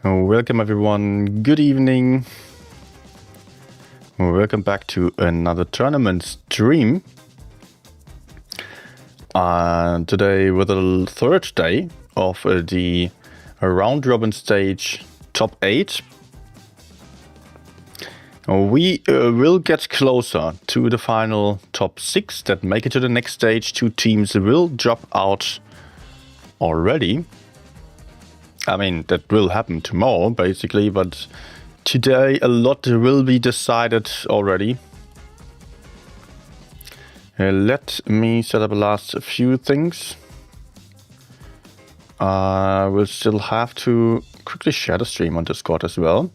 Welcome everyone, good evening. Welcome back to another tournament stream. Today with the third day of the round robin stage top 8. We will get closer to the final top 6 that make it to the next stage. 2 teams will drop out already. I mean, that will happen tomorrow, basically, but today a lot will be decided already. Let me set up a last few things. We'll still have to quickly share the stream on Discord as well.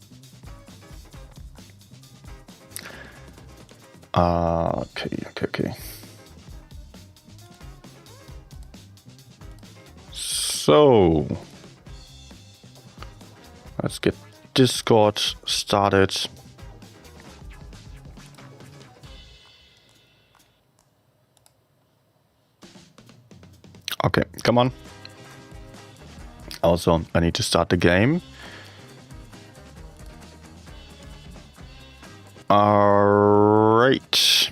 Okay. So let's get Discord started. Okay, come on. Also, I need to start the game. Alright.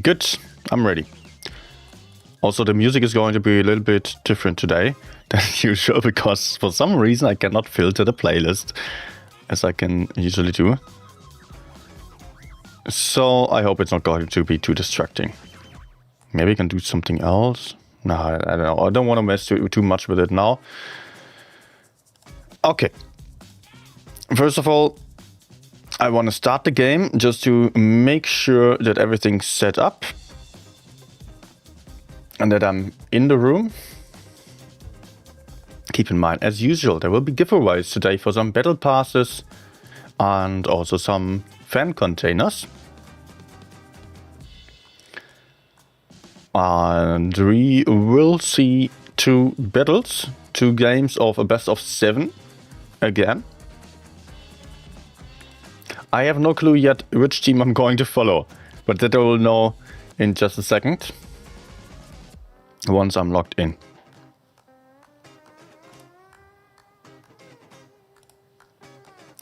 Good, I'm ready. Also, the music is going to be a little bit different today than usual because for some reason I cannot filter the playlist as I can usually do. So I hope it's not going to be too distracting. Maybe I can do something else. No, I don't know. I don't want to mess too much with it now. Okay. First of all, I want to start the game just to make sure that everything's set up. And that I'm in the room. Keep in mind, as usual, there will be giveaways today for some battle passes and also some fan containers. And we will see 2 battles, 2 games of a best of 7 again. I have no clue yet which team I'm going to follow, but that I will know in just a second. Once I'm logged in.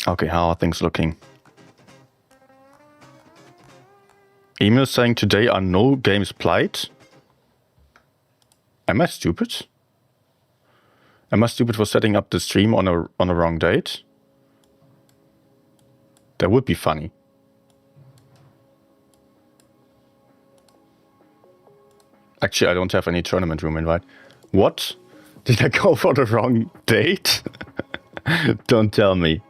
Okay, how are things looking? Email saying today are no games played. Am I stupid? Am I stupid for setting up the stream on a wrong date? That would be funny. Actually, I don't have any tournament room invite. What? Did I go for the wrong date? Don't tell me.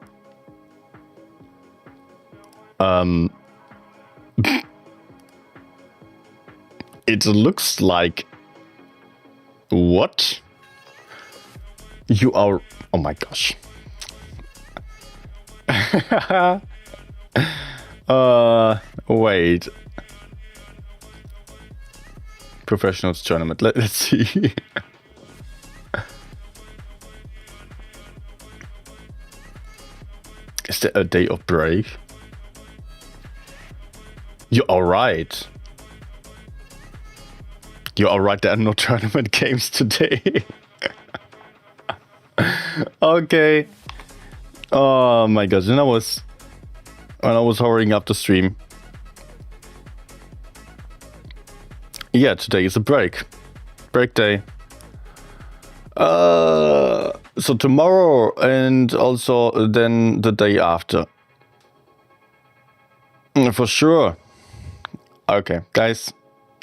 It looks like... What? You are... Oh my gosh. Wait. Professionals tournament. Let's see. Is there a day of break? You are right. You are right. There are no tournament games today. Okay. Oh my gosh. When I was hurrying up the stream. Yeah, today is a break day. So tomorrow and also then the day after. For sure. Okay, guys,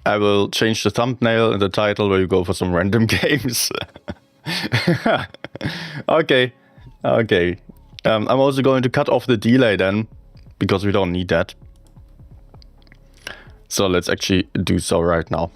I will change the thumbnail and the title where you go for some random games. Okay. I'm also going to cut off the delay then, because we don't need that. So let's actually do so right now.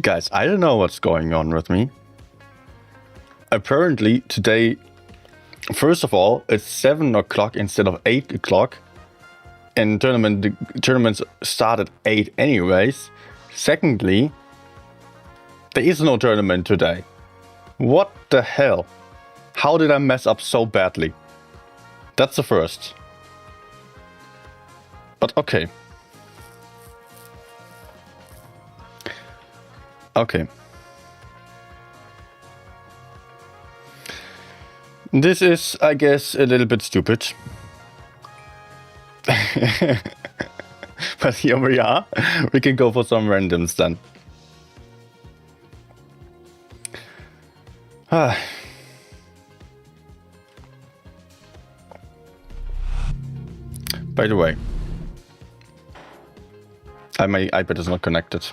Guys, I don't know what's going on with me. Apparently today, first of all, it's 7 o'clock instead of 8 o'clock. And the tournaments start at 8 anyways. Secondly, there is no tournament today. What the hell? How did I mess up so badly? That's the first. But okay. Okay. This is, I guess, a little bit stupid. But here we are. We can go for some randoms then. By the way, my iPad is not connected.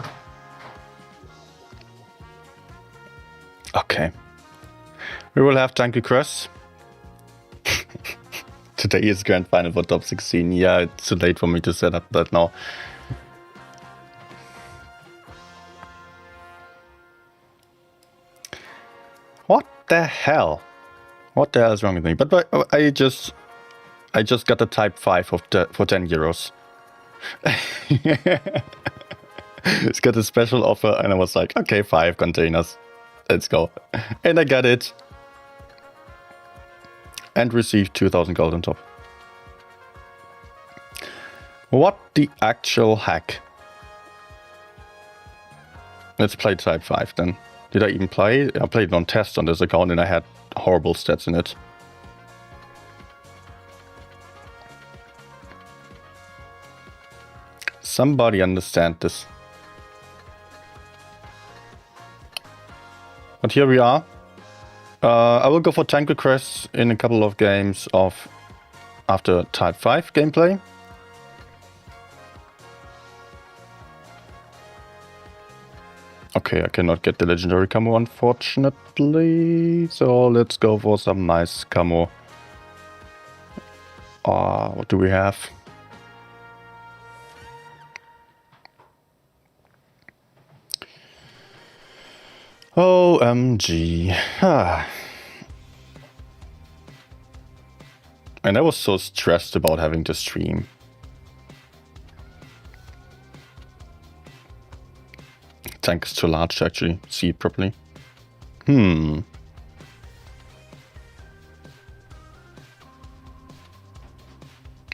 Okay. We will have Tanky Crest. Today is grand final for top 16. Yeah, it's too late for me to set up that now. What the hell? What the hell is wrong with me? But I just got the Type 5 for 10 euros. It's got a special offer and I was like, okay, 5 containers. Let's go. And I got it. And received 2000 gold on top. What the actual heck? Let's play Type 5 then. Did I even play? I played on test on this account and I had horrible stats in it. Somebody understand this. But here we are. I will go for Tank Crest in a couple of games after Type 5 gameplay. Okay, I cannot get the legendary camo unfortunately. So let's go for some nice camo. What do we have? OMG. And I was so stressed about having to stream. Tank is too large to actually see it properly. Maybe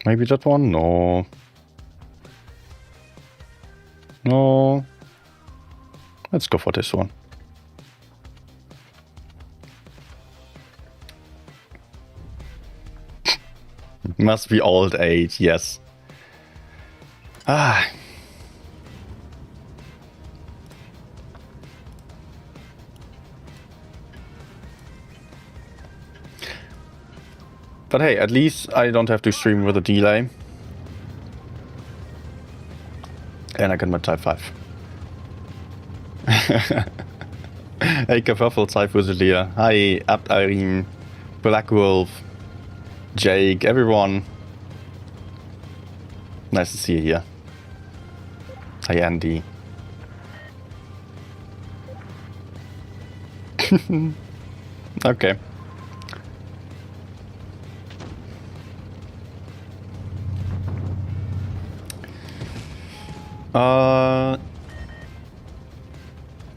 that one? No. No. Let's go for this one. Must be old age, yes. But hey, at least I don't have to stream with a delay. And I got my Type 5. Hey, Kerfuffle, Cypher, hi, Abd Irene, Black Wolf, Jake, everyone. Nice to see you here. Hi, Andy. Okay.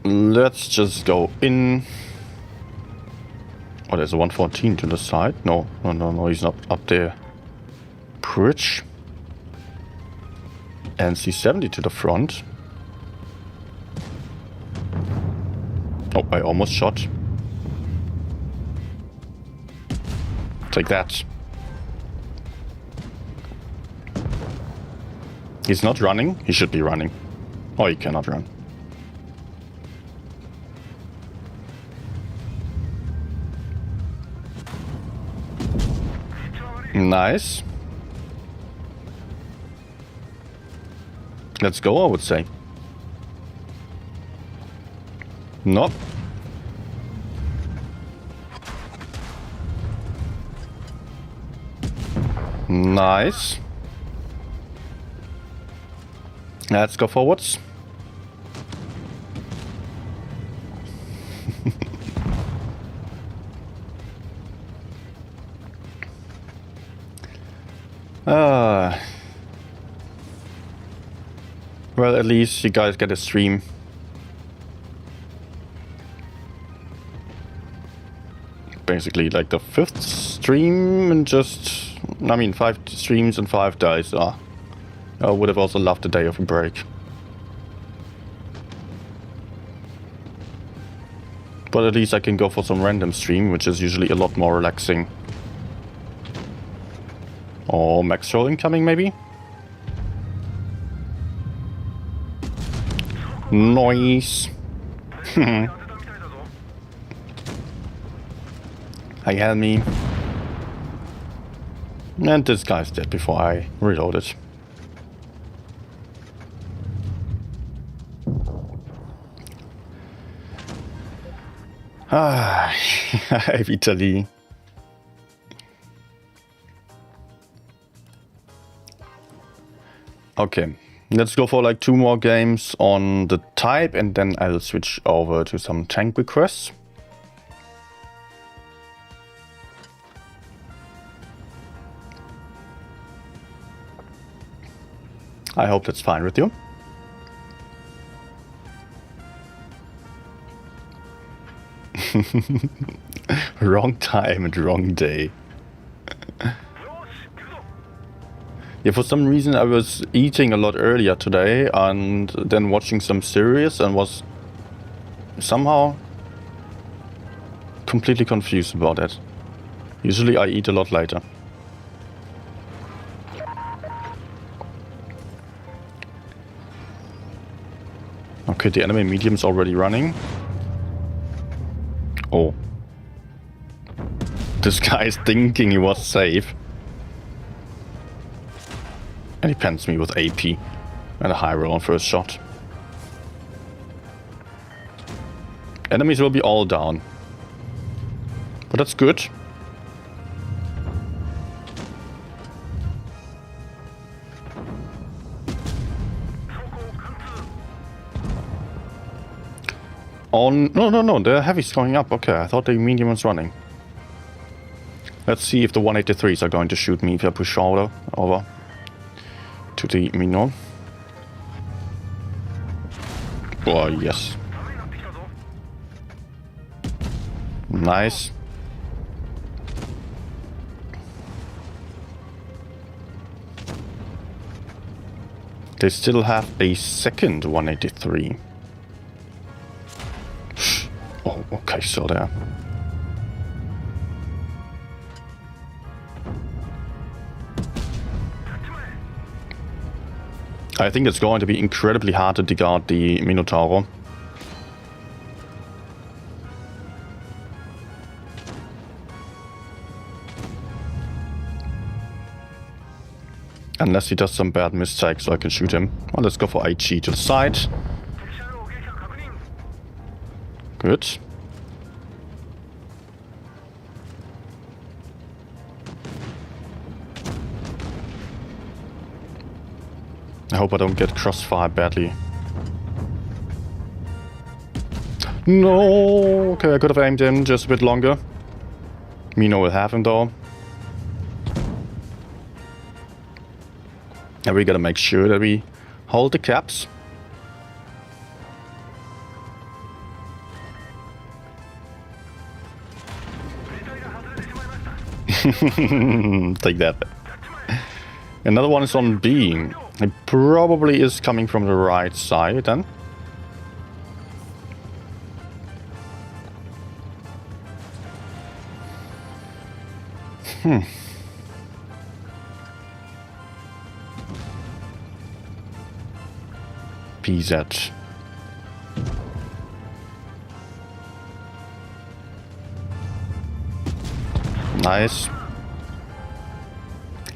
Let's just go in. Oh, there's a 114 to the side. No, he's not up there. Bridge. And C70 to the front. Oh, I almost shot. Take that. He's not running. He should be running. Oh, he cannot run. Nice. Let's go, I would say. Nope. Nice. Let's go forwards. Well, at least you guys get a stream. Basically, like the 5th stream and just... I mean, 5 streams and 5 days. I would have also loved a day of a break. But at least I can go for some random stream, which is usually a lot more relaxing. Or max troll incoming, maybe? Noise. Hi, help me. And this guy's dead before I reloaded. Ah, Italy. Okay, let's go for like 2 more games on the type and then I'll switch over to some tank requests. I hope that's fine with you. Wrong time and wrong day. Yeah, for some reason I was eating a lot earlier today and then watching some series and was somehow completely confused about it. Usually I eat a lot later. Okay, the enemy medium's already running. Oh. This guy's thinking he was safe. And he pens me with AP and a high roll on first shot. Enemies will be all down. But that's good. No, the heavy's going up. Okay, I thought the medium was running. Let's see if the 183s are going to shoot me if I push over to the minion. Oh, yes. Nice. They still have a second 183. Oh, okay, so there. I think it's going to be incredibly hard to dig out the Minotauro. Unless he does some bad mistakes so I can shoot him. Well, let's go for HG to the side. Good. I hope I don't get crossfire badly. No! Okay, I could have aimed in just a bit longer. Mino will have him though. And we gotta make sure that we hold the caps. Take that. Another one is on B. It probably is coming from the right side then. PZ. Nice.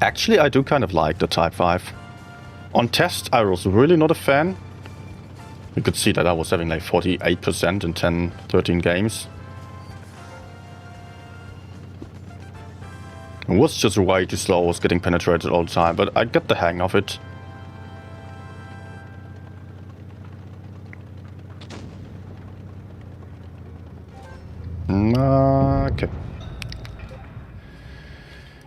Actually, I do kind of like the Type 5. On test, I was really not a fan. You could see that I was having like 48% in 10, 13 games. It was just way too slow, I was getting penetrated all the time, but I get the hang of it. Okay.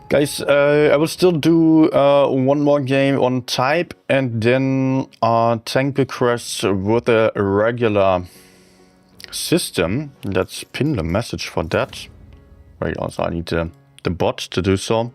Guys, I will still do one more game on type and then tank requests with a regular system. Let's pin the message for that. Right, also I need the bot to do so.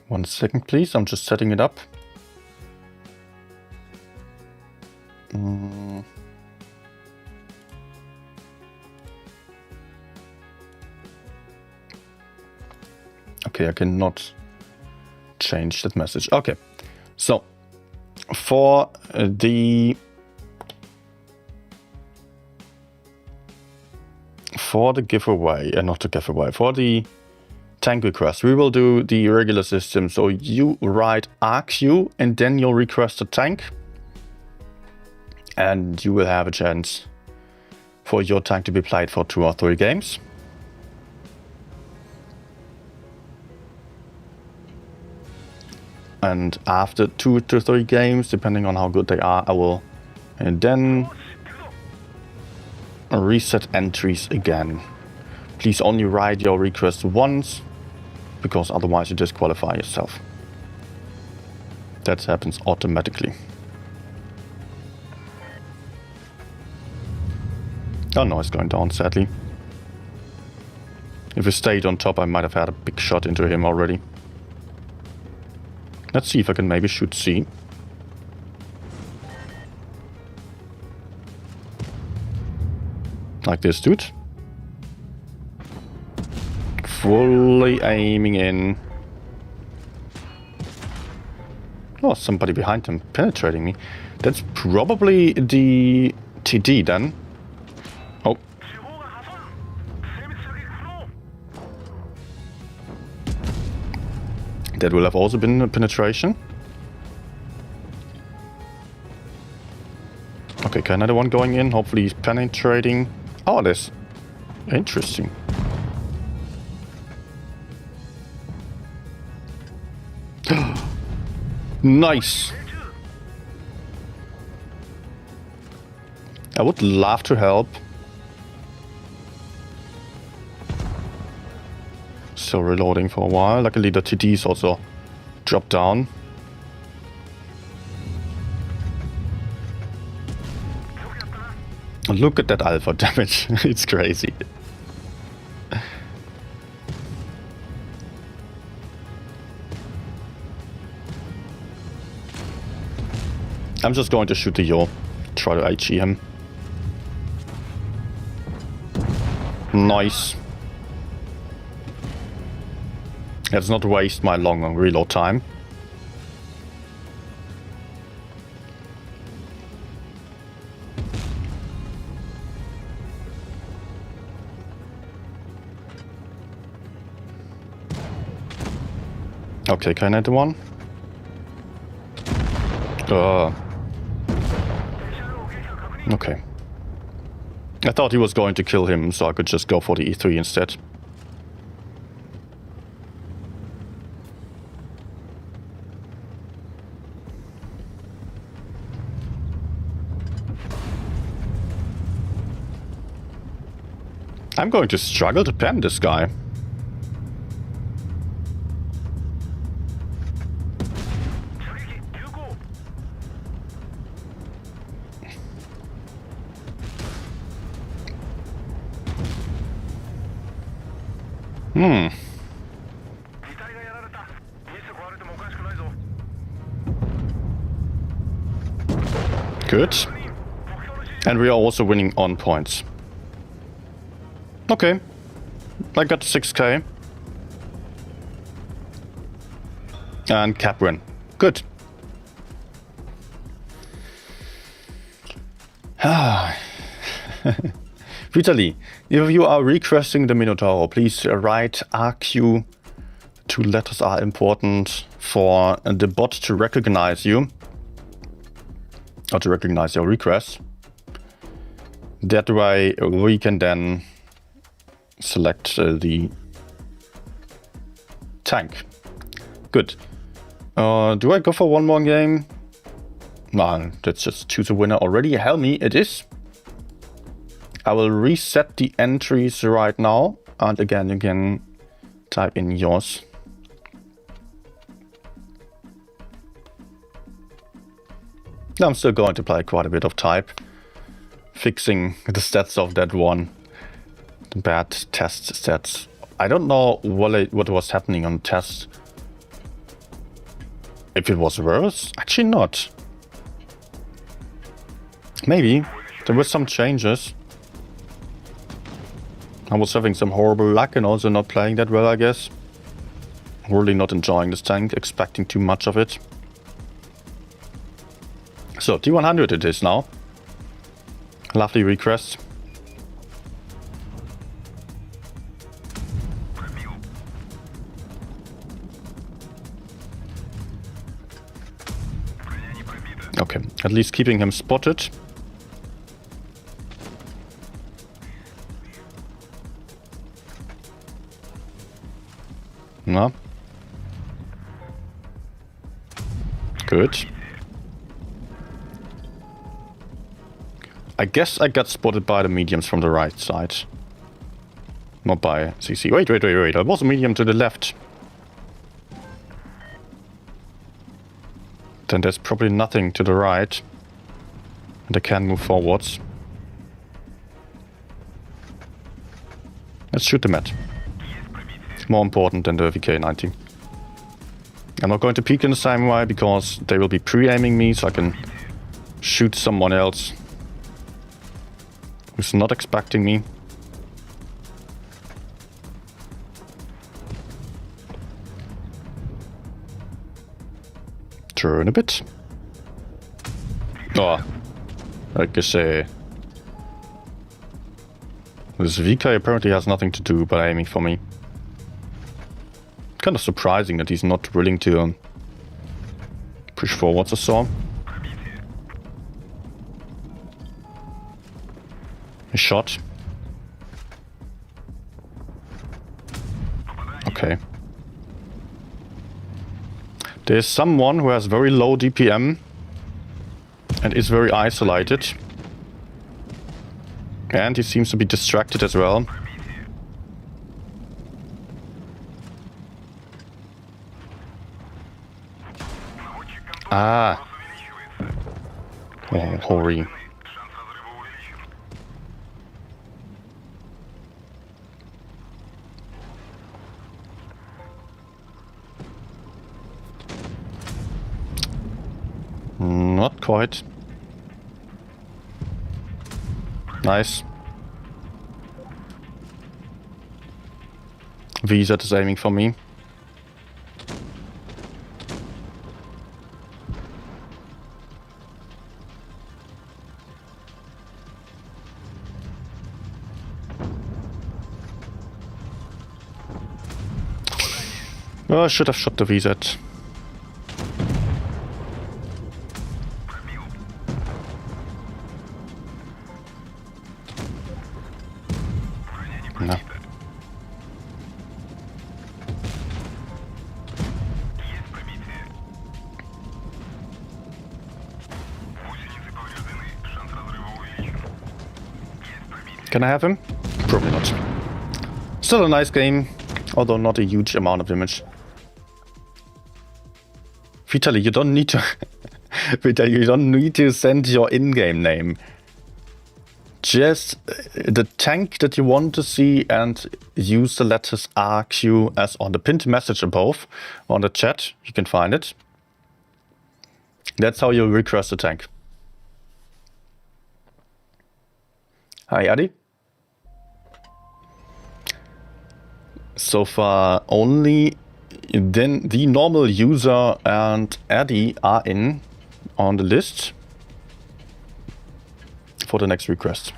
One second, please. I'm just setting it up. Okay, I cannot change that message. Okay, so for the giveaway, not the giveaway, for the tank request, we will do the regular system. So you write CAWXK and then you'll request a tank, and you will have a chance for your tank to be played for 2 or 3 games. And after 2 to 3 games, depending on how good they are, I will then reset entries again. Please only write your request once, because otherwise you disqualify yourself. That happens automatically. Oh no, it's going down, sadly. If he stayed on top, I might have had a big shot into him already. Let's see if I can maybe shoot C. Like this, dude. Fully aiming in. Oh, somebody behind him penetrating me. That's probably the TD then. Oh. That will have also been a penetration. Okay, another one going in. Hopefully he's penetrating. Oh, this. Interesting. Nice. I would love to help. Still reloading for a while. Luckily the TDs also dropped down. Look at that alpha damage. It's crazy. I'm just going to shoot the Yo. Try to HE him. Nice. Let's not waste my long reload time. Okay, can I do one? Okay. I thought he was going to kill him, so I could just go for the E3 instead. I'm going to struggle to pen this guy. Good. And we are also winning on points. Okay. I got 6k. And cap win. Good. Vitali, if you are requesting the Minotauro, please write RQ. 2 letters are important for the bot to recognize you. Or to recognize your request. That way we can then select the tank. Good. Do I go for one more game? No, let's just choose a winner already. Helmy it is. I will reset the entries right now. And again, you can type in yours. I'm still going to play quite a bit of type. Fixing the stats of that one. The bad test stats. I don't know what was happening on test. If it was worse? Actually not. Maybe. There were some changes. I was having some horrible luck and also not playing that well, I guess. Really not enjoying this tank, expecting too much of it. So, T100 it is now. Lovely request. Okay, at least keeping him spotted. No. Good. I guess I got spotted by the mediums from the right side. Not by CC. Wait. There was a medium to the left. Then there's probably nothing to the right. And I can move forwards. Let's shoot the mat. More important than the VK-90. I'm not going to peek in the same way because they will be pre-aiming me so I can shoot someone else who's not expecting me. Turn a bit. Oh, like I say. This VK apparently has nothing to do but aiming for me. Kind of surprising that he's not willing to push forwards or so. A shot. Okay. There's someone who has very low DPM and is very isolated. And he seems to be distracted as well. Ah. Oh, holy. Not quite. Nice. VZ is aiming for me. Oh, I should have shot the VZ. No. Can I have him? Probably not. Still a nice game, although not a huge amount of damage. Vitaly, you don't need to Vitaly, you don't need to send your in-game name. Just the tank that you want to see and use the letters RQ as on the pinned message above on the chat. You can find it. That's how you request the tank. Hi, Adi. So far, only then the normal user and Addy are in on the list for the next request.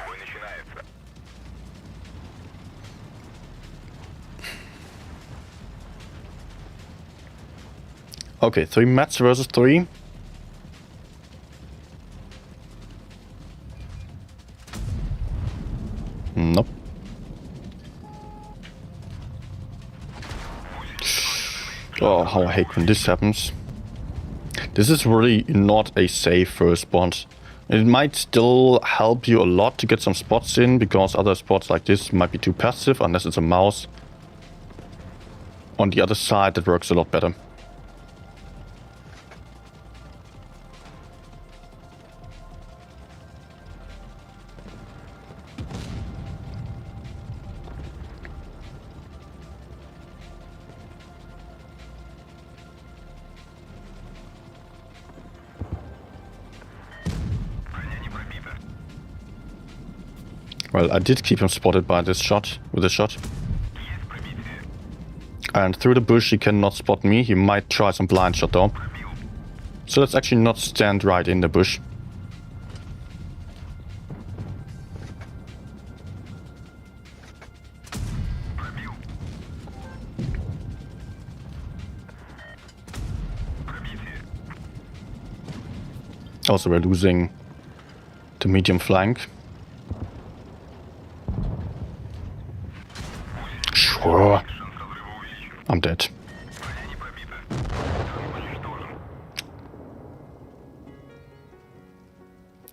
Okay, 3 mats versus 3. Nope. Oh, how I hate when this happens. This is really not a safe first spot. It might still help you a lot to get some spots in, because other spots like this might be too passive unless it's a mouse. On the other side, that works a lot better. Well, I did keep him spotted by this shot, with a shot. And through the bush he cannot spot me. He might try some blind shot though. So let's actually not stand right in the bush. Also, we're losing the medium flank. Sure. I'm dead.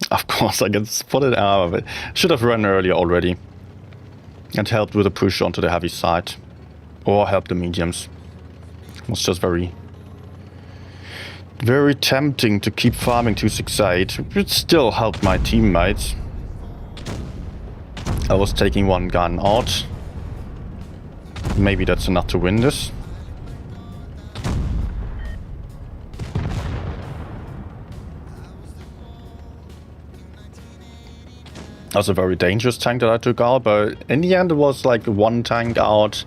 Of course I get spotted. But should have run earlier already. And helped with a push onto the heavy side. Or help the mediums. It was just very tempting to keep farming 268. It still helped my teammates. I was taking one gun out. Maybe that's enough to win this. That was a very dangerous tank that I took out, but in the end it was like one tank out.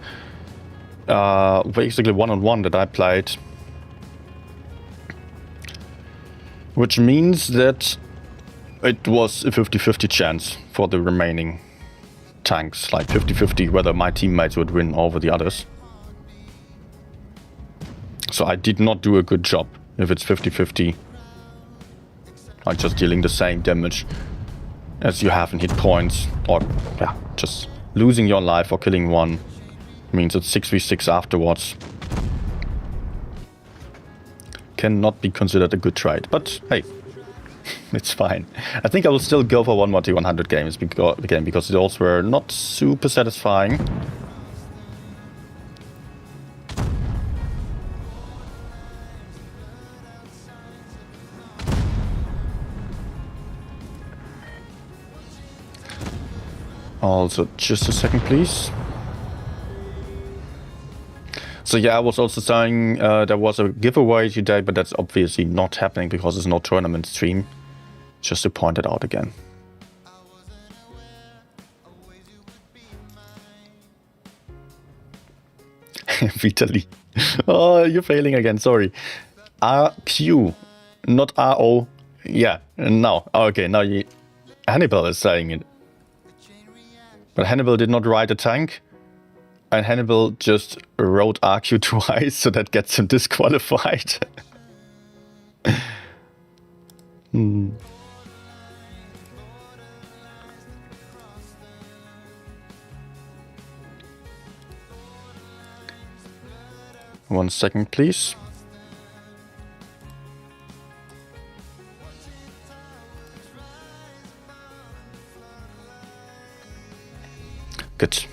Basically one-on-one that I played. Which means that it was a 50-50 chance for the remaining tanks, like 50-50 whether my teammates would win over the others. So I did not do a good job if it's 50-50. Like just dealing the same damage as you have in hit points, or yeah, just losing your life or killing one means it's 6v6 afterwards. Cannot be considered a good trade, but hey, it's fine. I think I will still go for one more T100 games because those were not super satisfying. Also, just a second, please. So yeah, I was also saying there was a giveaway today, but that's obviously not happening because there's no tournament stream. Just to point it out again. Vitaly. Oh, you're failing again, sorry. RQ, not RO. Yeah, no. Okay, now Hannibal is saying it. But Hannibal did not ride a tank. And Hannibal just wrote RQ twice, so that gets him disqualified. Hmm. One second, please. Good.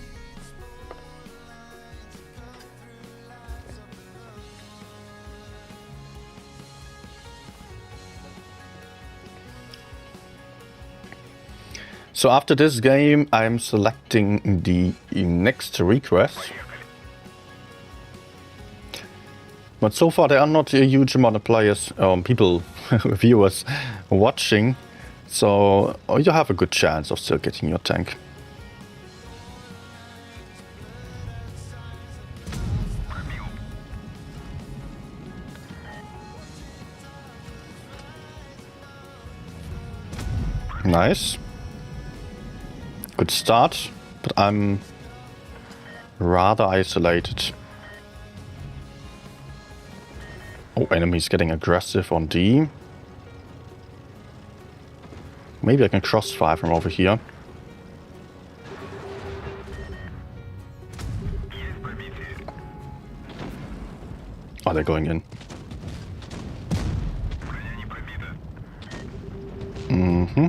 So after this game, I'm selecting the next request. But so far there are not a huge amount of players, people, viewers watching. So you have a good chance of still getting your tank. Nice. Good start, but I'm rather isolated. Oh, enemy's getting aggressive on D. Maybe I can crossfire from over here. Oh, they're going in. Mm-hmm.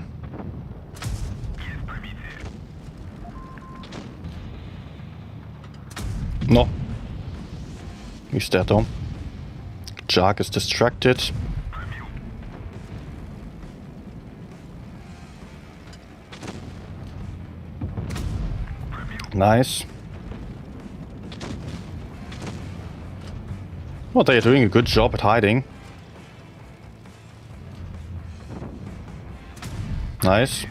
No. He's dead though. CAWXK is distracted. Nice. Well, they are doing a good job at hiding. Nice.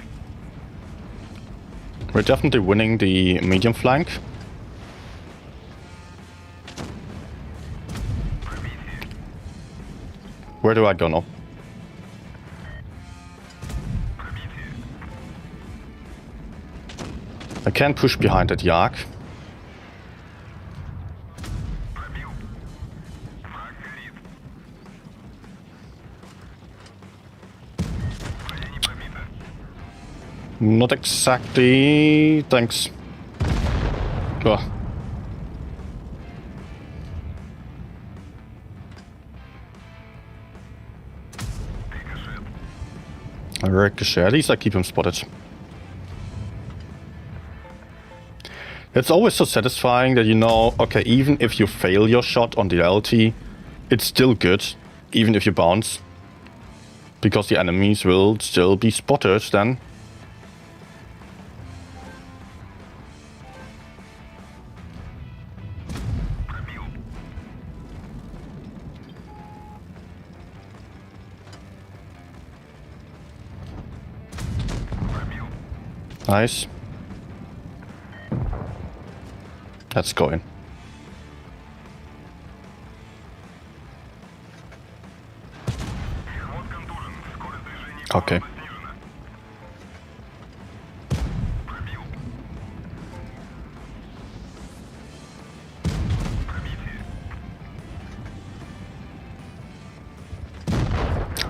We're definitely winning the medium flank. Where do I go now? I can't push behind that CAWXK. Not exactly. Thanks. Ugh. A ricochet. At least I keep him spotted. It's always so satisfying that you know, okay, even if you fail your shot on the LT, it's still good, even if you bounce. Because the enemies will still be spotted then. Nice. Let's go in. Okay.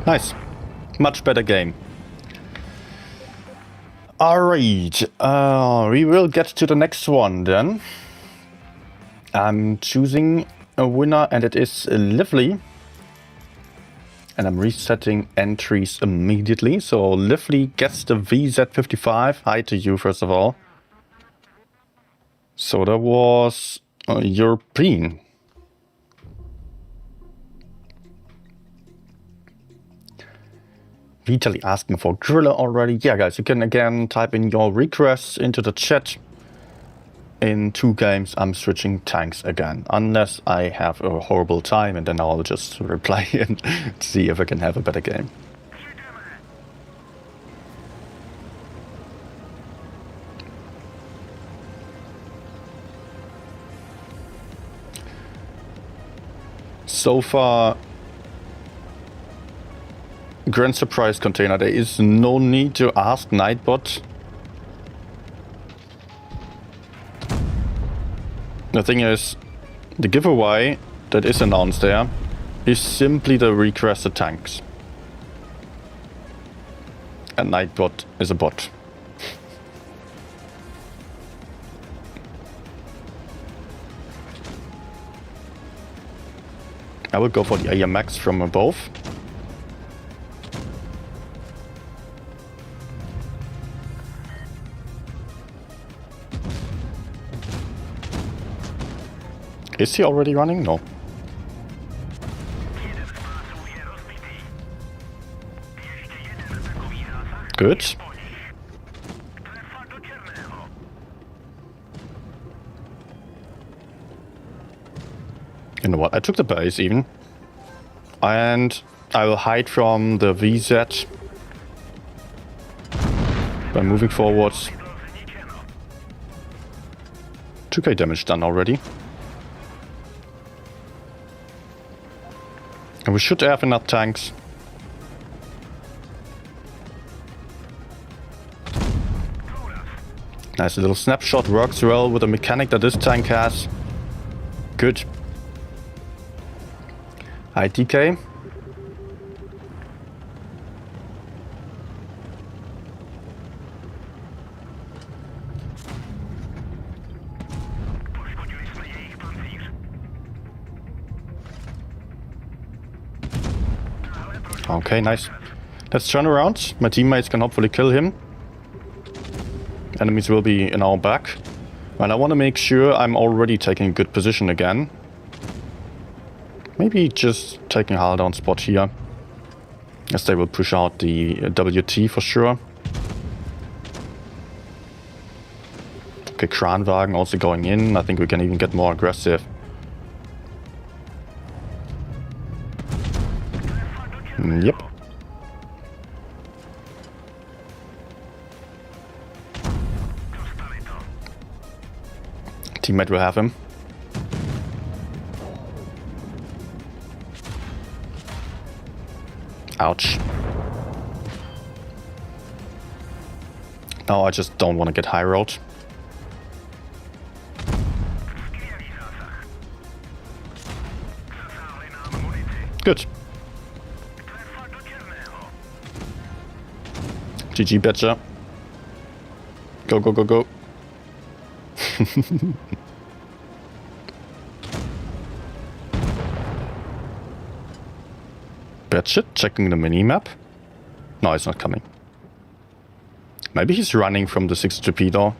Nice. Much better game. Alright, we will get to the next one then. I'm choosing a winner and it is Lively. And I'm resetting entries immediately. So Lively gets the VZ55. Hi to you first of all. So that was European. Vitaly asking for Griller already. Yeah, guys, you can again type in your requests into the chat. In 2 games, I'm switching tanks again. Unless I have a horrible time and then I'll just reply and see if I can have a better game. So far, Grand Surprise container, there is no need to ask Nightbot. The thing is, the giveaway that is announced there is simply the requested tanks. And Nightbot is a bot. I will go for the AMX from above. Is he already running? No. Good. You know what? I took the base even. And I will hide from the VZ by moving forwards. 2k damage done already. And we should have enough tanks. Nice little snapshot, works well with the mechanic that this tank has. Good. ITK. Okay, nice. Let's turn around. My teammates can hopefully kill him. Enemies will be in our back. And I want to make sure I'm already taking a good position again. Maybe just taking a hull down spot here. As they will push out the WT for sure. Okay, Kranwagen also going in. I think we can even get more aggressive. Yep. Teammate will have him. Ouch. Now I just don't want to get high rolled. Good. GG Betcher. Go, go, go, go. Betcher checking the minimap. No, it's not coming. Maybe he's running from the 6 torpedo.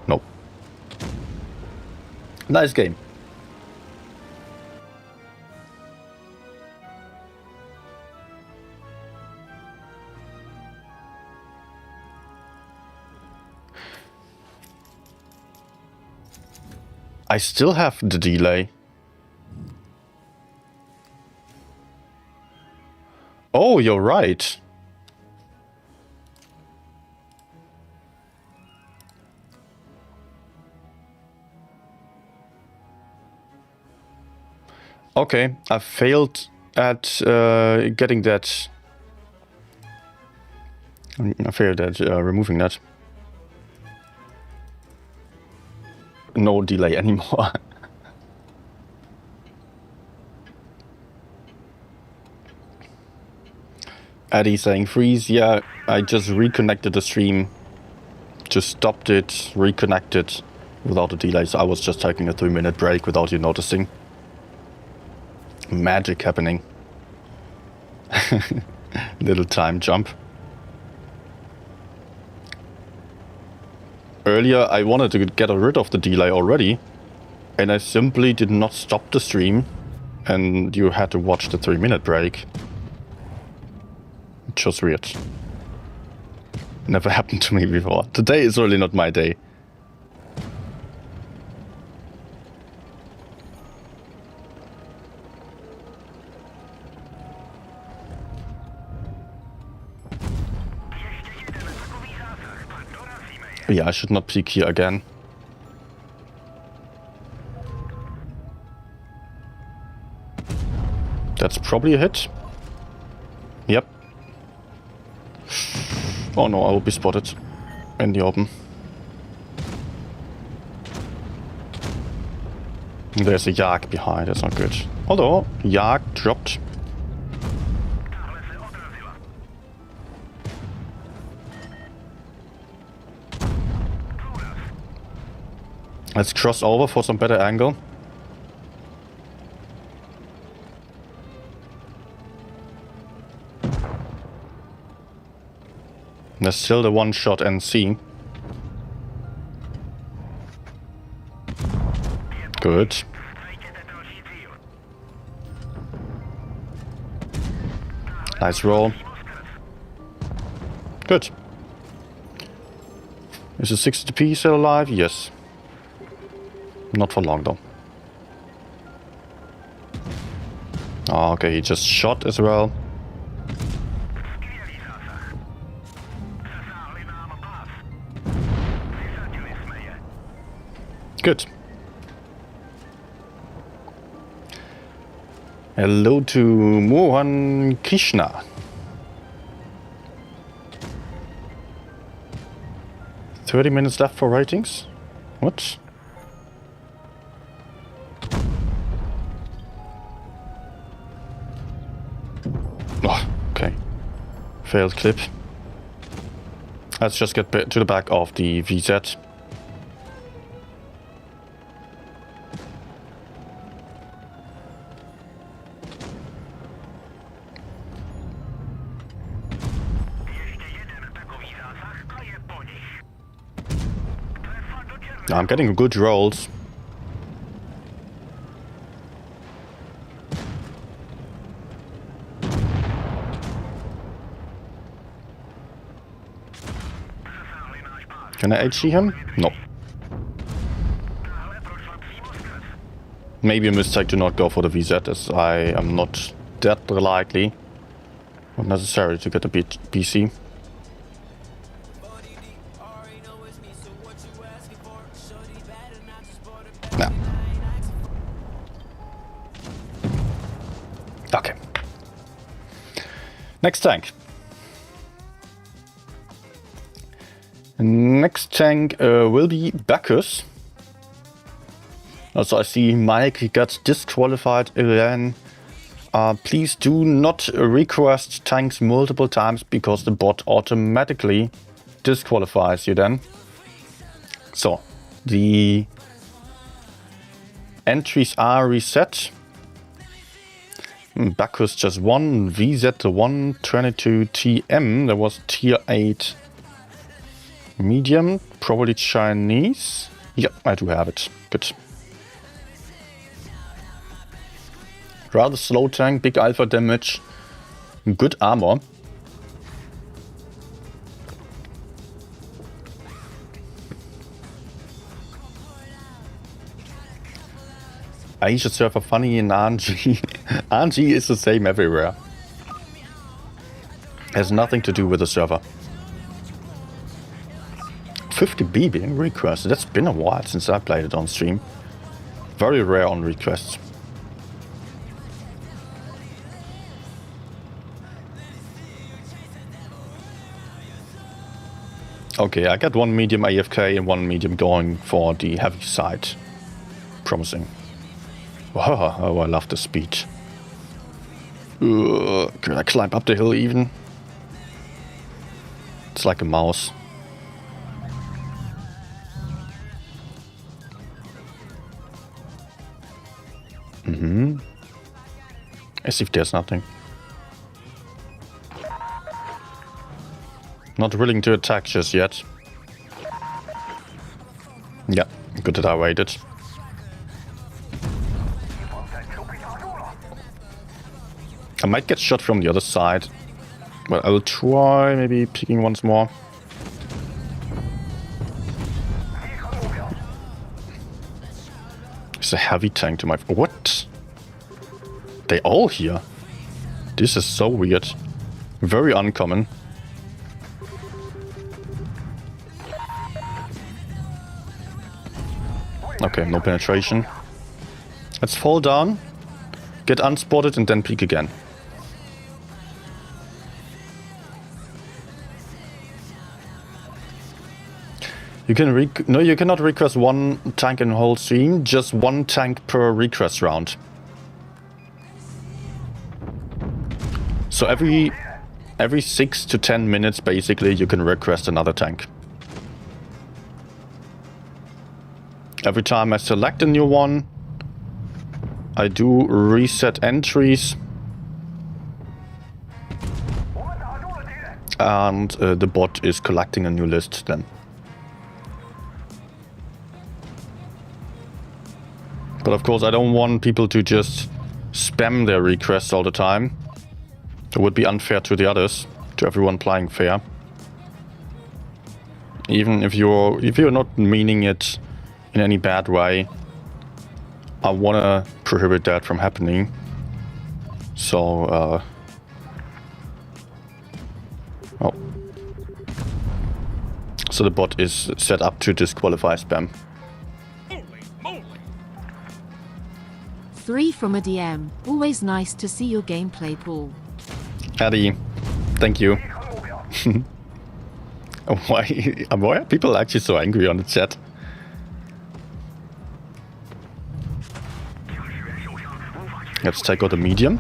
Nope. Nice game. I still have the delay. Oh, you're right. Okay, I failed at getting that. I failed at removing that. No delay anymore. Eddie saying freeze. Yeah, I just reconnected the stream. Just stopped it, reconnected without a delay. So I was just taking a 3-minute break without you noticing. Magic happening. Little time jump. Earlier I wanted to get rid of the delay already, and I simply did not stop the stream, and you had to watch the 3-minute break. Just weird. Never happened to me before. Today is really not my day. Yeah, I should not peek here again. That's probably a hit. Yep. Oh no, I will be spotted in the open. There's a CAWXK behind, that's not good. Although, CAWXK dropped. Let's cross over for some better angle. There's still the one-shot NC. Good. Nice roll. Good. Is the 60p still alive? Yes. Not for long though. Oh, okay, he just shot as well. Good. Hello to Mohan Krishna. "30 minutes left for ratings?" What? Oh, okay. Failed clip. Let's just get to the back of the VZ. I'm getting good rolls. Can I HC him? No. Maybe a mistake to not go for the VZ, as I am not that likely or necessary to get a BC. No. Okay. Next tank. Next tank will be Bacchus. Also, I see Mike got disqualified again. Please do not request tanks multiple times because the bot automatically disqualifies you then. So, the entries are reset. Bacchus just won, VZ 122 TM, there was tier 8 medium, probably Chinese. Yep, I do have it. Good. Rather slow tank, big alpha damage, good armor. Asia server funny in RNG. RNG is the same everywhere. Has nothing to do with the server. 50B being requested. That's been a while since I played it on stream. Very rare on requests. Okay, I got one medium AFK and one medium going for the heavy side. Promising. Wow, oh, I love the speed. Can I climb up the hill even? It's like a mouse. As if there's nothing. Not willing to attack just yet. Yeah, good that I waited. I might get shot from the other side, but I will try maybe peeking once more. It's a heavy tank to my... What? They all here? This is so weird. Very uncommon. Okay, no penetration. Let's fall down, get unspotted and then peek again. You can no, you cannot request one tank in the whole stream, just one tank per request round. So every 6 to 10 minutes basically you can request another tank. Every time I select a new one, I do reset entries. And the bot is collecting a new list then. But of course I don't want people to just spam their requests all the time. It would be unfair to the others, to everyone playing fair. Even if you're not meaning it in any bad way, I wanna prohibit that from happening. So so the bot is set up to disqualify spam. 3 from a DM. Always nice to see your gameplay, Paul. Addy, thank you. Why are people actually so angry on the chat? Let's take out the medium.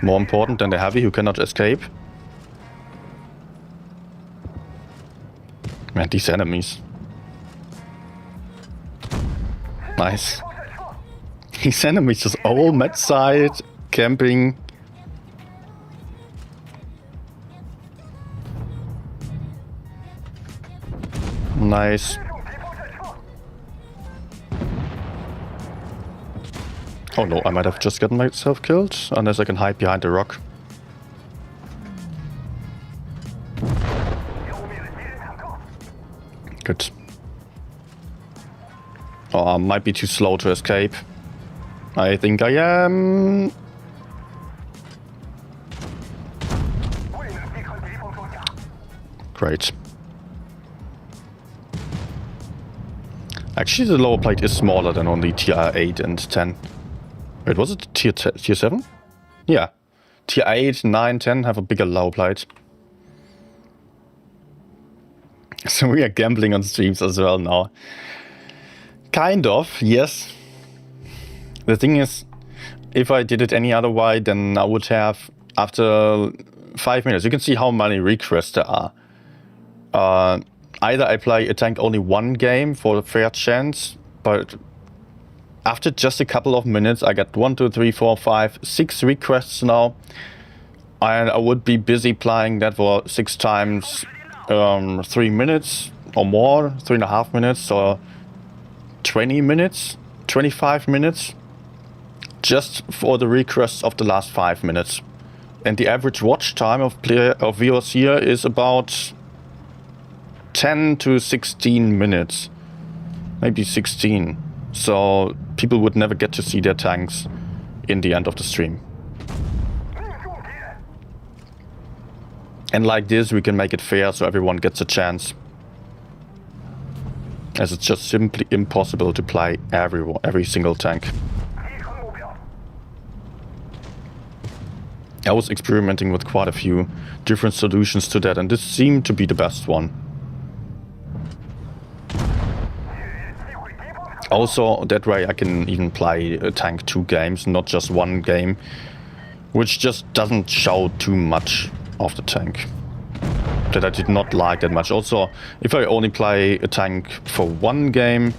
More important than the heavy who cannot escape. Man, these enemies. Nice. These enemies just all mid side, camping. Nice. Oh no, I might have just gotten myself killed, unless I can hide behind the rock. Good. Oh, I might be too slow to escape. I think I am. Great. Actually, the lower plate is smaller than only tier 8 and 10. Wait, was it tier 7? Yeah. Tier 8, 9, 10 have a bigger lower plate. So we are gambling on streams as well now. Kind of, yes. The thing is, if I did it any other way, then I would have, after 5 minutes, you can see how many requests there are. Either I play a tank only one game for a fair chance, but after just a couple of minutes, I get 1, 2, 3, 4, 5, 6 requests now. And I would be busy playing that for 6 times 3 minutes or more, 3.5 minutes or 20 minutes, 25 minutes, just for the requests of the last 5 minutes. And the average watch time of viewers here is about 10 to 16 minutes, maybe 16. So people would never get to see their tanks in the end of the stream. And like this, we can make it fair so everyone gets a chance. As it's just simply impossible to play every single tank. I was experimenting with quite a few different solutions to that, and this seemed to be the best one. Also, that way I can even play a tank 2 games, not just 1 game, which just doesn't show too much of the tank. That I did not like that much. Also, if I only play a tank for 1 game,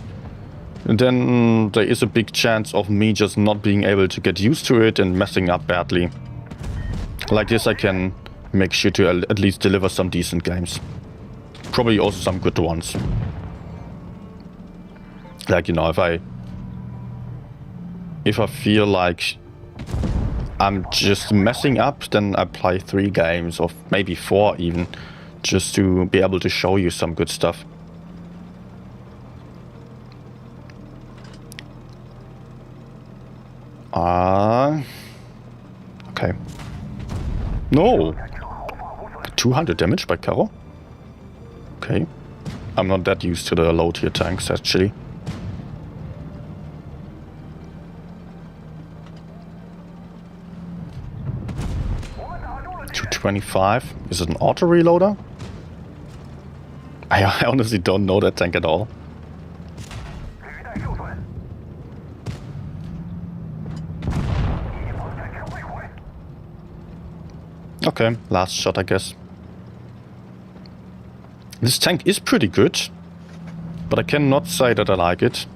then there is a big chance of me just not being able to get used to it and messing up badly. Like this, I can make sure to at least deliver some decent games. Probably also some good ones. Like, you know, if I feel like I'm just messing up, then I play 3 games or maybe 4 even, just to be able to show you some good stuff. Okay. No! 200 damage by Caro? Okay. I'm not that used to the low tier tanks actually. 225. Is it an auto reloader? I honestly don't know that tank at all. Okay, last shot I guess. This tank is pretty good, but I cannot say that I like it.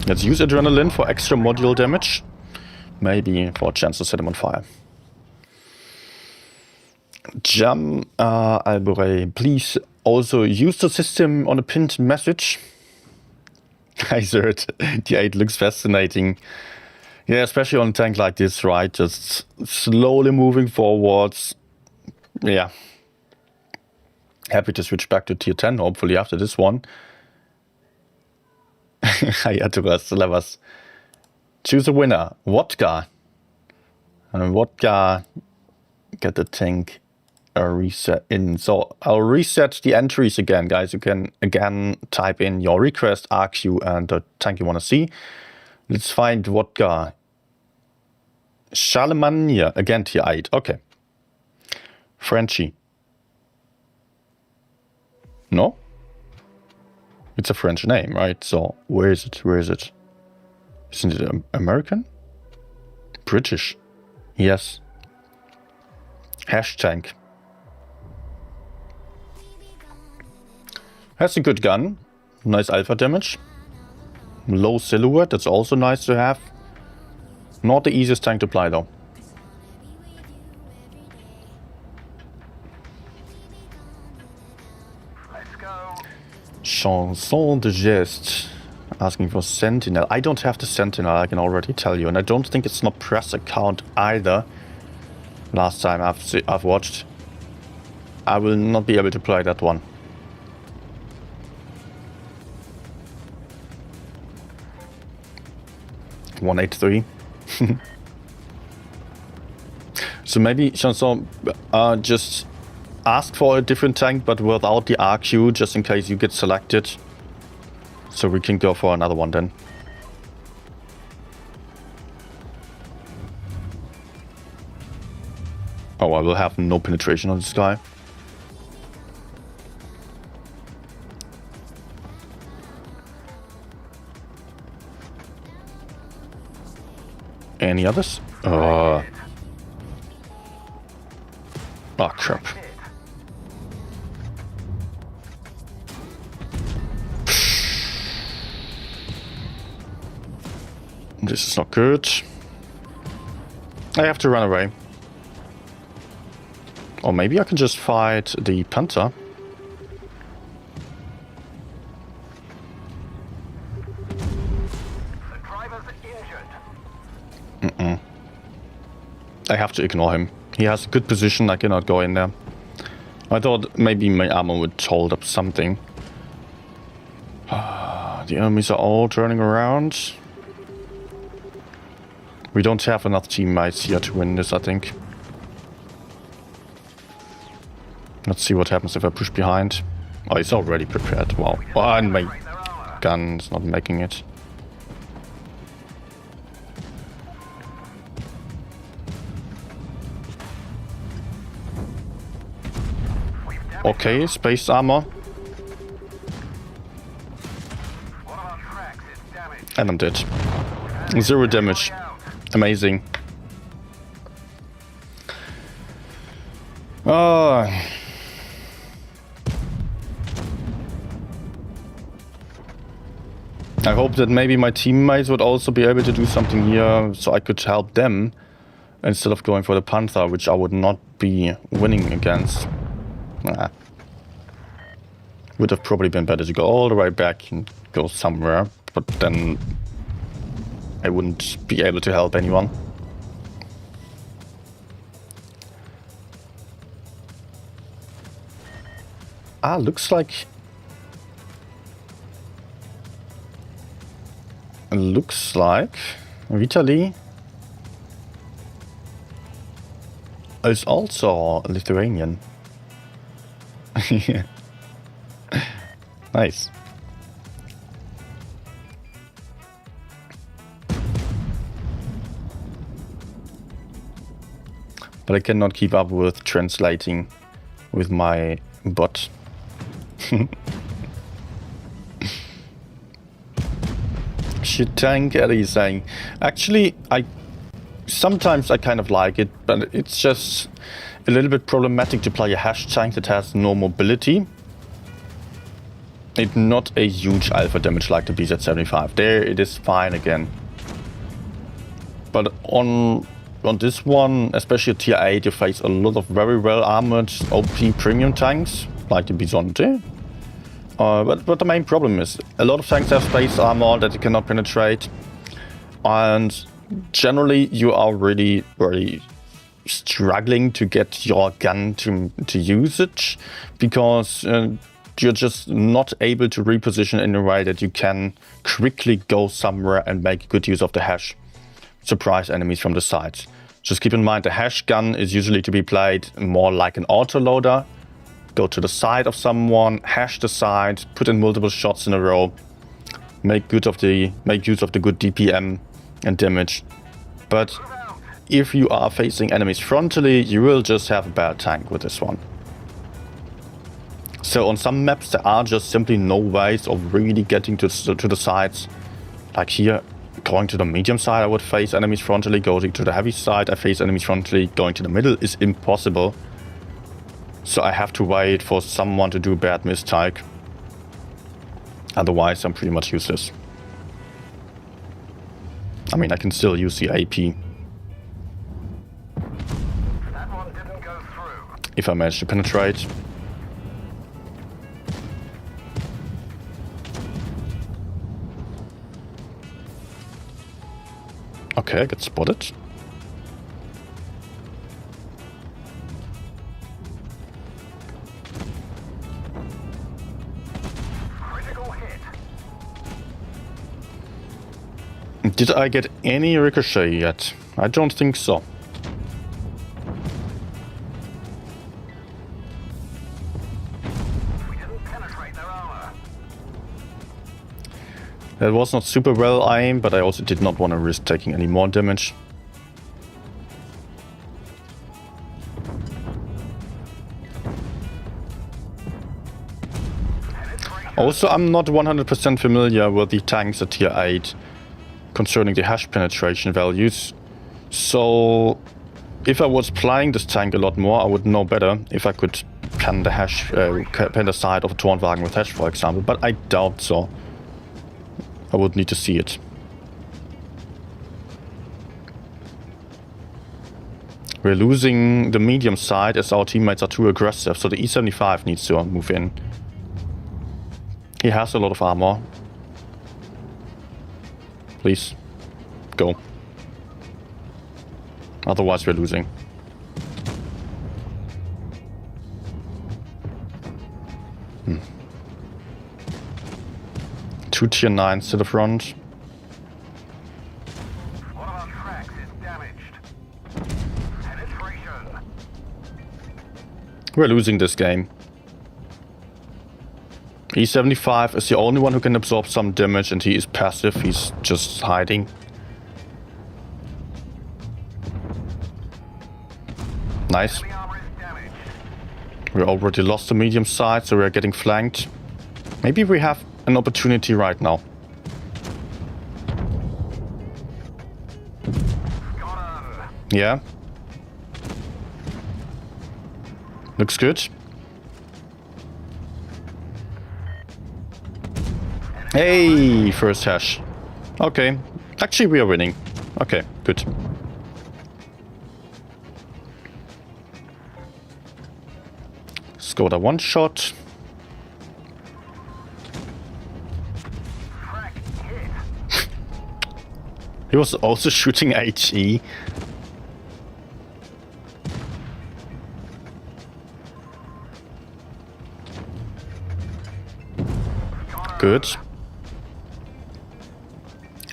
Let's use adrenaline for extra module damage. Maybe for a chance to set him on fire. Jam Albore, please also use the system on a pinned message. I heard the 8 looks fascinating. Yeah, especially on a tank like this, right? Just slowly moving forwards. Yeah. Happy to switch back to tier 10, hopefully after this one. Hayaturas, Levas. Choose a winner. Vodka. And Vodka get the tank reset in. So I'll reset the entries again, guys. You can again type in your request, RQ, and the tank you want to see. Let's find Vodka. Charlemagne, again tier 8. Okay. Frenchie. No? It's a French name, right? So where is it? Where is it? Isn't it American? British. Yes. Hashtag. Has a good gun. Nice alpha damage. Low silhouette. That's also nice to have. Not the easiest tank to play though. Chanson de geste. Asking for Sentinel. I don't have the Sentinel, I can already tell you. And I don't think it's not press account either. Last time I've watched. I will not be able to play that one. $183. So maybe Chanson, just ask for a different tank, but without the RQ, just in case you get selected. So we can go for another one then. Oh, I will have no penetration on this guy. Any others? Oh, crap. This is not good. I have to run away. Or maybe I can just fight the Panther. The driver's injured. I have to ignore him. He has a good position, I cannot go in there. I thought maybe my armor would hold up something. The enemies are all turning around. We don't have enough teammates here to win this, I think. Let's see what happens if I push behind. Oh, he's already prepared. Wow. Oh, and my gun's not making it. Okay, space armor. And I'm dead. 0 damage. Amazing. I hope that maybe my teammates would also be able to do something here so I could help them instead of going for the Panther, which I would not be winning against. Would have probably been better to go all the way back and go somewhere, but then I wouldn't be able to help anyone. Looks like Vitaly is also Lithuanian. Nice. But I cannot keep up with translating with my bot. Shit tank, Eddie is saying. Actually, sometimes I kind of like it, but it's just a little bit problematic to play a hash tank that has no mobility. It's not a huge alpha damage like the BZ-75. There it is fine again. But on this one, especially at tier 8, you face a lot of very well armored OP premium tanks, like the Bisonte. But the main problem is, a lot of tanks have space armor that you cannot penetrate. And generally you are really, really struggling to get your gun to usage, because you're just not able to reposition in a way that you can quickly go somewhere and make good use of the hash. Surprise enemies from the sides. Just keep in mind, the hash gun is usually to be played more like an autoloader. Go to the side of someone, hash the side, put in multiple shots in a row, make use of the good DPM and damage. But if you are facing enemies frontally, you will just have a bad tank with this one. So on some maps there are just simply no ways of really getting to the sides. Like here, going to the medium side I would face enemies frontally, going to the heavy side I face enemies frontally, going to the middle is impossible. So I have to wait for someone to do bad mistake. Otherwise I'm pretty much useless. I mean, I can still use the AP. That one didn't go through. If I manage to penetrate. Okay, I get spotted. Critical hit. Did I get any ricochet yet? I don't think so. We didn't penetrate their armor. That was not super well aimed, but I also did not want to risk taking any more damage. Also, I'm not 100% familiar with the tanks at tier 8 concerning the hash penetration values. So, if I was playing this tank a lot more, I would know better if I could pen the hash, pen the side of a Tornwagen with hash, for example, but I doubt so. I would need to see it. We're losing the medium side as our teammates are too aggressive, so the E75 needs to move in. He has a lot of armor. Please, go. Otherwise we're losing. Two tier 9s to the front. One of our tracks is damaged. Penetration. We're losing this game. E75 is the only one who can absorb some damage, and he is passive. He's just hiding. Nice. Enemy armor is damaged. We already lost the medium side, so we're getting flanked. Maybe we have an opportunity right now. Got him. Yeah. Looks good. Hey, first hash. Okay. Actually, we are winning. Okay, good. Skoda one shot. Track hit. He was also shooting HE. Good.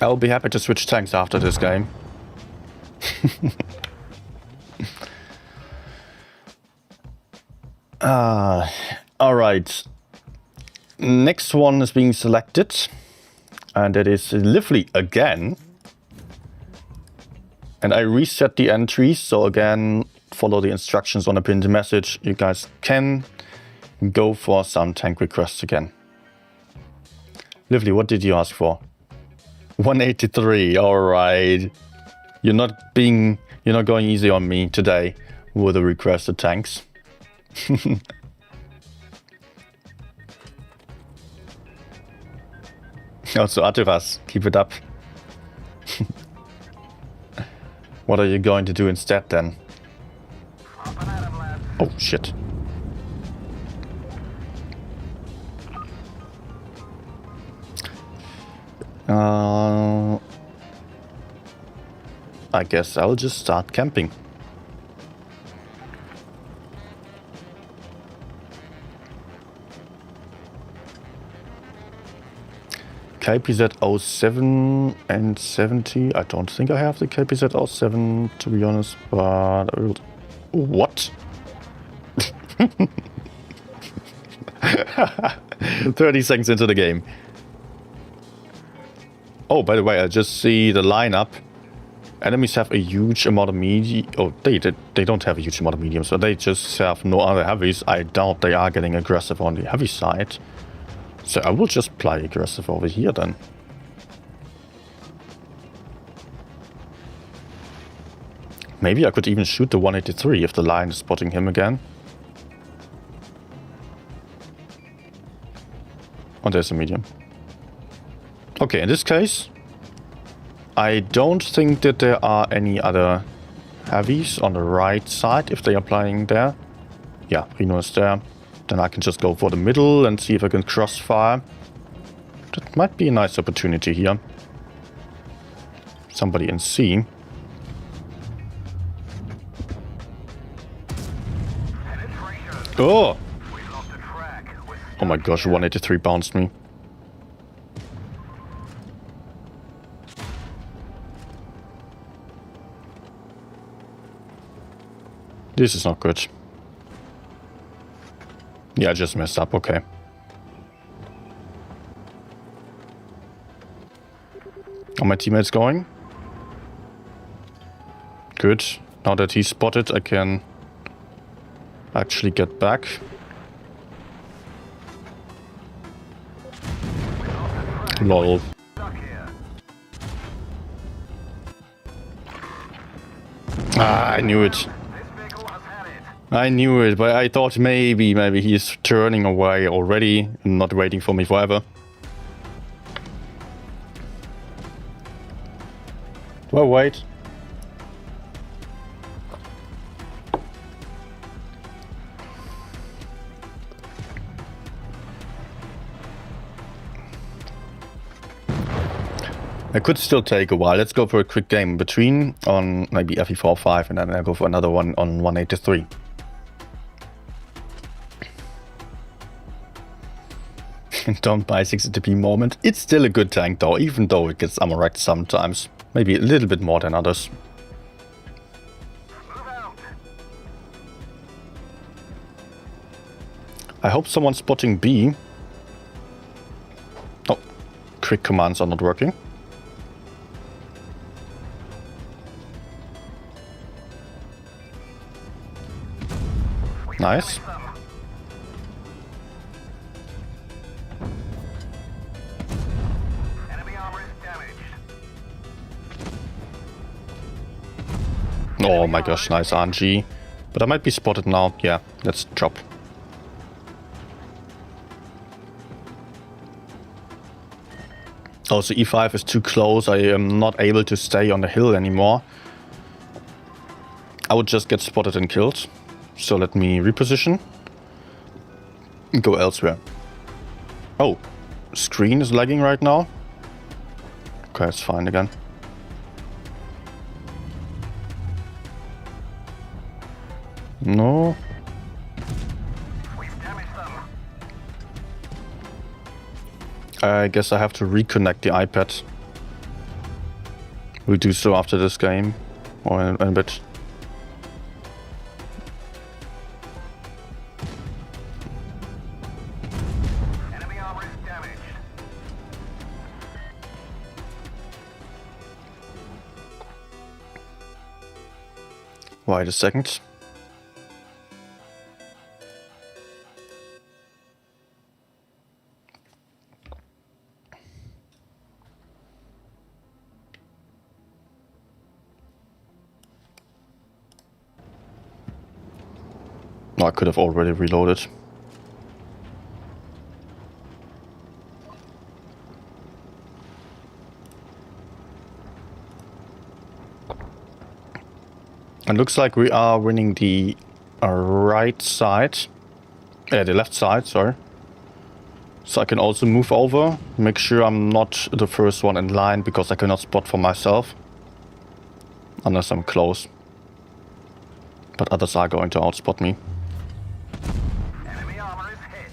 I'll be happy to switch tanks after this game. Alright. Next one is being selected. And that is Lively again. And I reset the entries, so again, follow the instructions on the pinned message. You guys can go for some tank requests again. Lively, what did you ask for? 183, alright. You're not going easy on me today with the requested tanks. Also, Ativas, keep it up. What are you going to do instead then? Up and at 'em, lads. Oh, shit. I guess I'll just start camping. KPZ 07 and 70. I don't think I have the KPZ 07 to be honest, but I will. What? 30 seconds into the game. Oh, by the way, I just see the lineup. Enemies have a huge amount of medium. Oh, they don't have a huge amount of mediums, so they just have no other heavies. I doubt they are getting aggressive on the heavy side. So I will just play aggressive over here then. Maybe I could even shoot the 183 if the line is spotting him again. Oh, there's a medium. Okay, in this case, I don't think that there are any other heavies on the right side if they are playing there. Yeah, Reno is there. Then I can just go for the middle and see if I can crossfire. That might be a nice opportunity here. Somebody in C. Oh! We've lost the track. We're Oh my gosh, 183 bounced me. This is not good. Yeah, I just messed up, okay. Are my teammates going? Good. Now that he's spotted, I can actually get back. Lol. stuck here. Ah, I knew it. This vehicle has had it. I knew it, but I thought maybe he's turning away already and not waiting for me forever. Do I wait? I could still take a while. Let's go for a quick game in between on maybe FE4-5 and then I'll go for another one on 183. Don't buy 60 TP moment. It's still a good tank though, even though it gets ammo wrecked sometimes. Maybe a little bit more than others. Move out. I hope someone's spotting B. Oh, quick commands are not working. Nice. Some. Enemy armor is damaged. Oh my gosh, nice RNG. But I might be spotted now. Yeah, let's drop. Also, E5 is too close. I am not able to stay on the hill anymore. I would just get spotted and killed. So let me reposition. And go elsewhere. Oh, screen is lagging right now. Okay, it's fine again. No. We've damaged them. I guess I have to reconnect the iPad. We'll do so after this game. Or in a bit. Enemy armor is damaged. Wait a second. No, I could have already reloaded. It looks like we are winning the right side. The left side, sorry. So I can also move over. Make sure I'm not the first one in line because I cannot spot for myself. Unless I'm close. But others are going to outspot me. Enemy armor is hit.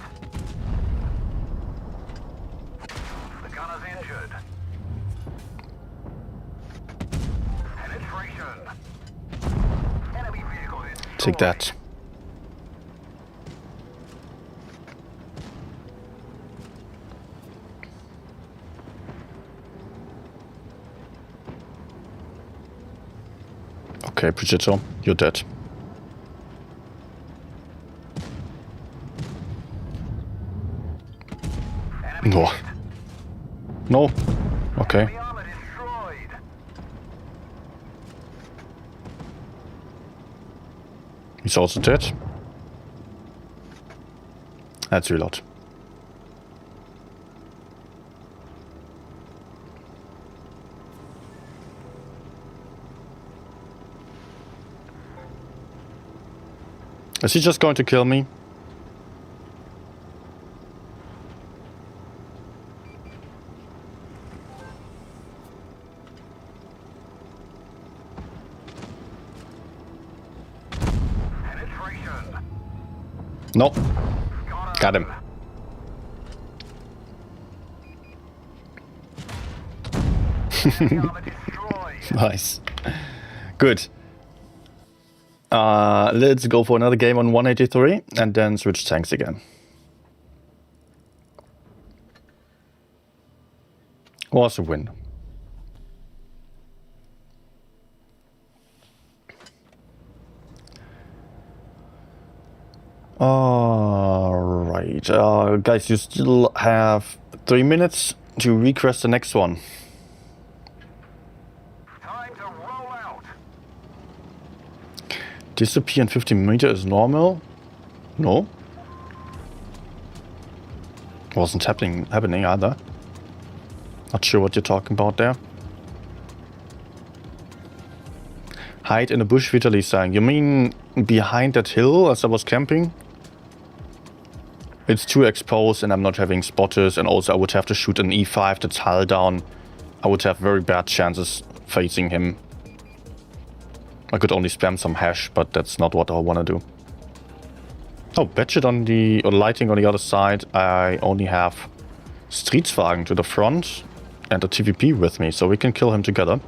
The gunner's injured. Penetration. Enemy vehicle is Take that. Okay, Brigitte, you're dead. No. No. Okay. Enemy armor destroyed. He's also dead. Let's reload. Is he just going to kill me? Nope. Got him. Enemy armor destroyed. Nice. Good. Let's go for another game on 183 and then switch tanks again. Was a win. Alright, guys, you still have 3 minutes to request the next one. Time to roll out. Disappear in 50 meters is normal? No. Wasn't happening either. Not sure what you're talking about there. Hide in a bush, Vitaly saying. You mean behind that hill as I was camping? It's too exposed and I'm not having spotters, and also I would have to shoot an E5 that's hull down. I would have very bad chances facing him. I could only spam some hash, but that's not what I want to do. Oh, Badget on the lighting on the other side. I only have Streetswagen to the front and a TVP with me, so we can kill him together.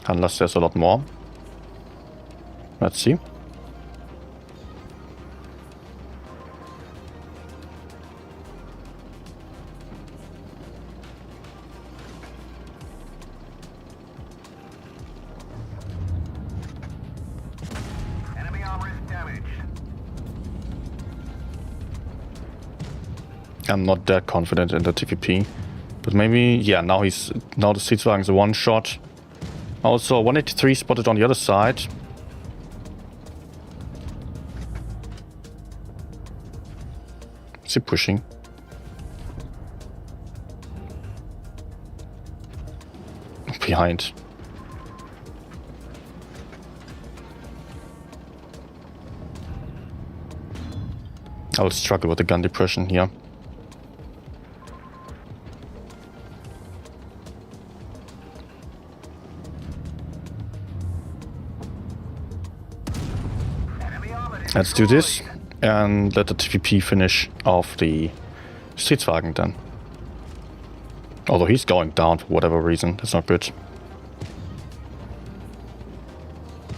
Unless there's a lot more. Let's see. Enemy armor is damaged. I'm not that confident in the TVP. But maybe, yeah, now the Streetswagen's a one shot. Also, 183 spotted on the other side. Is he pushing? Behind. I'll struggle with the gun depression here. Let's do this and let the TVP finish off the Streetswagen then. Although he's going down for whatever reason, that's not good.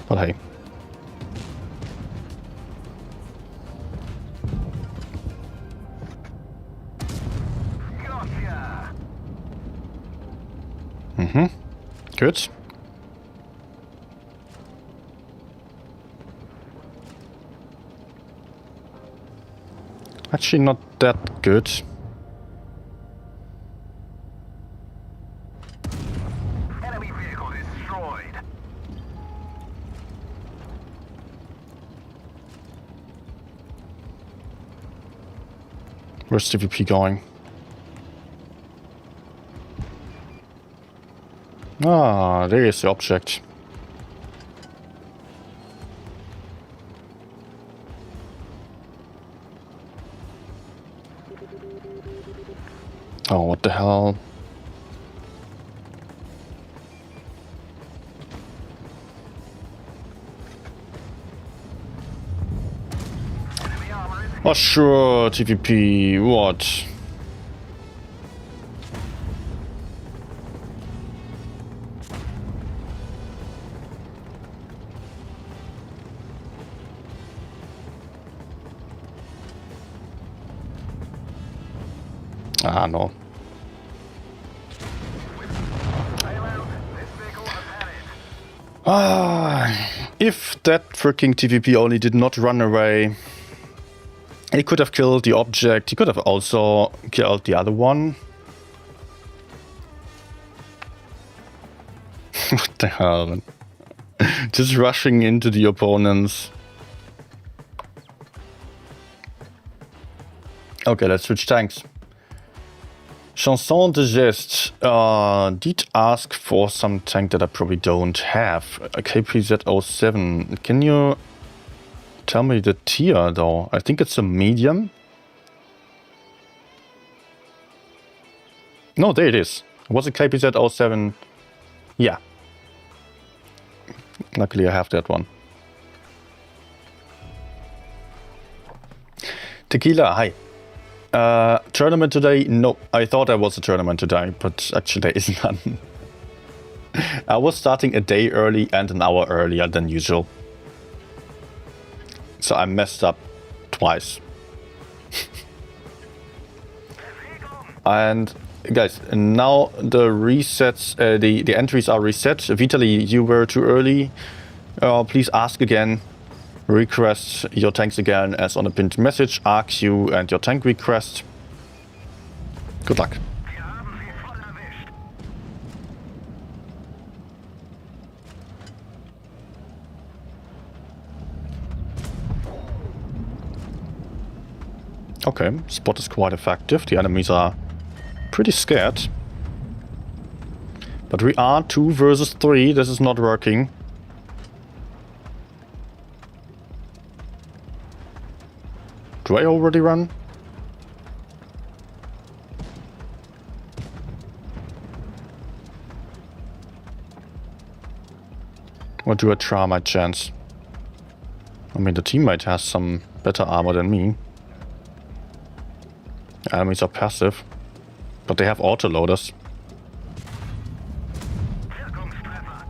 But hey. Gotcha. Good. Actually not that good. Enemy vehicle destroyed. Where's TVP going? Ah, there is the object. Oh, what the hell? Enemy armor is Oh, sure, TVP, what? Ah, no. bailout. This vehicle has had it. Ah, if that freaking TVP only did not run away, he could have killed the object. He could have also killed the other one. What the hell, man? Just rushing into the opponents. Okay, let's switch tanks. Chanson de Geste did ask for some tank that I probably don't have. A KPZ-07. Can you tell me the tier though? I think it's a medium. No, there it is. Was it KPZ-07? Yeah. Luckily I have that one. Tequila, hi. Tournament today? No, I thought there was a tournament today, but actually there is none. I was starting a day early and an hour earlier than usual. So I messed up twice. And guys, now the resets, the entries are reset. Vitaly, you were too early. Please ask again. Request your tanks again as on a pinned message. RQ and your tank request. Good luck. Wir haben sie voll erwischt. Okay, spot is quite effective. The enemies are pretty scared. But we are 2 versus 3. This is not working. Do I already run? Or do I try my chance? I mean, the teammate has some better armor than me. Enemies are passive, but they have autoloaders. Wirkungstreffer.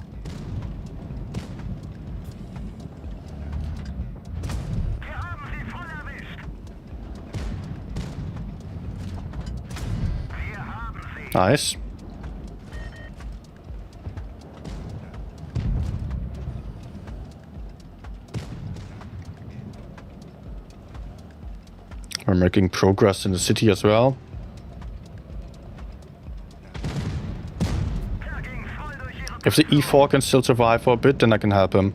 Wir haben sie voll erwischt. Wir haben sie. Nice. We're making progress in the city as well. Er ging voll durch ihre If the E4 can still survive for a bit, then I can help him.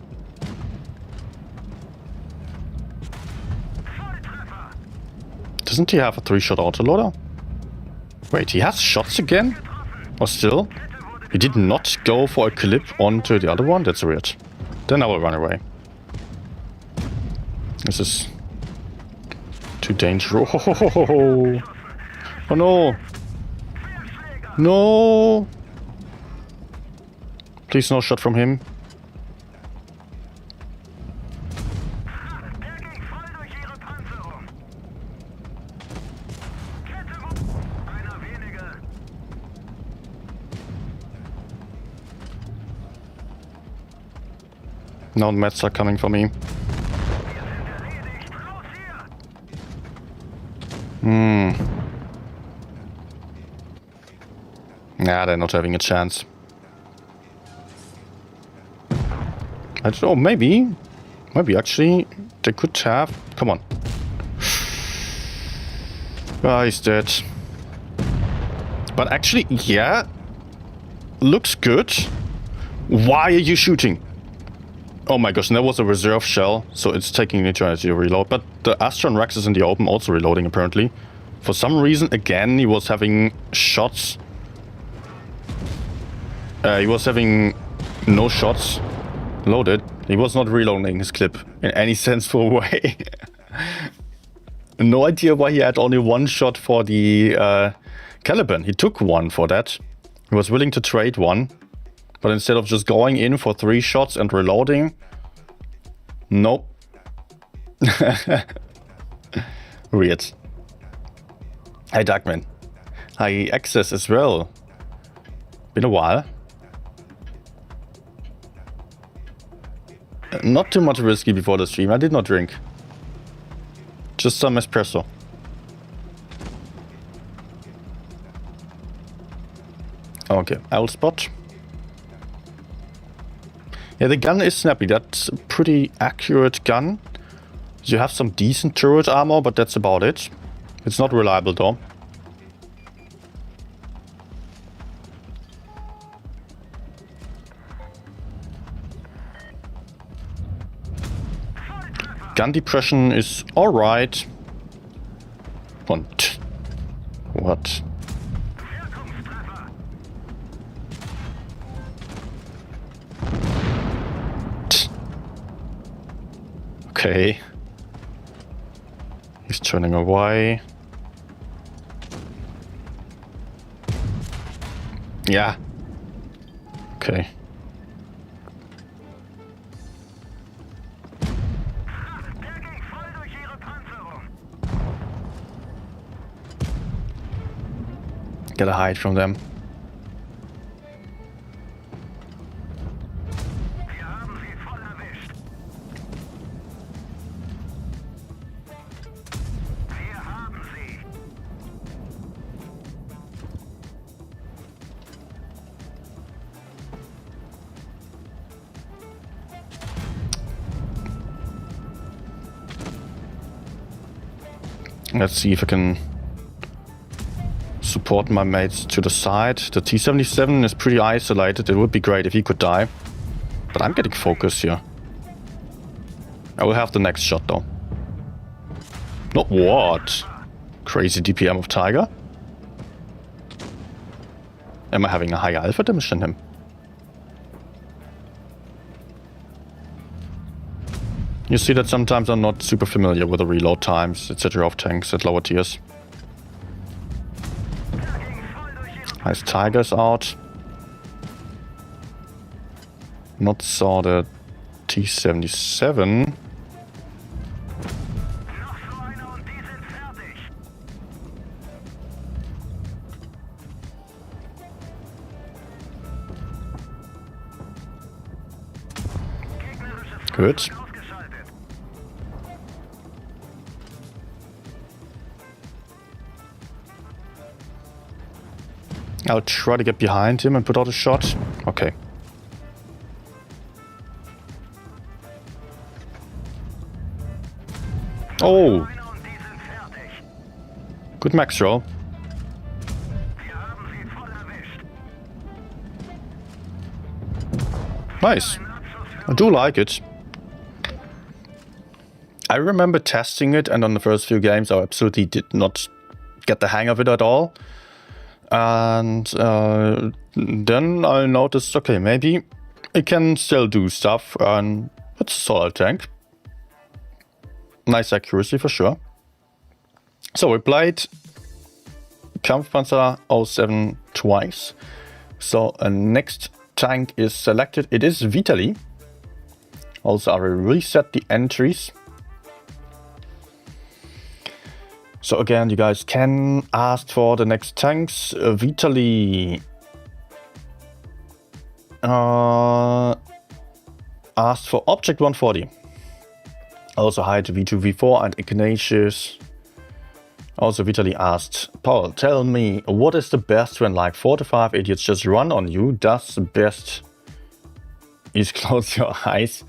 Volltreffer. Doesn't he have a 3-shot autoloader? Wait, he has shots again? Or still? He did not go for a clip onto the other one? That's weird. Then I will run away. This is too dangerous. Oh no! No! Please no shot from him. Er ging voll durch ihre Panzerung. Kette einer weniger. Now the meds are coming for me. Wir sind erledigt. Los hier. Nah, they're not having a chance. I don't know, maybe. Maybe actually they could have. Come on. Ah, he's dead. But actually, yeah. Looks good. Why are you shooting? Oh my gosh, and that was a reserve shell, so it's taking an eternity to reload. But the Astron Rex is in the open, also reloading apparently. For some reason, again, he was having shots. He was having no shots loaded. He was not reloading his clip in any sensible way. No idea why he had only 1 shot for the Caliban. He took 1 for that. He was willing to trade 1. But instead of just going in for 3 shots and reloading, nope. Weird. Hi Darkman. Hi Access as well. Been a while. Not too much whiskey before the stream. I did not drink. Just some espresso. Okay, I will spot. Yeah, the gun is snappy. That's a pretty accurate gun. You have some decent turret armor, but that's about it. It's not reliable though. Gun depression is alright. Und what? Okay. He's turning away. Yeah. Okay. Der ging voll durch ihre Panzerung. get a hide from them. Wir haben sie voll erwischt. Wir haben sie. Let's see if I can support my mates to the side. The T-77 is pretty isolated. It would be great if he could die. But I'm getting focus here. I will have the next shot though. Not what? Crazy DPM of Tiger? Am I having a higher alpha damage than him? You see that sometimes I'm not super familiar with the reload times, etc. of tanks at lower tiers. Nice Tigers out. Not saw the T-77. Noch so einer und die sind fertig. Gegnerisches Good. ausgeschaltet. I'll try to get behind him and put out a shot. Okay. Oh! Einer und die sind fertig. Good max roll. Wir haben sie voll erwischt. Nice. I do like it. I remember testing it, and on the first few games I absolutely did not get the hang of it at all. And then I noticed, okay, maybe it can still do stuff, and it's a solid tank. Nice accuracy for sure. So we played Kampfpanzer 07 twice. So next tank is selected. It is Vitali. Also I will reset the entries. So again, you guys can ask for the next tanks. Vitali asked for Object 140. Also hi to V2, V4 and Ignatius. Also Vitali asked, Paul, tell me, what is the best when like 4 to 5 idiots just run on you? Does the best is close your eyes?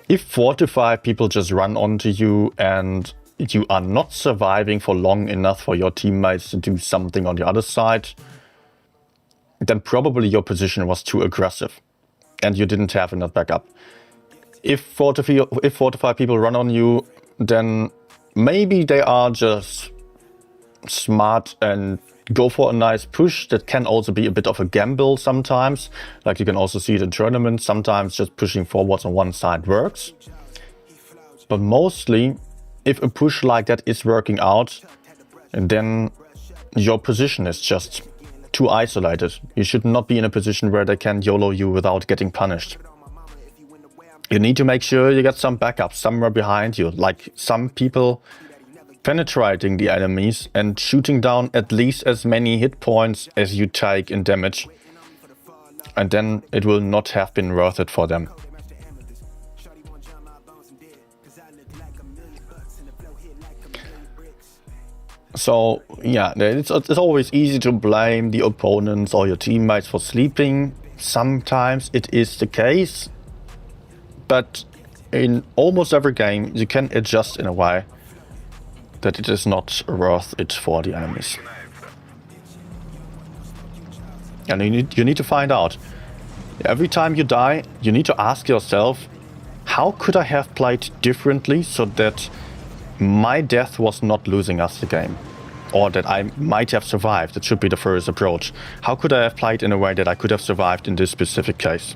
If 4 to 5 people just run onto you and you are not surviving for long enough for your teammates to do something on the other side, then probably your position was too aggressive and you didn't have enough backup. If 4 to 5 people run on you, then maybe they are just smart and go for a nice push. That can also be a bit of a gamble sometimes. Like you can also see it in tournaments. Sometimes just pushing forwards on one side works. But mostly, if a push like that is working out, then your position is just too isolated. You should not be in a position where they can YOLO you without getting punished. You need to make sure you get some backup somewhere behind you, like some people penetrating the enemies and shooting down at least as many hit points as you take in damage. And then it will not have been worth it for them. So yeah, it's always easy to blame the opponents or your teammates for sleeping. Sometimes it is the case, but in almost every game you can adjust in a way that it is not worth it for the enemies. And you need to find out. Every time you die, you need to ask yourself, how could I have played differently so that my death was not losing us the game? Or that I might have survived. It should be the first approach. How could I have played in a way that I could have survived in this specific case?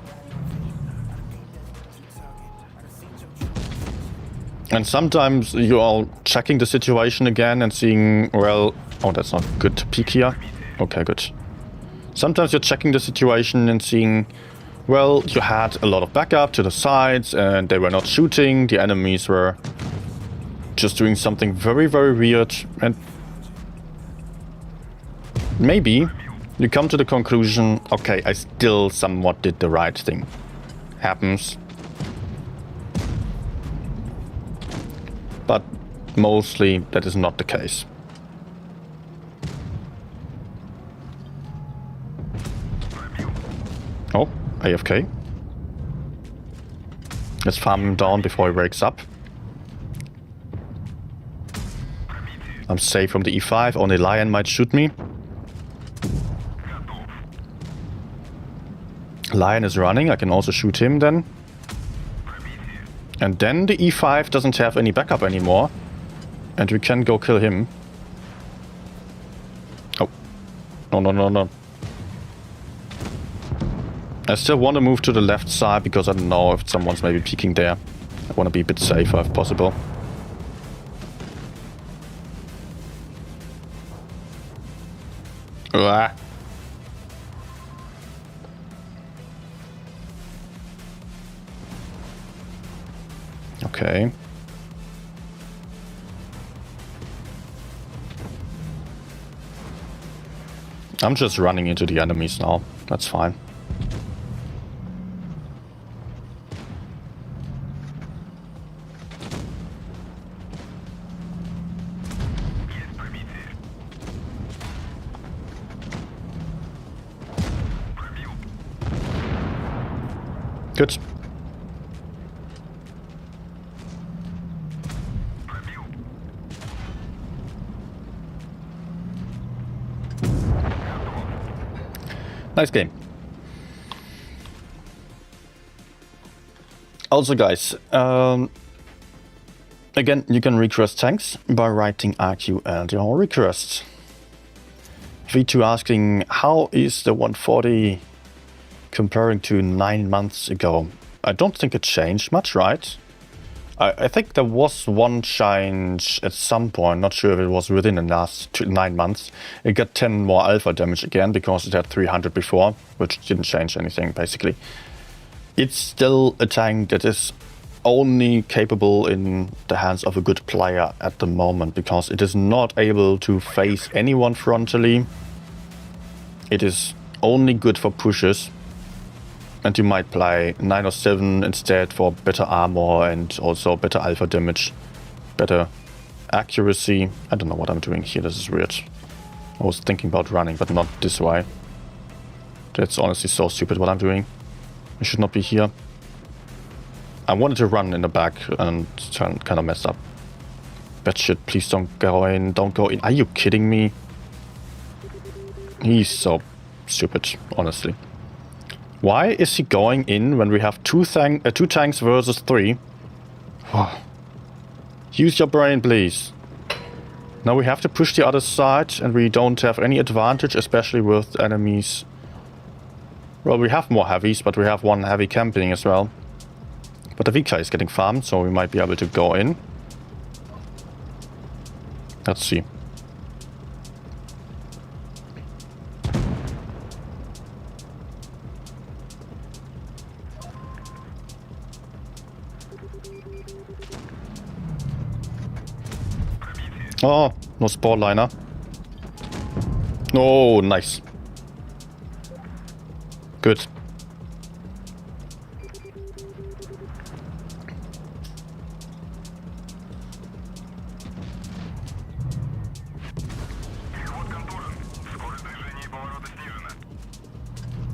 And sometimes you are checking the situation again and seeing, well, oh, that's not good to peek here. Okay, good. Sometimes you're checking the situation and seeing, well, you had a lot of backup to the sides and they were not shooting. The enemies were just doing something very, very weird. And maybe You come to the conclusion, okay, I still somewhat did the right thing. Happens. But mostly that is not the case. Oh, AFK. Let's farm him down before he wakes up. I'm safe from the E5, only Lion might shoot me. Lion is running, I can also shoot him then. And then the E5 doesn't have any backup anymore. And we can go kill him. Oh. No, no, no, no. I still want to move to the left side because I don't know if someone's maybe peeking there. I want to be a bit safer if possible. Ah. Okay. I'm just running into the enemies now. That's fine. Good. Nice game. Also guys, again, you can request tanks by writing RQ and your request. V2 asking, how is the 140 comparing to 9 months ago? I don't think it changed much, right? I think there was one change at some point, not sure if it was within the last 9 months. It got 10 more alpha damage again because it had 300 before, which didn't change anything basically. It's still a tank that is only capable in the hands of a good player at the moment because it is not able to face anyone frontally. It is only good for pushes. And you might play 9 or 7 instead for better armor and also better alpha damage, better accuracy. I don't know what I'm doing here, this is weird. I was thinking about running, but not this way. That's honestly so stupid what I'm doing. I should not be here. I wanted to run in the back and kind of messed up. Bad shit, please don't go in, don't go in. Are you kidding me? He's so stupid, honestly. Why is he going in when we have two tanks versus 3? Use your brain, please. Now we have to push the other side and we don't have any advantage, especially with enemies. Well, we have more heavies, but we have one heavy camping as well. But the VK is getting farmed, so we might be able to go in. Let's see. Oh, no spore liner. Oh, nice. Good.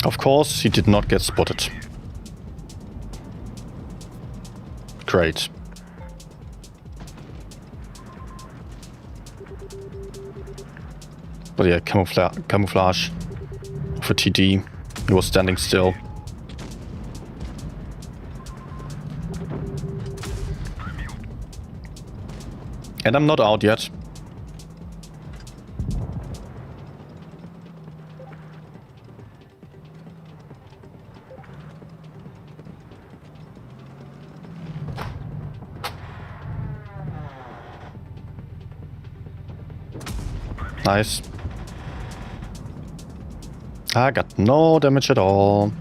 Of course, he did not get spotted. Great. But yeah, camouflage for TD. He was standing still. And I'm not out yet. Nice. I got no damage at all.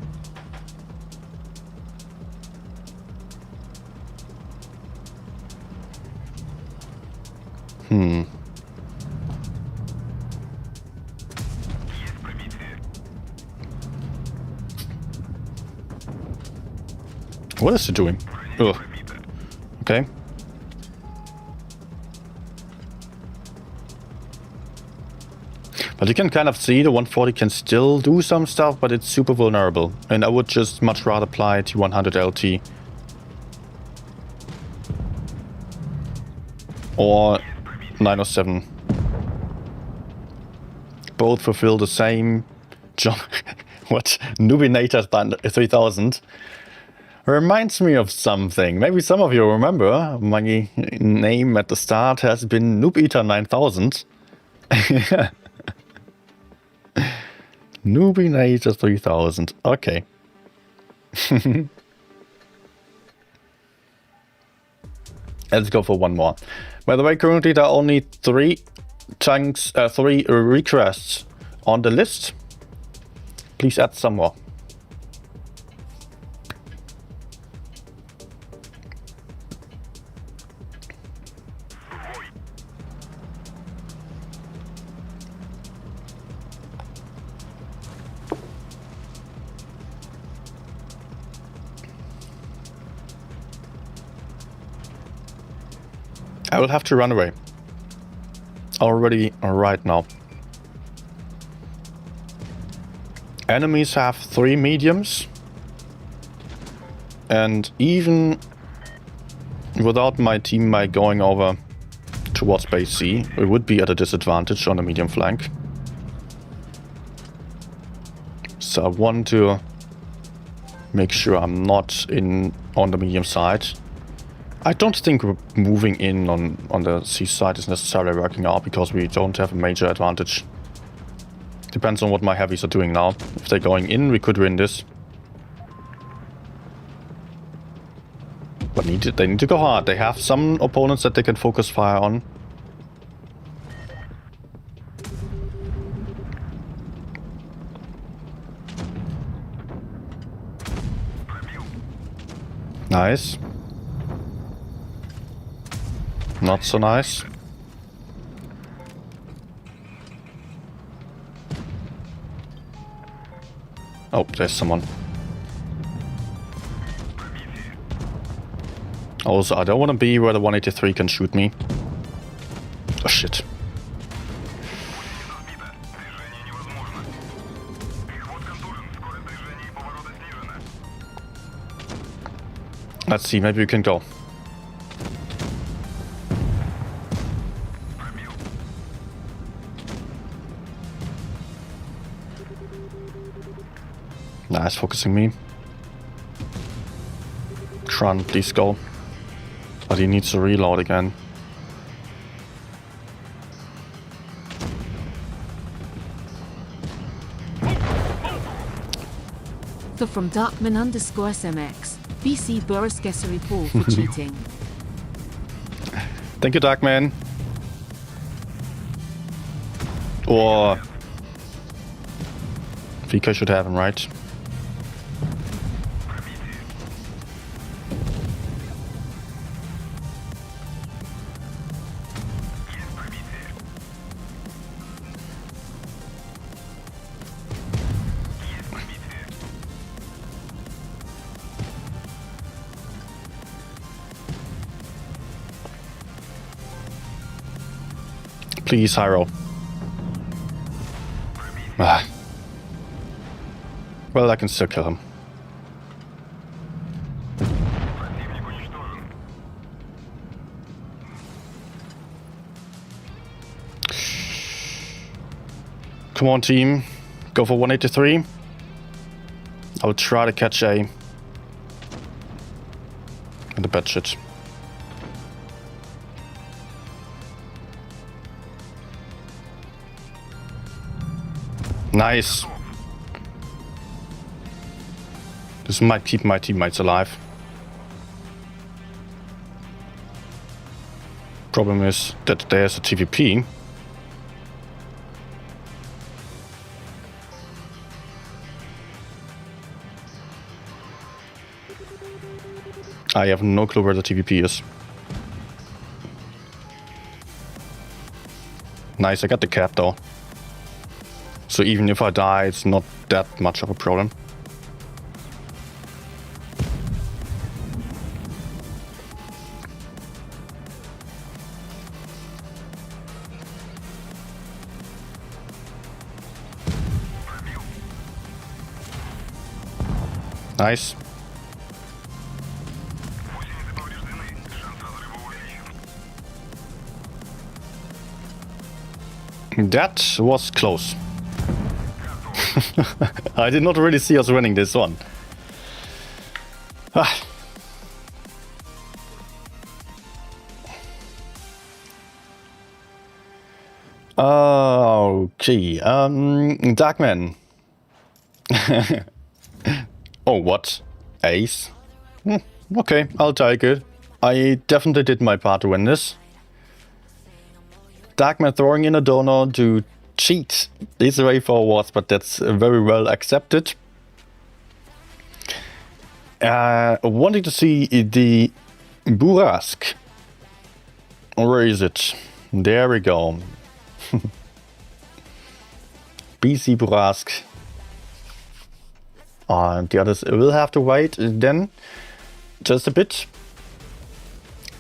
What is it doing? Ugh. Okay. But you can kind of see the 140 can still do some stuff, but it's super vulnerable. And I would just much rather apply T100 LT. Or 907. Both fulfill the same job. What? Nubinator 3000 reminds me of something. Maybe some of you remember my name at the start has been Noobeater 9000. Nubinator 3000. Okay. Let's go for one more. By the way, currently there are only three requests on the list. Please add some more. I will have to run away. Already right now. Enemies have 3 mediums. And even without my teammate going over towards base C, we would be at a disadvantage on the medium flank. So I want to make sure I'm not in on the medium side. I don't think moving in on the C side is necessarily working out because we don't have a major advantage. Depends on what my heavies are doing now. If they're going in, we could win this. But they need to go hard. They have some opponents that they can focus fire on. Nice. Not so nice. Oh, there's someone. Also, I don't want to be where the 183 can shoot me. Oh shit. Let's see, maybe we can go. Nice, focusing me. Tron, please go. But he needs to reload again. So from Darkman_SMX, BC Burrasque report for cheating. Thank you, Darkman. Or VK should have him, right? Please, Hyro. Ah. Well, I can still kill him. Come on, team. Go for 183. I'll try to catch A. And the bad shit. Nice. This might keep my teammates alive. Problem is that there's a TVP. I have no clue where the TVP is. Nice, I got the cap though. So even if I die, it's not that much of a problem. Nice. That was close. I did not really see us winning this one. Ah. Okay, Darkman. Oh, what? Ace? Okay, I'll take it. I definitely did my part to win this. Darkman throwing in a donor to cheat these way forwards, but that's very well accepted. Wanting to see the Burrasque. Where is it? There we go. BC Burrasque. The others will have to wait then just a bit.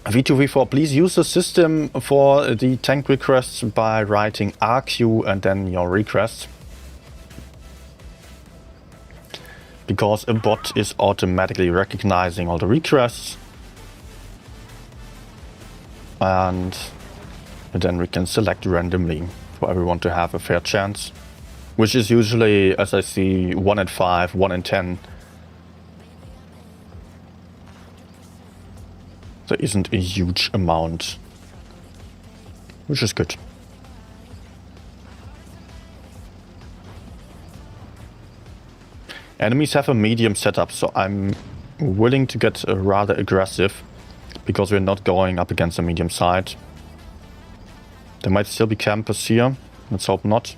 V2V4, please use the system for the tank requests by writing RQ and then your request. Because a bot is automatically recognizing all the requests. And then we can select randomly for everyone to have a fair chance. Which is usually, as I see, 1 in 5, 1 in 10. There isn't a huge amount, which is good. Enemies have a medium setup, so I'm willing to get rather aggressive because we're not going up against a medium side. There might still be campers here. Let's hope not.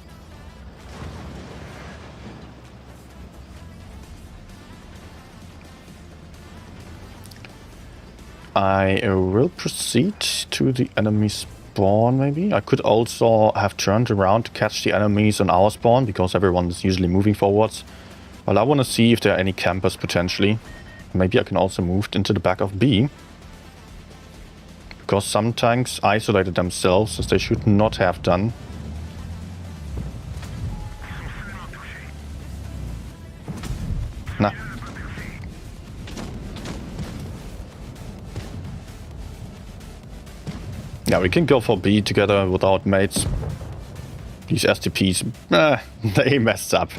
I will proceed to the enemy spawn, maybe. I could also have turned around to catch the enemies on our spawn, because everyone is usually moving forwards. Well, I want to see if there are any campers potentially. Maybe I can also move into the back of B. Because some tanks isolated themselves, as they should not have done. Nah. Yeah, we can go for B together without mates. These STPs, they messed up.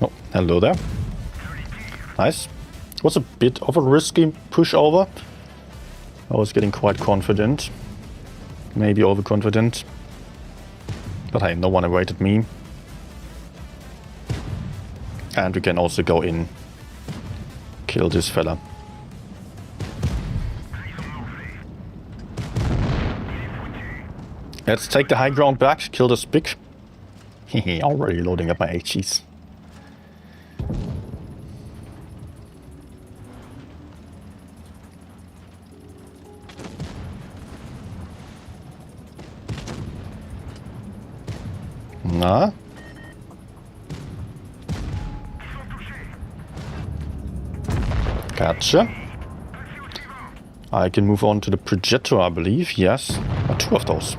Oh, hello there. Nice. It was a bit of a risky pushover. I was getting quite confident. Maybe overconfident. But hey, no one awaited me. And we can also go in, kill this fella. Let's take the high ground back, kill this big. Hehe, already loading up my HEs. Nah. Gotcha. I can move on to the projector, I believe. Yes. 2 of those.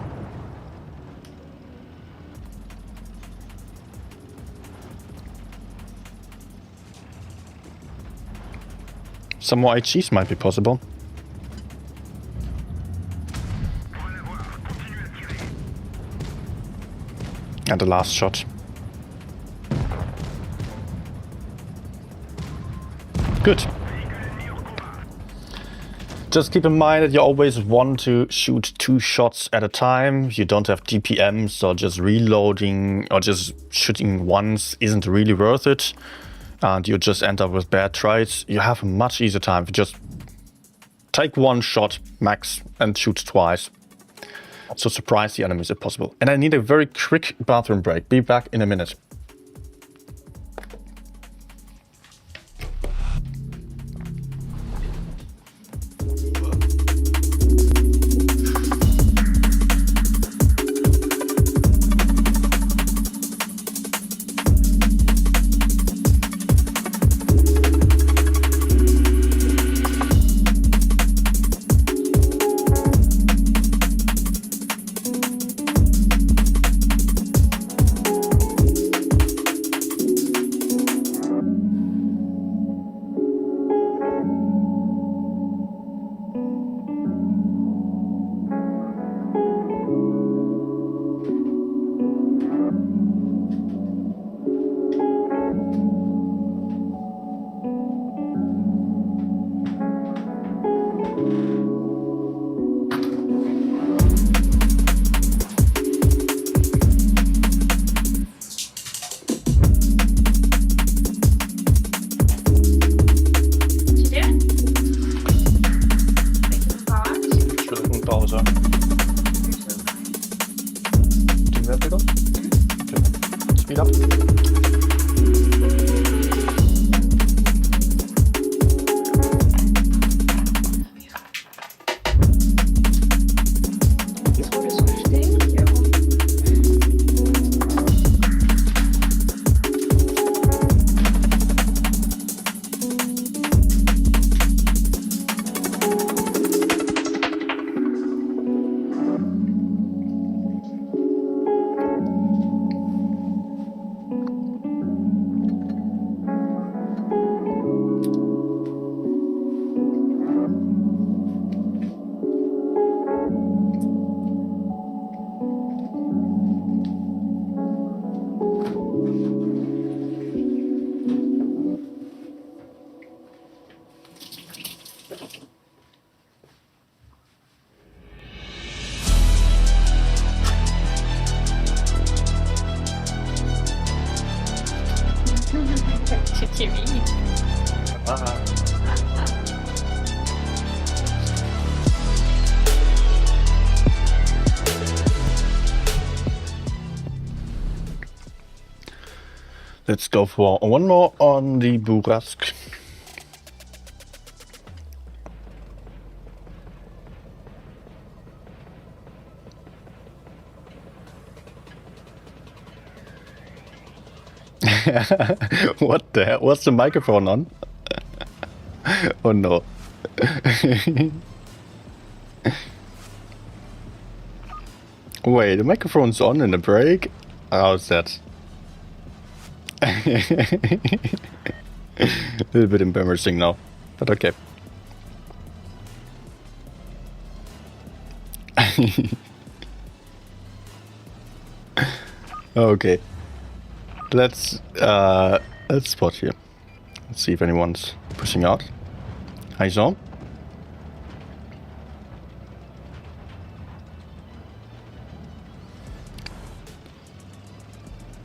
Some more HGs might be possible. And the last shot. Good. Just keep in mind that you always want to shoot 2 shots at a time. You don't have DPM, so just reloading or just shooting once isn't really worth it. And you just end up with bad tries. You have a much easier time to just take 1 shot max and shoot twice. So surprise the enemies if possible. And I need a very quick bathroom break. Be back in a minute. Let's go for one more on the Burrasque. What the hell? What's the microphone on? Oh no. Wait, the microphone's on in the break? How's that? A little bit embarrassing now, but okay. Okay. Let's spot here. Let's see if anyone's pushing out. Hi, Jean.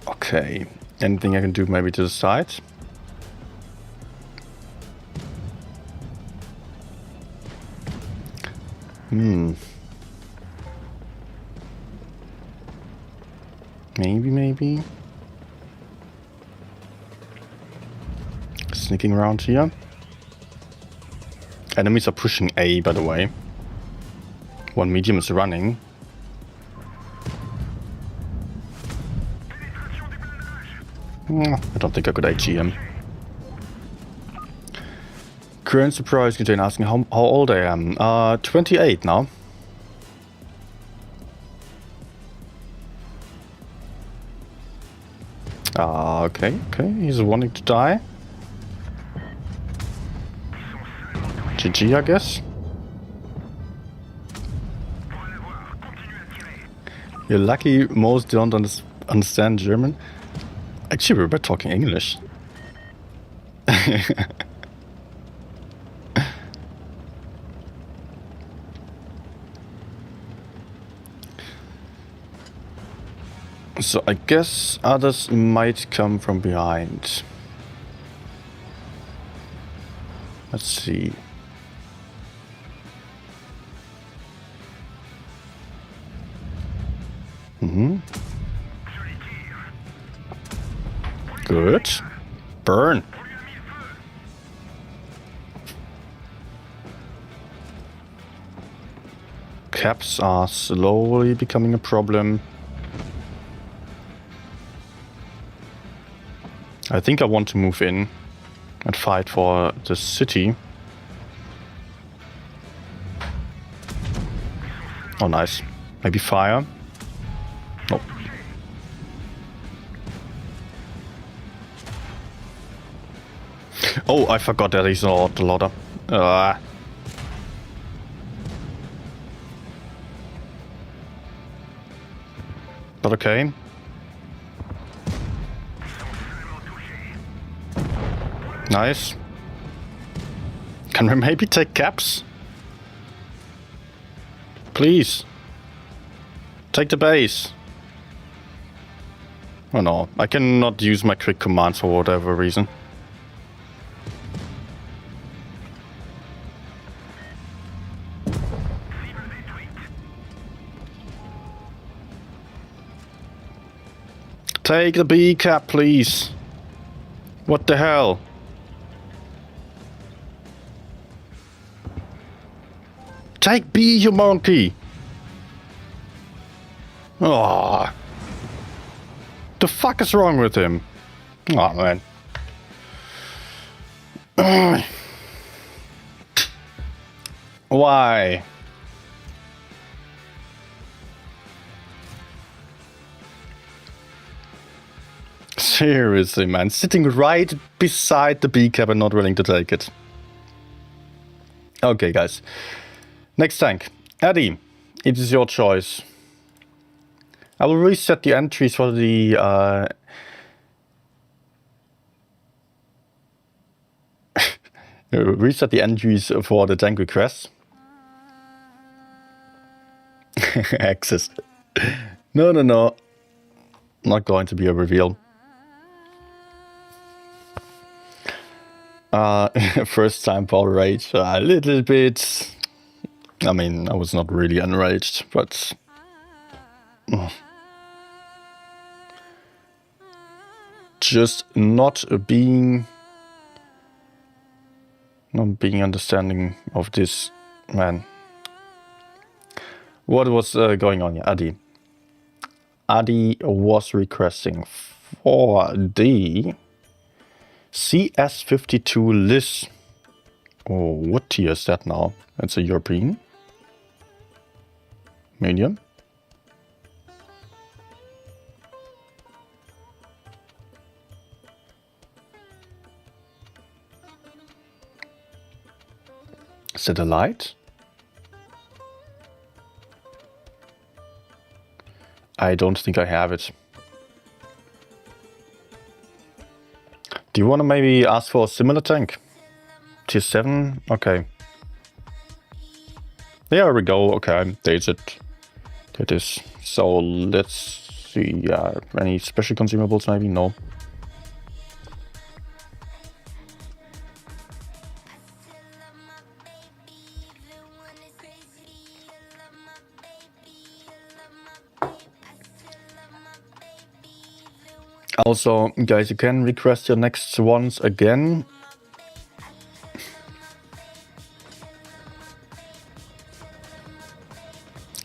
Okay. Anything I can do maybe to the side? Maybe. Sneaking around here. Enemies are pushing A, by the way. One medium is running. I don't think I could HE him. Current surprise contain asking how old I am. 28 now. Okay, he's wanting to die. GG, I guess. You're lucky most don't understand German. Actually, we're talking English. So I guess others might come from behind. Let's see. Good. Burn. Caps are slowly becoming a problem. I think I want to move in and fight for the city. Oh, nice. Maybe fire. Nope. Oh, I forgot that he's not the loader. But okay. Nice. Can we maybe take caps? Please. Take the base. Oh no, I cannot use my quick command for whatever reason. Take the B cap, please. What the hell? Take B, you monkey! Oh, the fuck is wrong with him? Oh man. Why? Seriously, man, sitting right beside the B cap and not willing to take it. Okay, guys. Next tank. Eddie, it is your choice. I will reset the entries for the reset the entries for the tank requests. Access. No. Not going to be a reveal. First time power rage, a little bit. I mean, I was not really enraged, but just not being understanding of this, man. What was going on here? Adi was requesting for the CS52 Liz. Oh, what tier is that now? It's a European. Medium. Is it a light? I don't think I have it. Do you want to maybe ask for a similar tank? Tier 7? Okay. There we go. Okay, there's it. It is. So let's see. Any special consumables maybe? No. Also, guys, you can request your next ones again.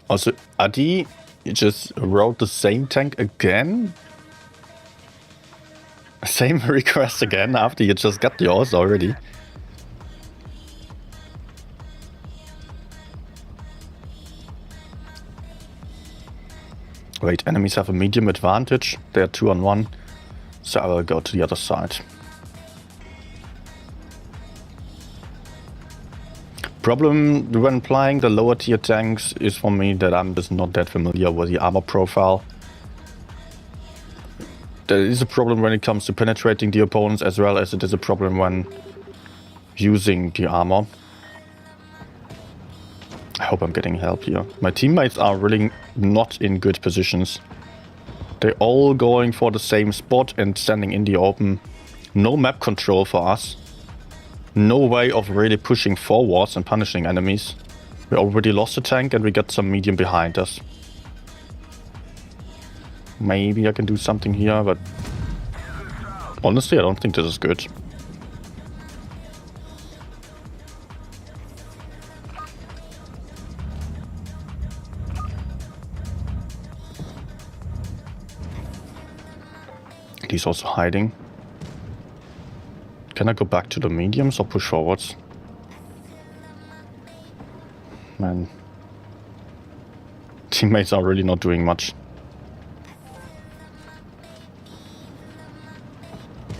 Also, Adi, you just wrote the same tank again? Same request again after you just got yours already. Wait, enemies have a medium advantage. They're 2-on-1. So I will go to the other side. Problem when playing the lower tier tanks is for me that I'm just not that familiar with the armor profile. There is a problem when it comes to penetrating the opponents, as well as it is a problem when using the armor. I hope I'm getting help here. My teammates are really not in good positions. They're all going for the same spot and standing in the open. No map control for us. No way of really pushing forwards and punishing enemies. We already lost a tank and we got some medium behind us. Maybe I can do something here, but honestly, I don't think this is good. He's also hiding. Can I go back to the mediums or push forwards? Man. Teammates are really not doing much.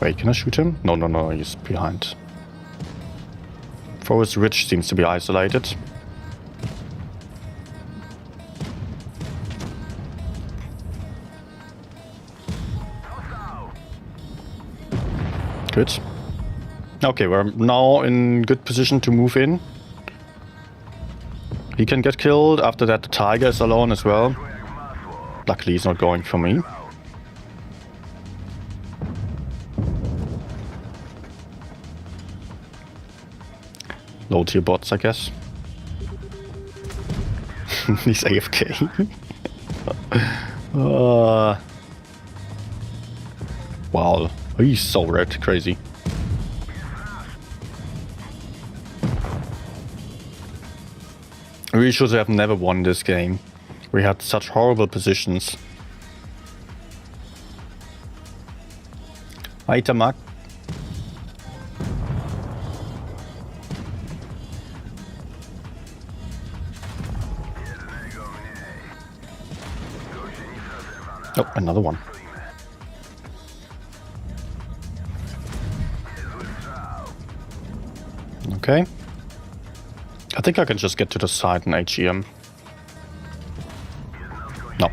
Wait, can I shoot him? No, no, no, he's behind. Forest Ridge seems to be isolated. Good. Okay, we're now in good position to move in. He can get killed. After that, the tiger is alone as well. Luckily, he's not going for me. Low tier bots, I guess. He's AFK. Wow, he's so red, crazy. We should have never won this game. We had such horrible positions. Hi, Tamak. Oh, another one. Okay. I think I can just get to the side in HEM. No.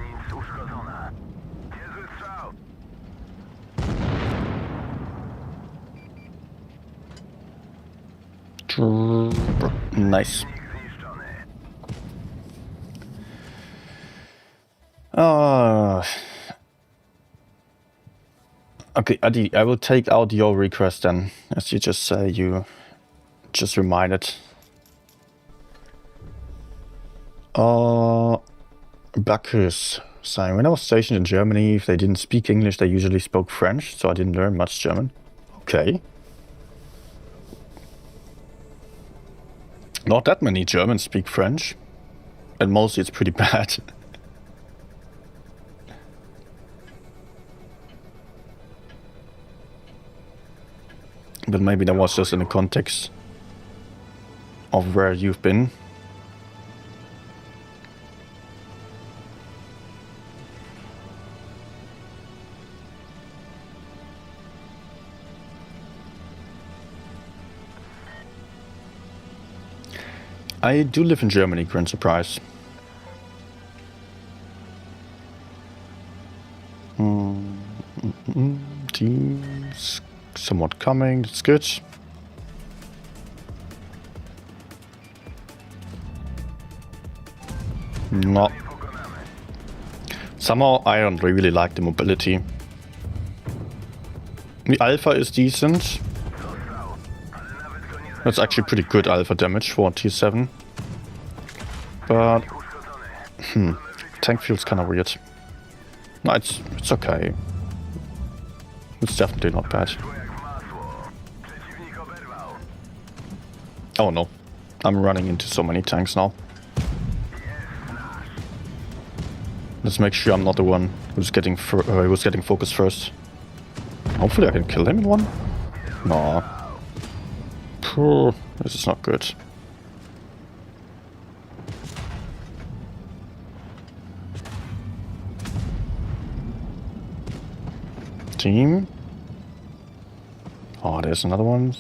Nice. Okay, Adi, I will take out your request then, as you just say, you just reminded. Bacchus So when I was stationed in Germany, if they didn't speak English, they usually spoke French, so I didn't learn much German. Okay. Not that many Germans speak French, and mostly it's pretty bad. But maybe that was just in the context of where you've been. I do live in Germany, grand surprise. Teams somewhat coming, that's good. No. Somehow I don't really like the mobility. The alpha is decent. That's actually pretty good alpha damage for T7. But tank feels kind of weird. No, it's okay. It's definitely not bad. Oh no, I'm running into so many tanks now. Let's make sure I'm not the one who's getting focused first. Hopefully I can kill him in one. No. This is not good. Team. Oh, there's another one.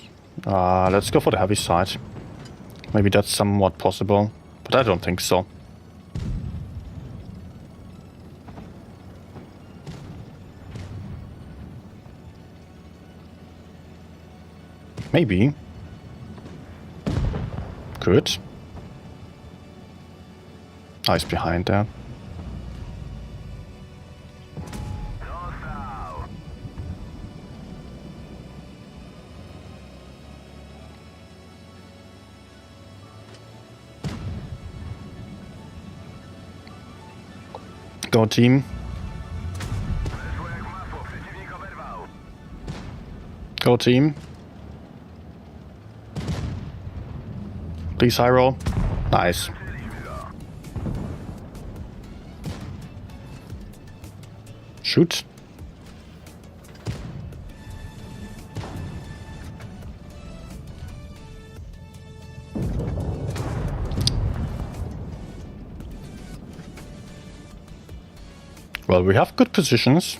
Let's go for the heavy side. Maybe that's somewhat possible, but I don't think so. Maybe. Good. Nice behind there. Go team. Go team. Please high roll. Nice. Shoot. Well, we have good positions.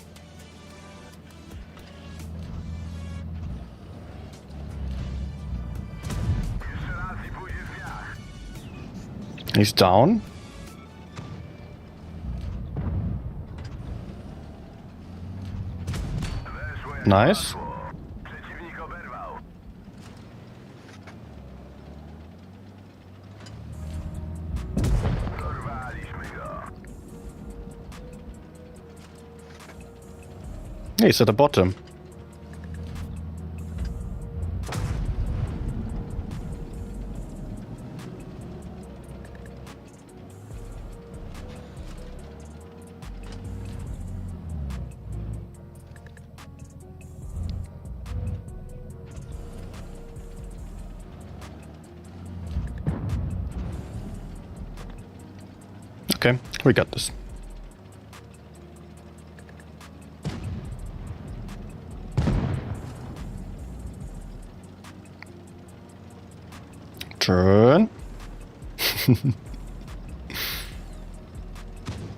He's down. Nice. He's at the bottom. Okay, we got this. Turn.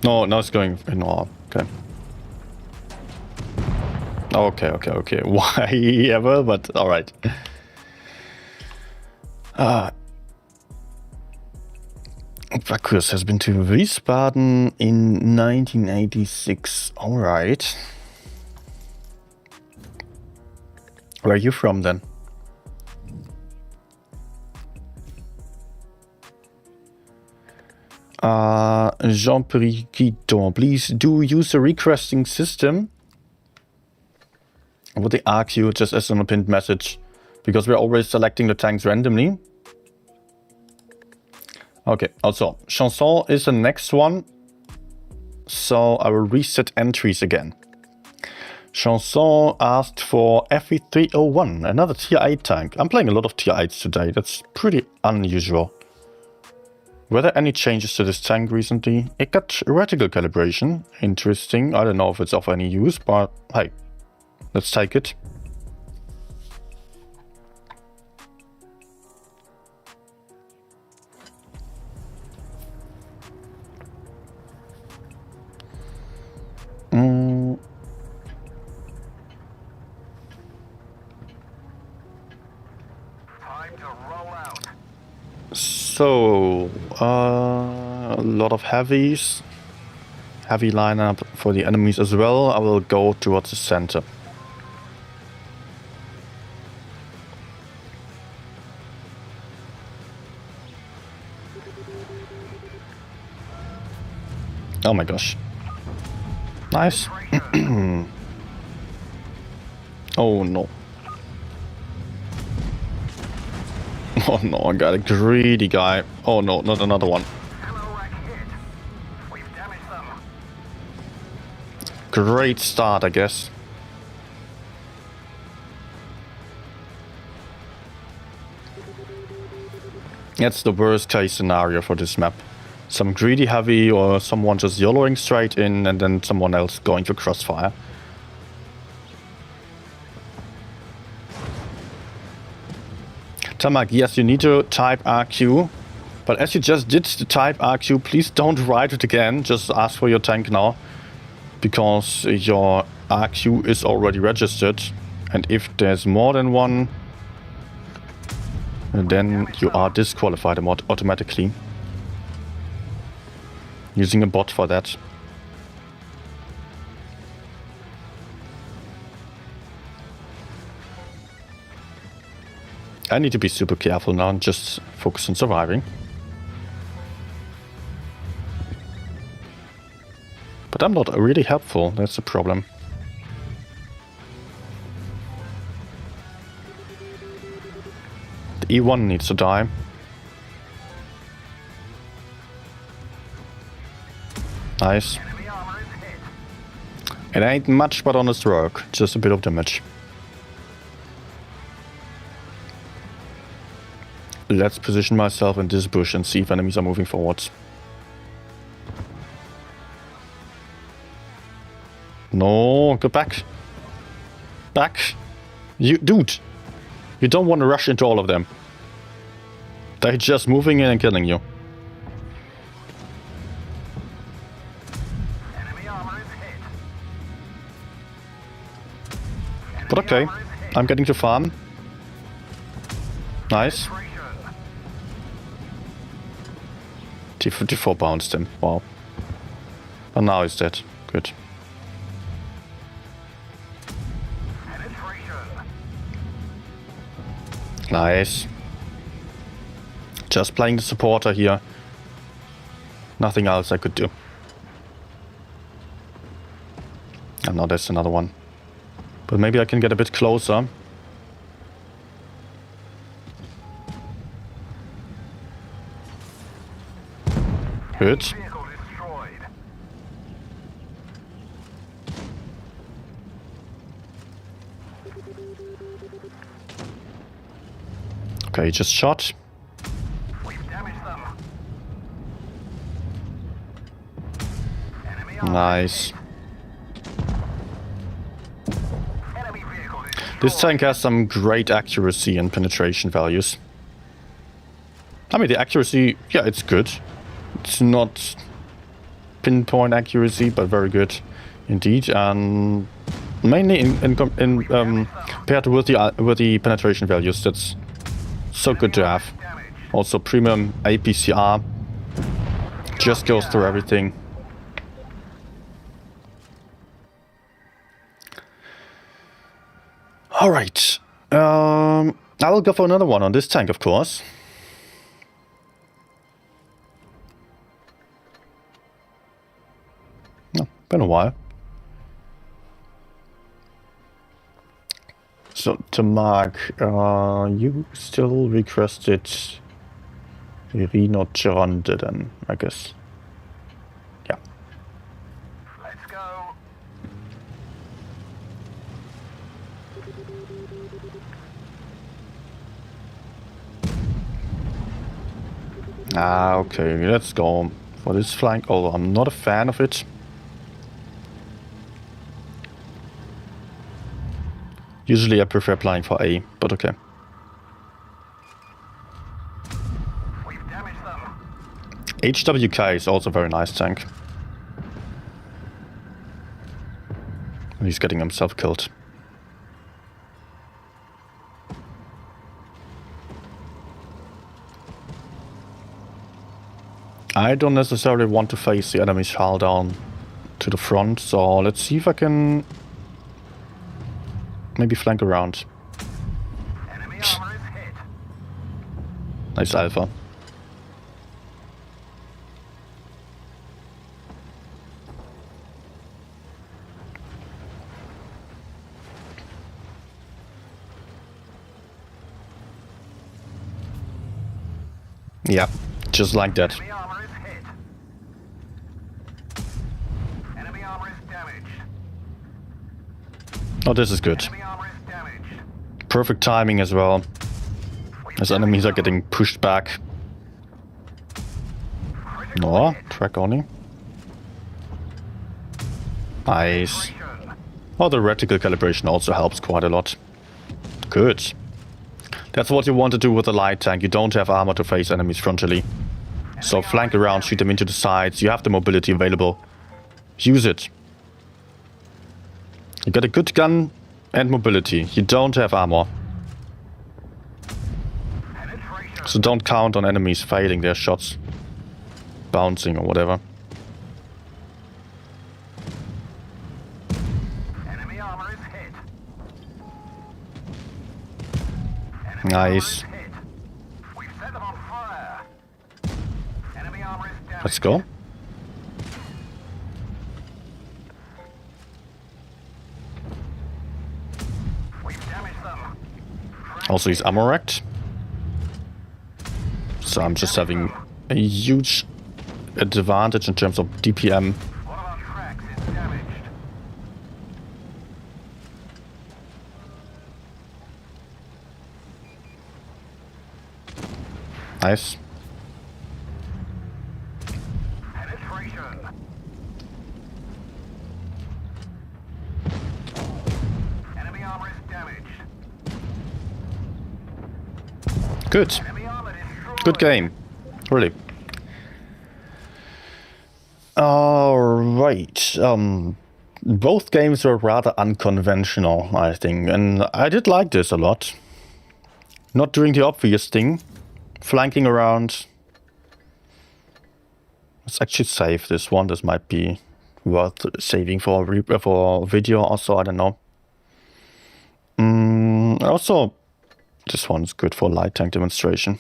No, now it's going in all. Okay. Okay. Why ever? But all right. Bacchus has been to Wiesbaden in 1986. All right. Where are you from then? Jean-Pierre, please do use the requesting system. Would they ask you just as an pinned message? Because we're always selecting the tanks randomly. Okay, also, Chanson is the next one. so I will reset entries again. Chanson asked for FE301, another tier 8 tank. I'm playing a lot of tier 8s today, that's pretty unusual. Were there any changes to this tank recently? It got reticle calibration. Interesting. I don't know if it's of any use, but hey, let's take it. Time to roll out. So, a lot of heavies. Heavy lineup for the enemies as well. I will go towards the center. Oh my gosh. Nice. Oh no. Oh no, I got a greedy guy. Oh no, not another one. Ammo rack hit. We've damaged them. Great start, I guess. That's the worst case scenario for this map. Some greedy heavy or someone just YOLOing straight in and then someone else going for crossfire. Tamak, yes, you need to type RQ, but as you just did the type RQ, please don't write it again, just ask for your tank now, because your RQ is already registered, and if there's more than one, then you are disqualified automatically. Using a bot for that. I need to be super careful now and just focus on surviving. But I'm not really helpful, that's the problem. The E1 needs to die. Nice. Enemy armor is hit. It ain't much but honest work, just a bit of damage. Let's position myself in this bush and see if enemies are moving forwards. No, go back. Back. You, dude. You don't want to rush into all of them. They're just moving in and killing you. Enemy armor is hit. But okay, I'm getting to farm. Nice. T54 bounced him. Wow. And now he's dead. Good. Nice. Just playing the supporter here. Nothing else I could do. And now there's another one. But maybe I can get a bit closer. Good. Vehicle destroyed. Okay, just shot. We've damaged them. Enemy armor Nice. Enemy vehicle destroyed. This tank has some great accuracy and penetration values. I mean, the accuracy, yeah, it's good. It's not pinpoint accuracy, but very good indeed. And mainly paired with the penetration values, that's so good to have. Also, premium APCR just goes through everything. All right, I will go for another one on this tank, of course. Oh, been a while. So, to Mark, you still requested Rhinoceronte then, I guess. Yeah. Ah, okay, let's go for this flank, although I'm not a fan of it. Usually I prefer playing for A, but okay. We've damaged them. HWK is also a very nice tank. He's getting himself killed. I don't necessarily want to face the enemy shell down to the front, so let's see if I can maybe flank around. Enemy armor is hit. Nice alpha. Yeah, just like that. Enemy armor is hit. Enemy armor is damaged. Oh, this is good. Enemy armor is damaged. Perfect timing as well, as enemies are getting pushed back. No, track only. Nice. Oh, the reticle calibration also helps quite a lot. Good. That's what you want to do with a light tank. You don't have armor to face enemies frontally. So flank around, shoot them into the sides. You have the mobility available. Use it. You got a good gun and mobility. You don't have armor. So don't count on enemies failing their shots. Bouncing or whatever. Enemy armor is hit. Nice. Hit. We've set them on fire. Enemy armor is damaged. Let's go. We've damaged them. Also, he's ammo wrecked. So I'm just having a huge advantage in terms of DPM. One of our tracks is damaged. Nice. Penetration. Enemy armor is damaged. Good. Enemy armor destroyed. Good game. Really. Alright. Both games were rather unconventional, I think. And I did like this a lot. Not doing the obvious thing. Flanking around. Let's actually save this one. This might be worth saving for video also. I don't know. Also, this one's good for light tank demonstration.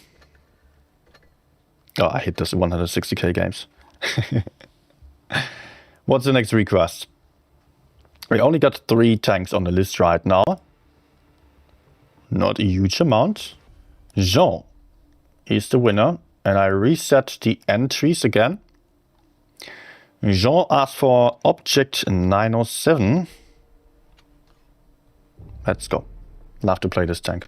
Oh, I hate this 160k games. What's the next request? We only got 3 tanks on the list right now. Not a huge amount. Jean is the winner, and I reset the entries again. Jean asked for Object 907. Let's go. Love to play this tank.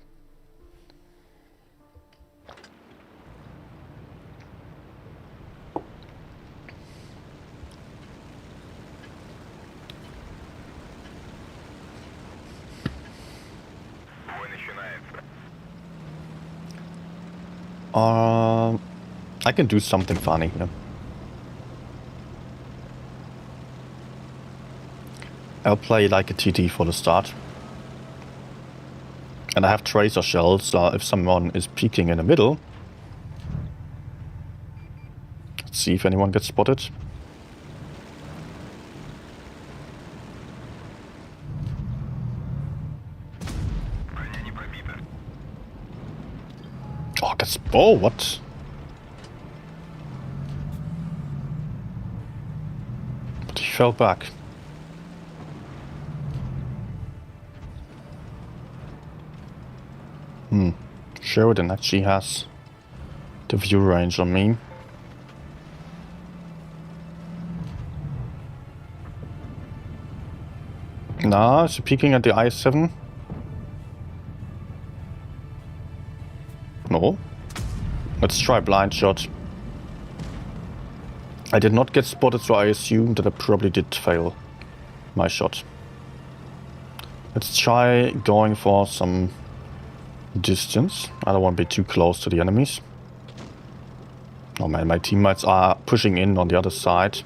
I can do something funny here. I'll play like a TT for the start. And I have tracer shells, so if someone is peeking in the middle. Let's see if anyone gets spotted. Oh, that's... Oh, what? But he fell back. Sheridan actually has the view range on me. Nah, is he peeking at the I-7? No. Let's try blind shot. I did not get spotted, so I assume that I probably did fail my shot. Let's try going for some distance. I don't want to be too close to the enemies. Oh man, my teammates are pushing in on the other side.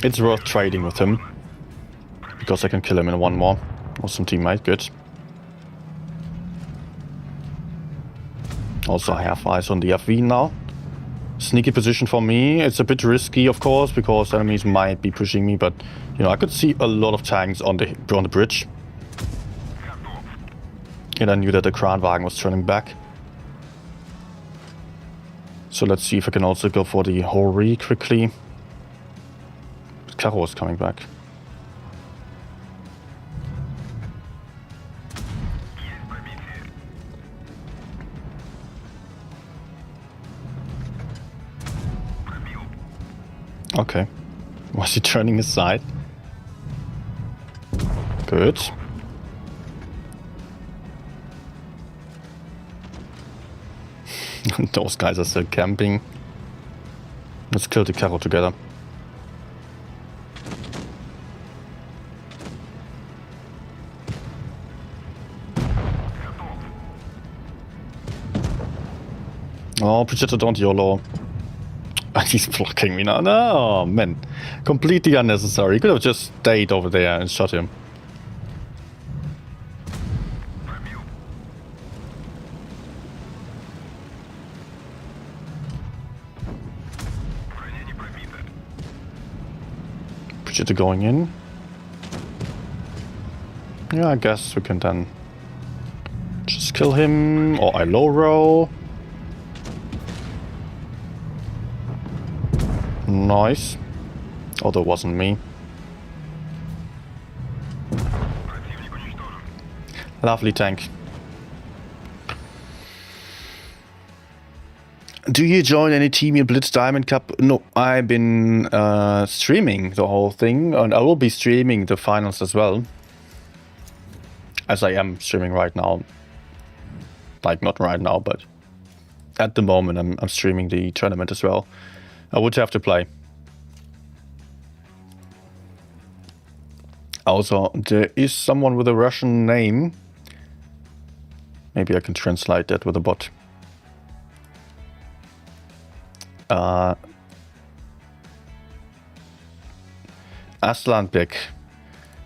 It's worth trading with him, because I can kill him in one more. Awesome teammate, good. Also I have eyes on the FV now. Sneaky position for me. It's a bit risky, of course, because enemies might be pushing me, but you know, I could see a lot of tanks on the bridge. And I knew that the Kranwagen was turning back. So let's see if I can also go for the Hori quickly. Caro is coming back. Okay. Was he turning aside? Good. Those guys are still camping. Let's kill the Caro together. Oh, Brigitte, don't YOLO. He's blocking me now. No, man. Completely unnecessary. You could have just stayed over there and shot him. Brigitte going in. Yeah, I guess we can then just kill him. Or I low roll. Nice. Although it wasn't me. Lovely tank. Do you join any team in Blitz Diamond Cup? No, I've been streaming the whole thing, and I will be streaming the finals as well. As I am streaming right now. Like, not right now, but at the moment I'm streaming the tournament as well. I would have to play. Also, there is someone with a Russian name. Maybe I can translate that with a bot. Aslanbek.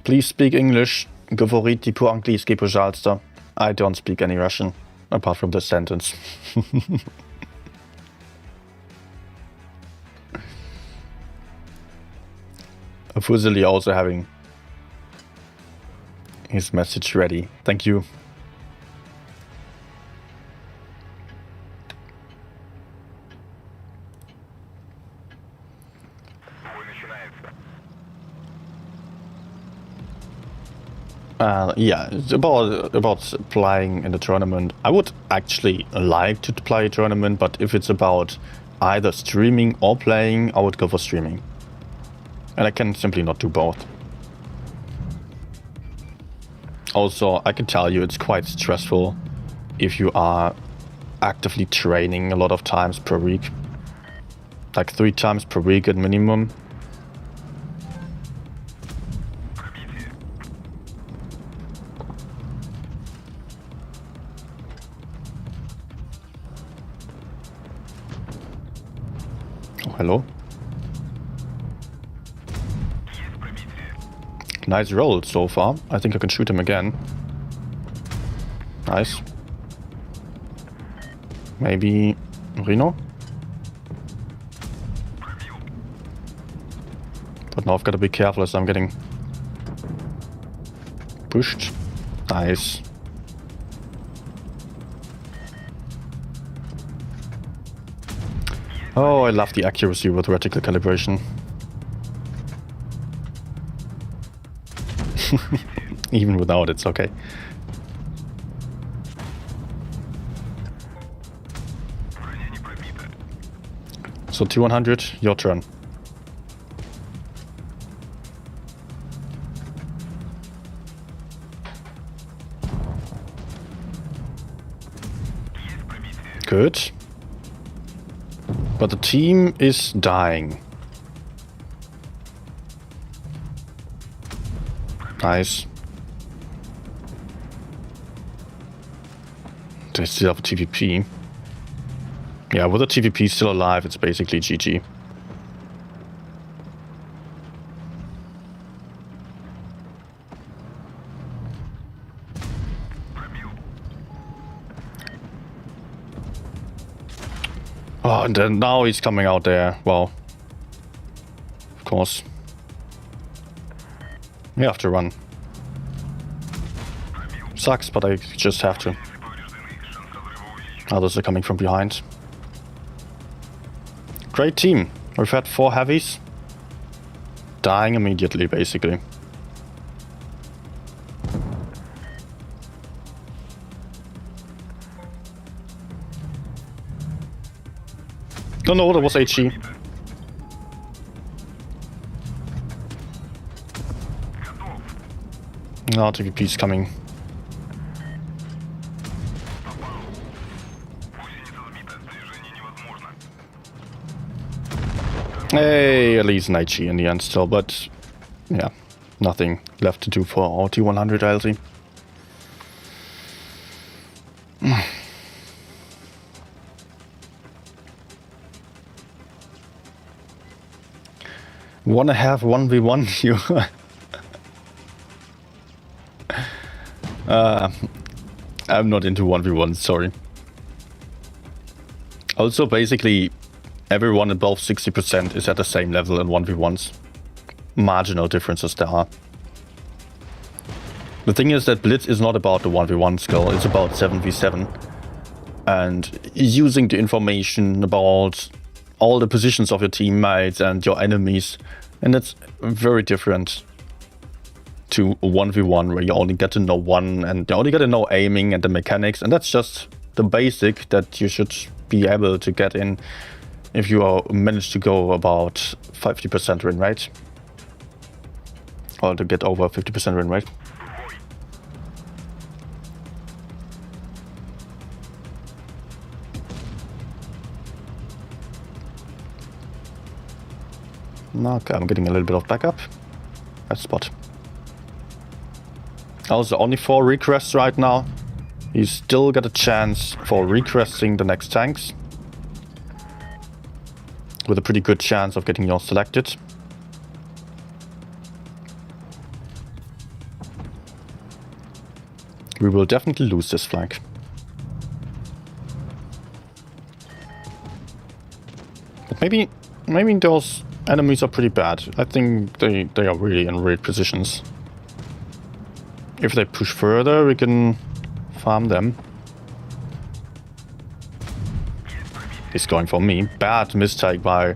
Please speak English. Говорите по-английски, пожалуйста. I don't speak any Russian, apart from this sentence. Fusili also having his message ready. Thank you. Yeah, it's about playing in the tournament. I would actually like to play a tournament, but if it's about either streaming or playing, I would go for streaming. And I can simply not do both. Also, I can tell you it's quite stressful if you are actively training a lot of times per week. Like 3 times per week at minimum. Oh, hello. Nice roll so far. I think I can shoot him again. Nice. Maybe Reno? But now I've got to be careful as I'm getting pushed. Nice. Oh, I love the accuracy with reticle calibration. Even without, it's okay. So T100, your turn. Good. But the team is dying. Nice. They still have a TVP. Yeah, with the TVP still alive, it's basically GG. Oh, and then now he's coming out there. Well, of course. We have to run. Sucks, but I just have to. Others are coming from behind. Great team. We've had 4 heavies. Dying immediately, basically. No, that was HE. Now TVP's coming. Hey, at least an HE in the end still, but yeah, nothing left to do for our T100 LT. Wanna have 1v1 you? I'm not into 1v1, sorry. Also, basically, everyone above 60% is at the same level in 1v1s. Marginal differences there are. The thing is that Blitz is not about the 1v1 skill, it's about 7v7. And using the information about all the positions of your teammates and your enemies. And it's very different to a 1v1 where you only get to know one and you only get to know aiming and the mechanics. And that's just the basic that you should be able to get in if you manage to go about 50% win rate. Or to get over 50% win rate. Okay, I'm getting a little bit of backup. That's spot. Also, only 4 requests right now. You still got a chance for requesting the next tanks. With a pretty good chance of getting yours selected. We will definitely lose this flank. But maybe those enemies are pretty bad. I think they are really in weird positions. If they push further, we can farm them. He's going for me. Bad mistake by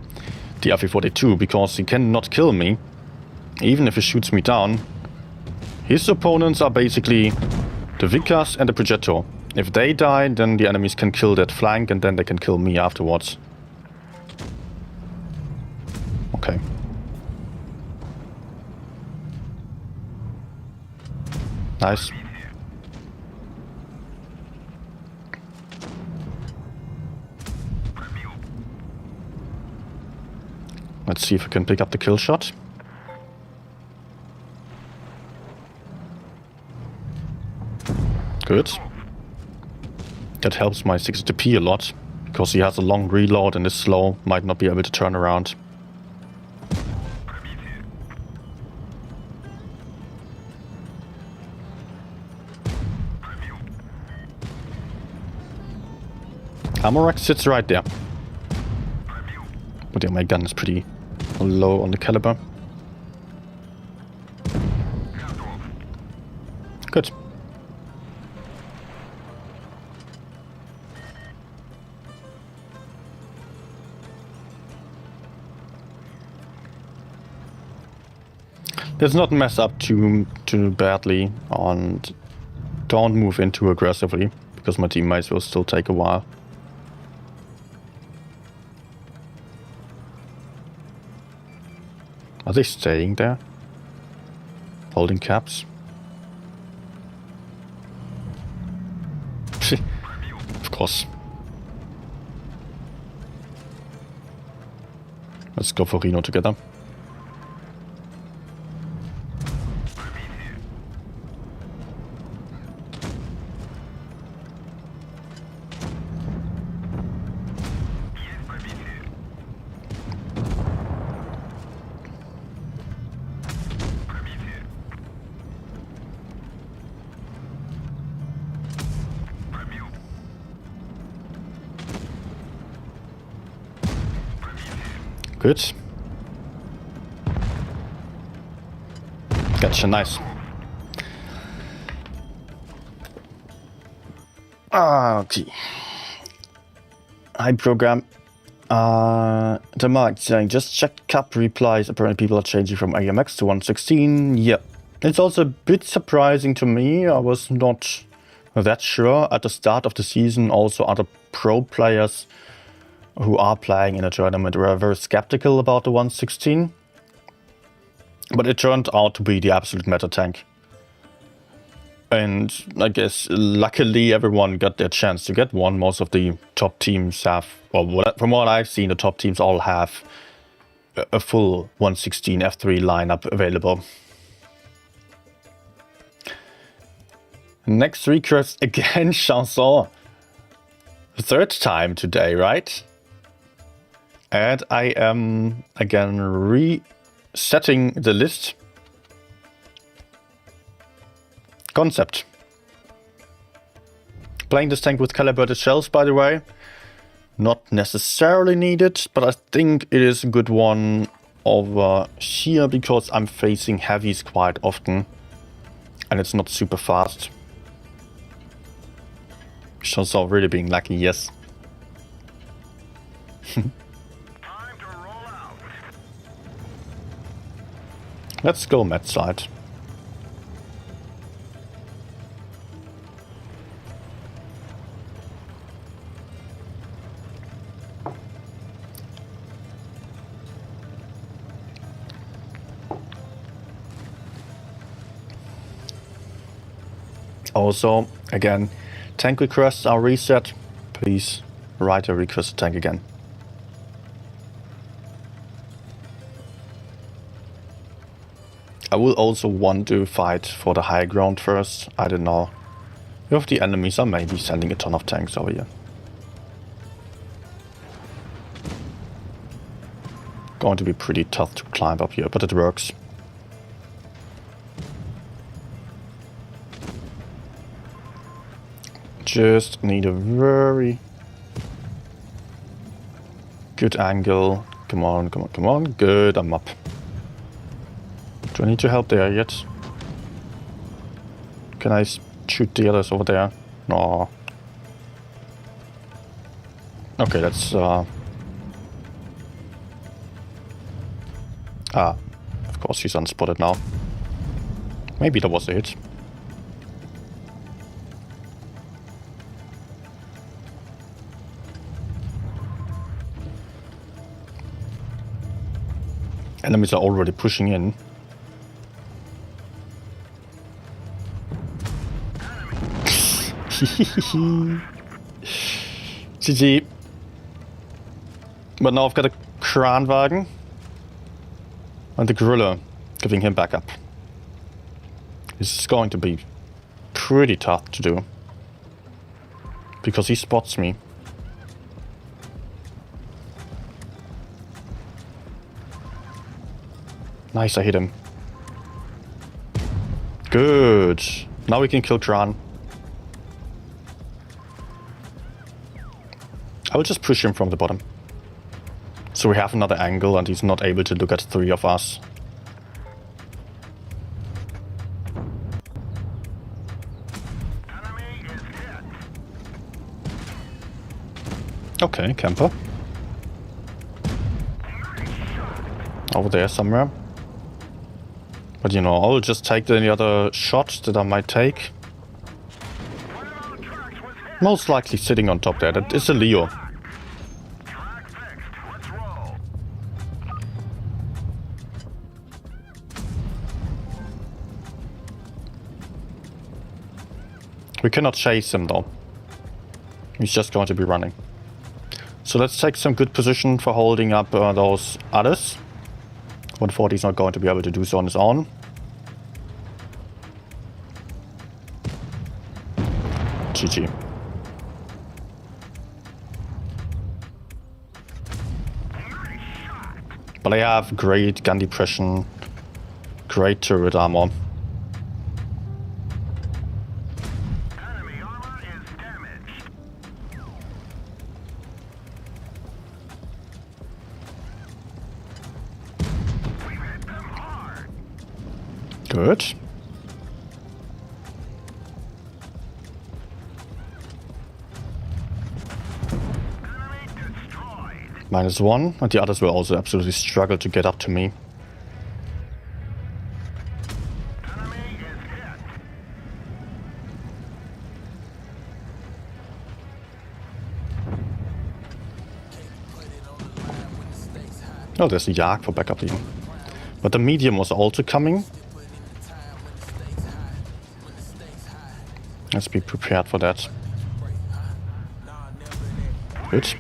the FE42 because he cannot kill me. Even if he shoots me down. His opponents are basically the Vikas and the Progetto. If they die, then the enemies can kill that flank and then they can kill me afterwards. Okay. Nice. Let's see if I can pick up the kill shot. Good. That helps my 60p a lot, because he has a long reload and is slow, might not be able to turn around. Amorak sits right there. But yeah, my gun is pretty low on the caliber. Good. Let's not mess up too badly and don't move in too aggressively, because my teammates will still take a while. Are they staying there? Holding caps? Of course. Let's go for Reno together. Good. Gotcha, nice. Okay. Hi program. The mark saying just check cup replies. Apparently people are changing from AMX to 116. Yeah. It's also a bit surprising to me. I was not that sure at the start of the season. Also other pro players who are playing in a tournament were very skeptical about the 116. But it turned out to be the absolute meta tank. And I guess luckily everyone got their chance to get one. Most of the top teams have, or from what I've seen, the top teams all have a full 116 F3 lineup available. Next request again, Chanson. Third time today, right? And I am again resetting the list. Concept. Playing this tank with calibrated shells, by the way. Not necessarily needed, but I think it is a good one over here because I'm facing heavies quite often. And it's not super fast. Chanson really being lucky, yes. Let's go Met side. Also, again, tank requests are reset. Please write a request tank again. I will also want to fight for the high ground first. I don't know if the enemies are maybe sending a ton of tanks over here. Going to be pretty tough to climb up here, but it works. Just need a very good angle. Come on, come on, come on. Good, I'm up. Do I need to help there yet? Can I shoot the others over there? No. Okay, let's... of course he's unspotted now. Maybe that was a hit. Enemies are already pushing in. GG. But now I've got a Kranwagen and the gorilla giving him backup. This is going to be pretty tough to do because he spots me. Nice, I hit him. Good. Now we can kill Kran. I will just push him from the bottom. So we have another angle and he's not able to look at three of us. Okay, camper. Over there somewhere. But you know, I'll just take any other shot that I might take. Most likely sitting on top there. That is a Leo. We cannot chase him though. He's just going to be running. So let's take some good position for holding up those others. 140 is not going to be able to do so on his own. GG. But I have great gun depression, great turret armor. Enemy armor is damaged. We've hit them hard. Good. Enemy destroyed. -1, and the others will also absolutely struggle to get up to me. Enemy is hit. Oh, there's the Yak for backup even. But the medium was also coming. Let's be prepared for that. Good.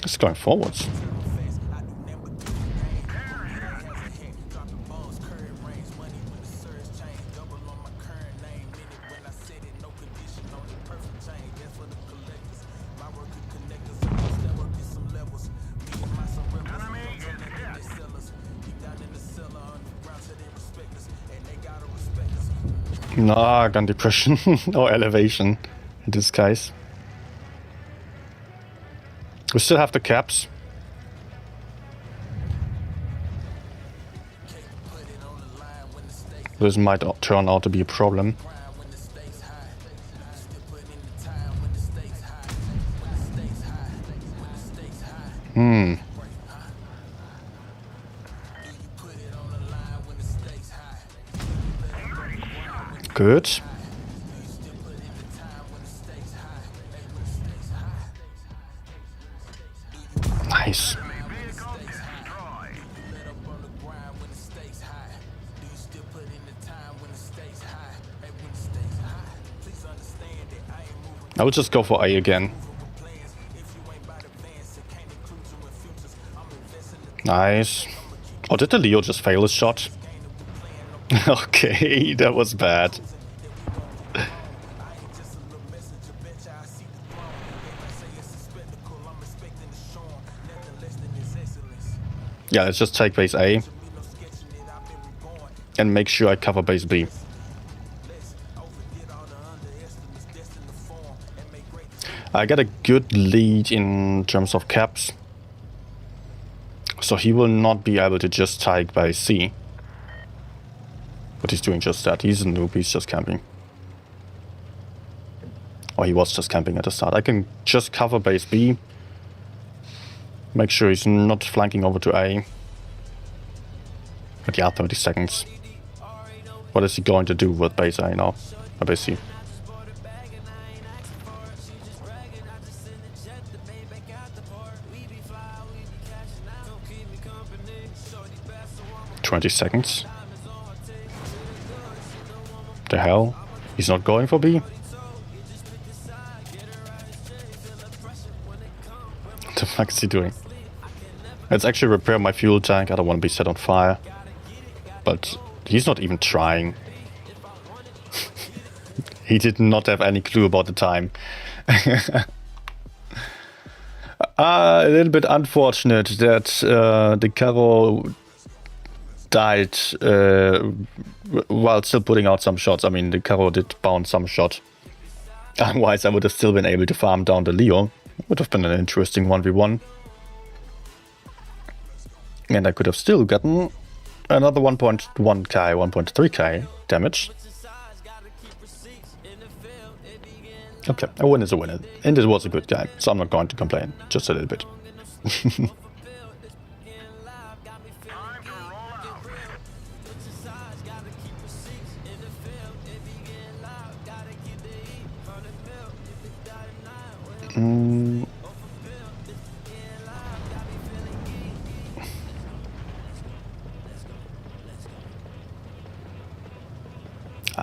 It's going forwards. Nah, gun depression or elevation in this case. We still have the caps. This might turn out to be a problem. Good. Nice. I will just go for A again. Nice. Oh, did the Leo just fail his shot? Okay, that was bad. Yeah, let's just take base A and make sure I cover base B. I got a good lead in terms of caps, so he will not be able to just take base C. But he's doing just that. He's a noob, he's just camping. Or he was just camping at the start. I can just cover base B. Make sure he's not flanking over to A. But yeah, 30 seconds. What is he going to do with base A now? Or base C? "20 seconds. The hell? He's not going for B? What the fuck is he doing? Let's actually repair my fuel tank. I don't want to be set on fire. But he's not even trying. He did not have any clue about the time. A little bit unfortunate that the Caro died while still putting out some shots. I mean, the Caro did bounce some shot. Otherwise, I would have still been able to farm down the Leo. Would have been an interesting 1v1. And I could have still gotten another 1.1k, 1.3k damage. Okay, a win is a win. And it was a good game, so I'm not going to complain. Just a little bit.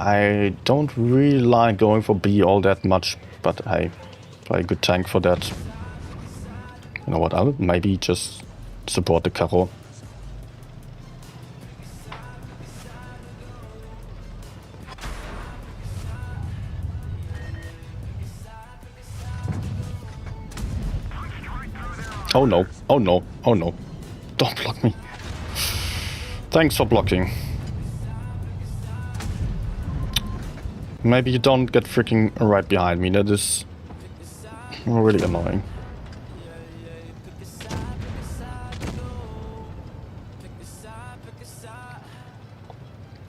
I don't really like going for B all that much, but I play a good tank for that. You know what, I'll maybe just support the Karo. Oh no, oh no, oh no. Don't block me. Thanks for blocking. Maybe you don't get freaking right behind me. That is really annoying.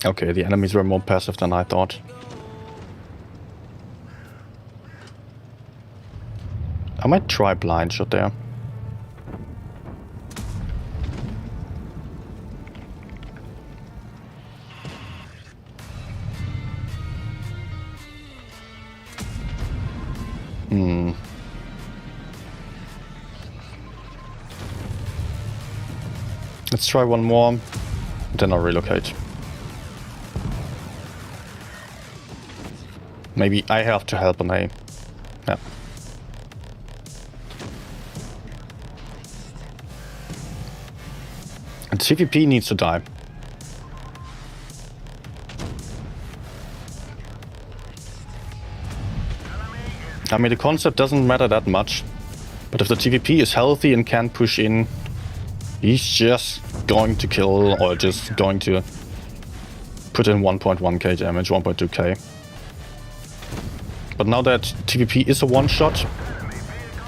Okay, the enemies were more passive than I thought. I might try blind shot there. Let's try one more, then I'll relocate. Maybe I have to help on A. Yeah. And CVP needs to die. I mean, the concept doesn't matter that much, but if the TVP is healthy and can push in, he's just going to kill or just going to put in 1.1k damage, 1.2k. But now that TVP is a one-shot,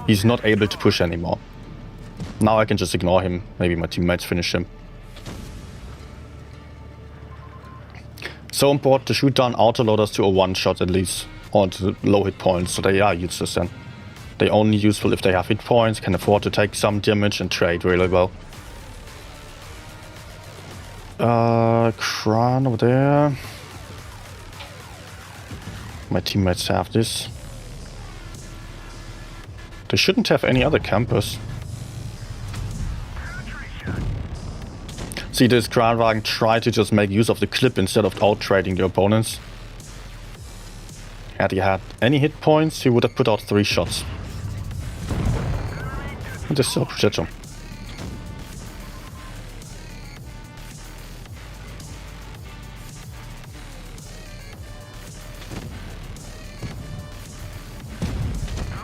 he's not able to push anymore. Now I can just ignore him. Maybe my teammates finish him. So important to shoot down autoloaders to a one-shot at least, or to low hit points, so they are useless then. They're only useful if they have hit points, can afford to take some damage and trade really well. Kran over there. My teammates have this. They shouldn't have any other campers. See, this Kranwagen try to just make use of the clip instead of out-trading the opponents. Had he had any hit points, he would have put out 3 shots. And they still protect him.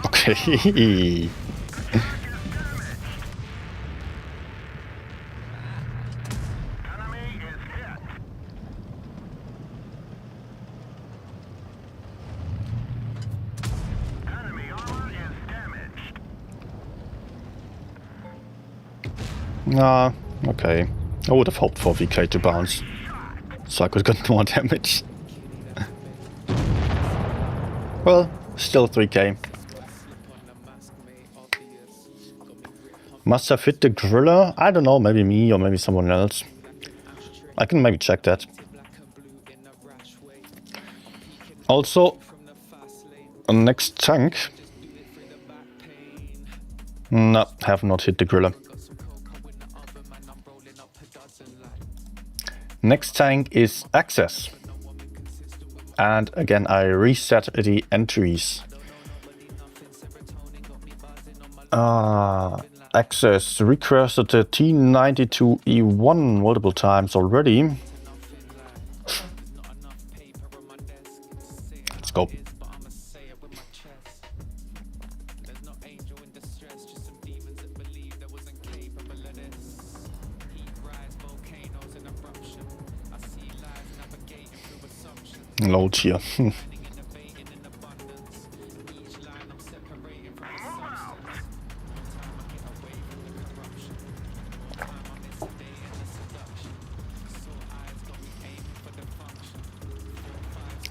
Okay. Nah, okay. I would have hoped for VK to bounce, so I could get more damage. Well, still 3k. Must have hit the griller? I don't know, maybe me or maybe someone else. I can maybe check that. Also, next tank. No, have not hit the griller. Next tank is Access. And again, I reset the entries. Access requested the T92E1 multiple times already. Let's go. Load here.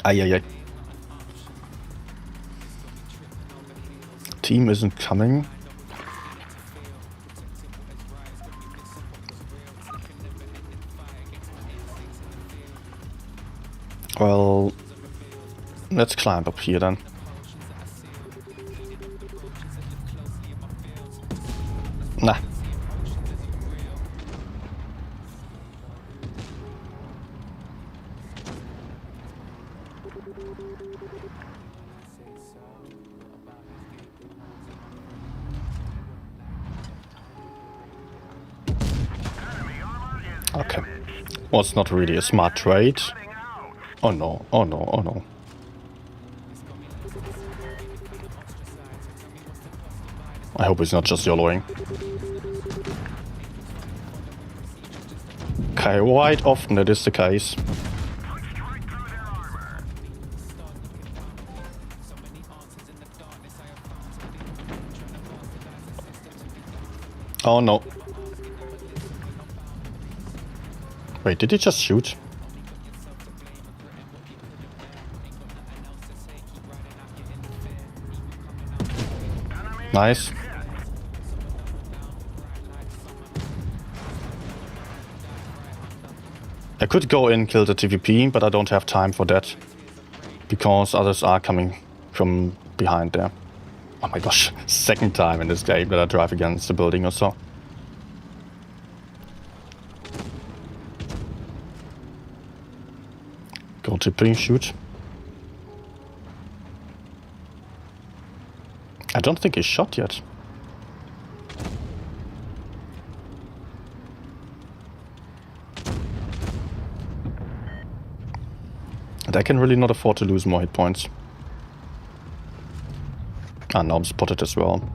Ay. Team isn't coming. Well, let's climb up here then. Nah. Was not really a smart trade. Oh no, oh no, oh no. I hope it's not just YOLOing. Okay, quite often that is the case. Oh no. Wait, did he just shoot? Nice. I could go in, kill the TVP, but I don't have time for that. Because others are coming from behind there. Oh my gosh, second time in this game that I drive against the building or so. Go TP, shoot. I don't think he's shot yet. And I can really not afford to lose more hit points. Ah, now I'm spotted as well.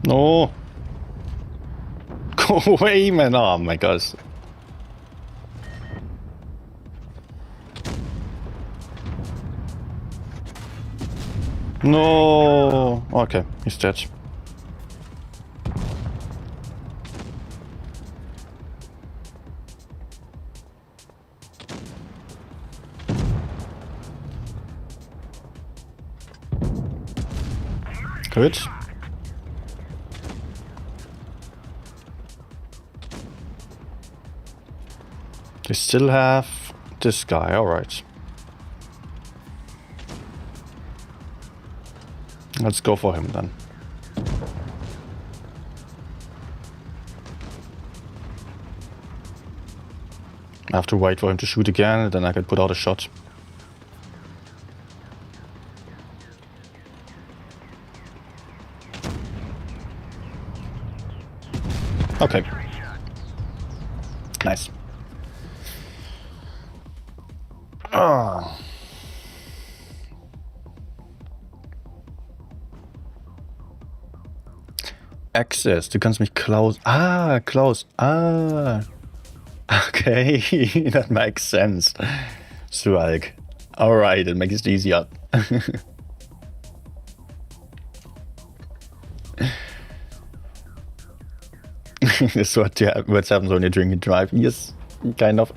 No! Go away, man! Oh my gosh. No! Okay, he's dead. Good. They still have this guy, alright. Let's go for him then. I have to wait for him to shoot again, and then I can put out a shot. Okay. Nice. Ah. Access, du kannst mich close. Ah, close. Ah. Okay, that makes sense. Swag. Alright, it makes it easier. That's what happens when you drink and drive. Yes, kind of.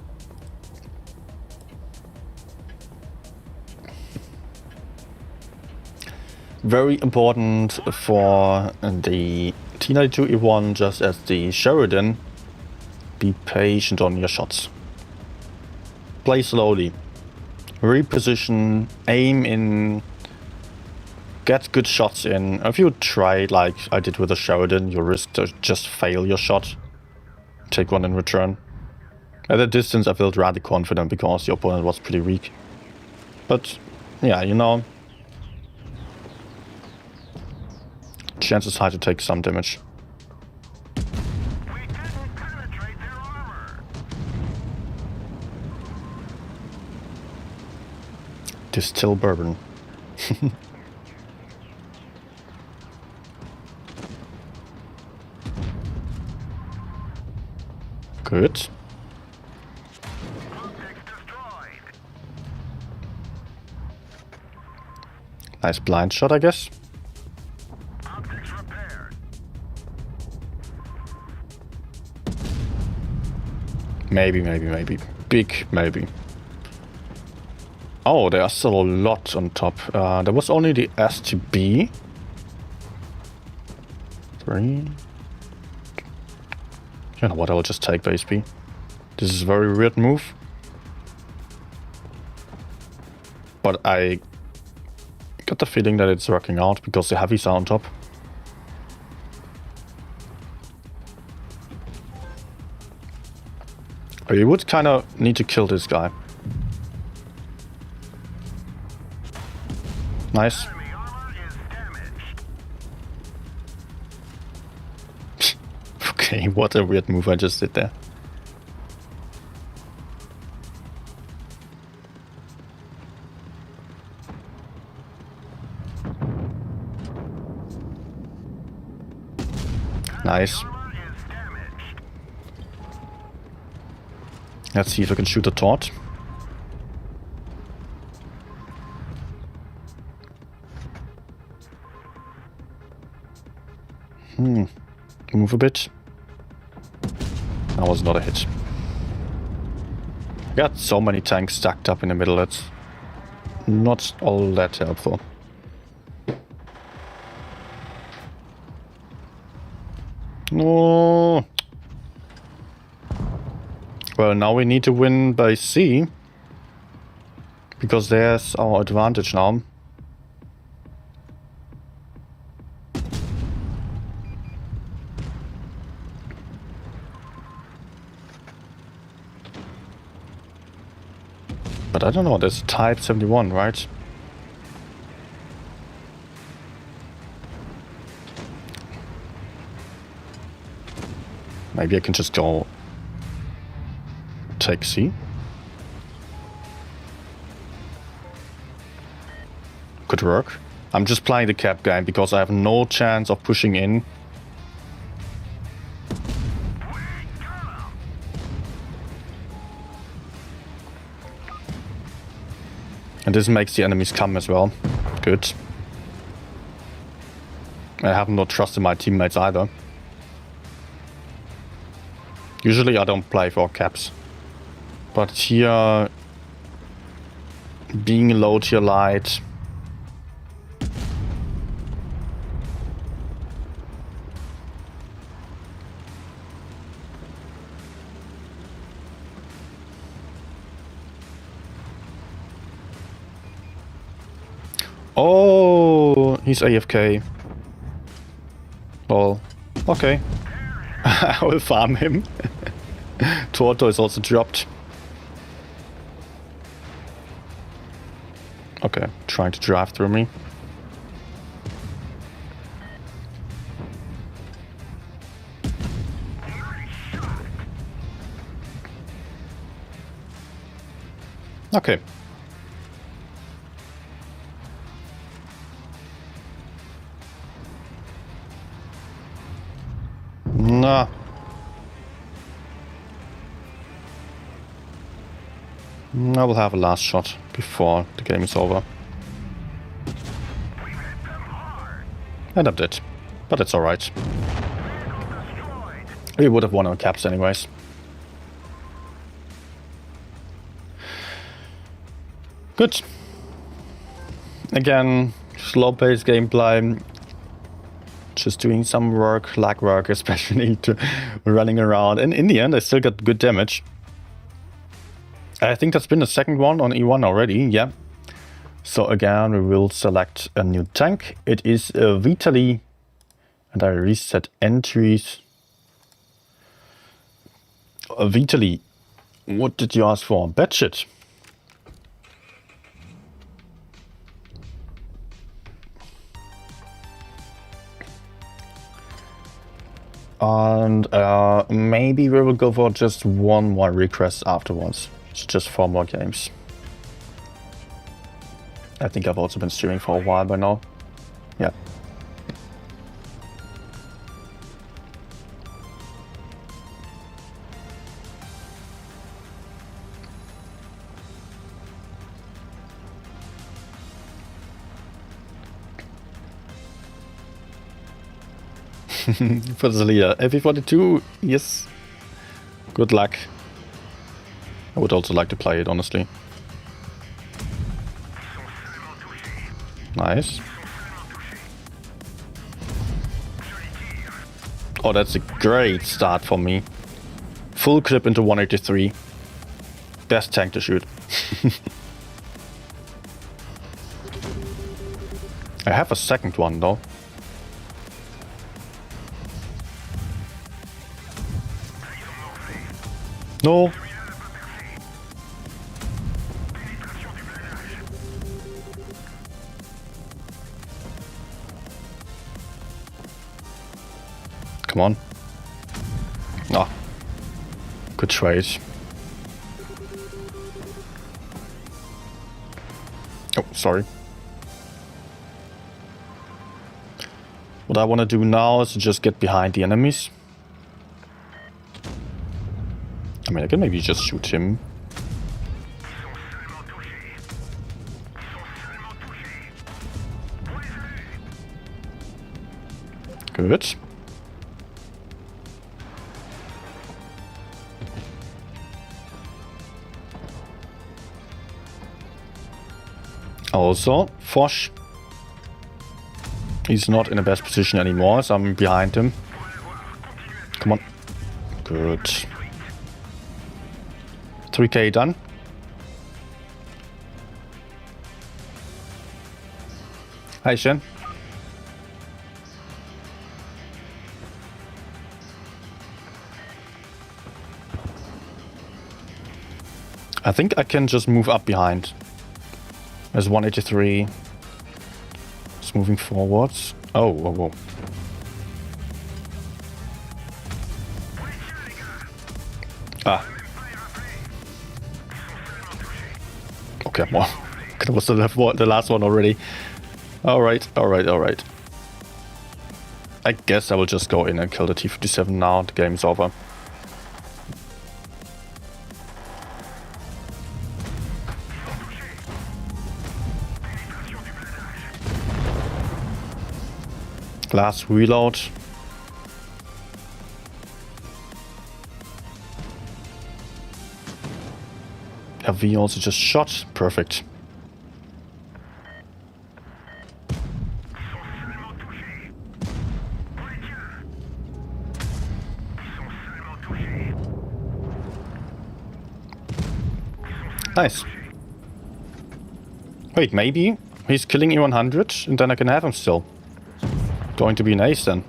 Very important for the T92E1, just as the Sheridan, be patient on your shots. Play slowly. Reposition, aim in, get good shots in. If you try like I did with the Sheridan, you risk to just fail your shot. Take one in return. At a distance I felt rather confident because the opponent was pretty weak. But yeah, you know, chances high to take some damage. We didn't penetrate their armor. Distill bourbon. Good. Objects destroyed. Nice blind shot, I guess. Objects repaired. Maybe. Big maybe. Oh, there are still a lot on top. There was only the S to B. 3. You know what, I'll just take base B. This is a very weird move. But I got the feeling that it's working out because the heavies are on top. You would kind of need to kill this guy. Nice. Enemy armor is damaged. Okay, what a weird move I just did there. Nice. Let's see if I can shoot a taunt. Move a bit. That was not a hit. Got so many tanks stacked up in the middle, that's not all that helpful. No. Well, now we need to win by C. Because there's our advantage now. But I don't know, there's type 71, right? Maybe I can just go take C. Could work. I'm just playing the cap game because I have no chance of pushing in. And this makes the enemies come as well. Good. I have not trusted my teammates either. Usually I don't play for caps. But here, being low tier light. Oh, he's AFK. Well, okay. I will farm him. Torto is also dropped. Okay, trying to drive through me. Okay. Nah. I will have a last shot before the game is over. And I'm dead. But it's alright. We would have won on caps anyways. Good. Again, slow-paced gameplay. Just doing some work, lag work especially, to running around. And in the end, I still got good damage. I think that's been the second one on E1 already, yeah. So again, we will select a new tank. It is Vitali. And I reset entries. Vitali, what did you ask for? Batshit. And maybe we will go for just one more request afterwards. It's just 4 more games. I think I've also been streaming for a while by now. Yeah. For the leader. FE42, yes. Good luck. I would also like to play it, honestly. Nice. Oh, that's a great start for me. Full clip into 183. Best tank to shoot. I have a second one, though. No. Come on. Ah. Good trade. Oh, sorry. What I want to do now is to just get behind the enemies. I mean, I can maybe just shoot him. Good. Also, Foch. He's not in the best position anymore, so I'm behind him. Come on. Good. 3k done. Hi, Shen. I think I can just move up behind. There's 183. It's moving forwards. Oh, whoa, whoa. Ah. Okay, well, that was the last one already. Alright, alright, alright. I guess I will just go in and kill the T-57 now. The game's over. Last reload. Have we also just shot? Perfect. Nice. Wait, maybe he's killing E100 and then I can have him still. Going to be an ace then.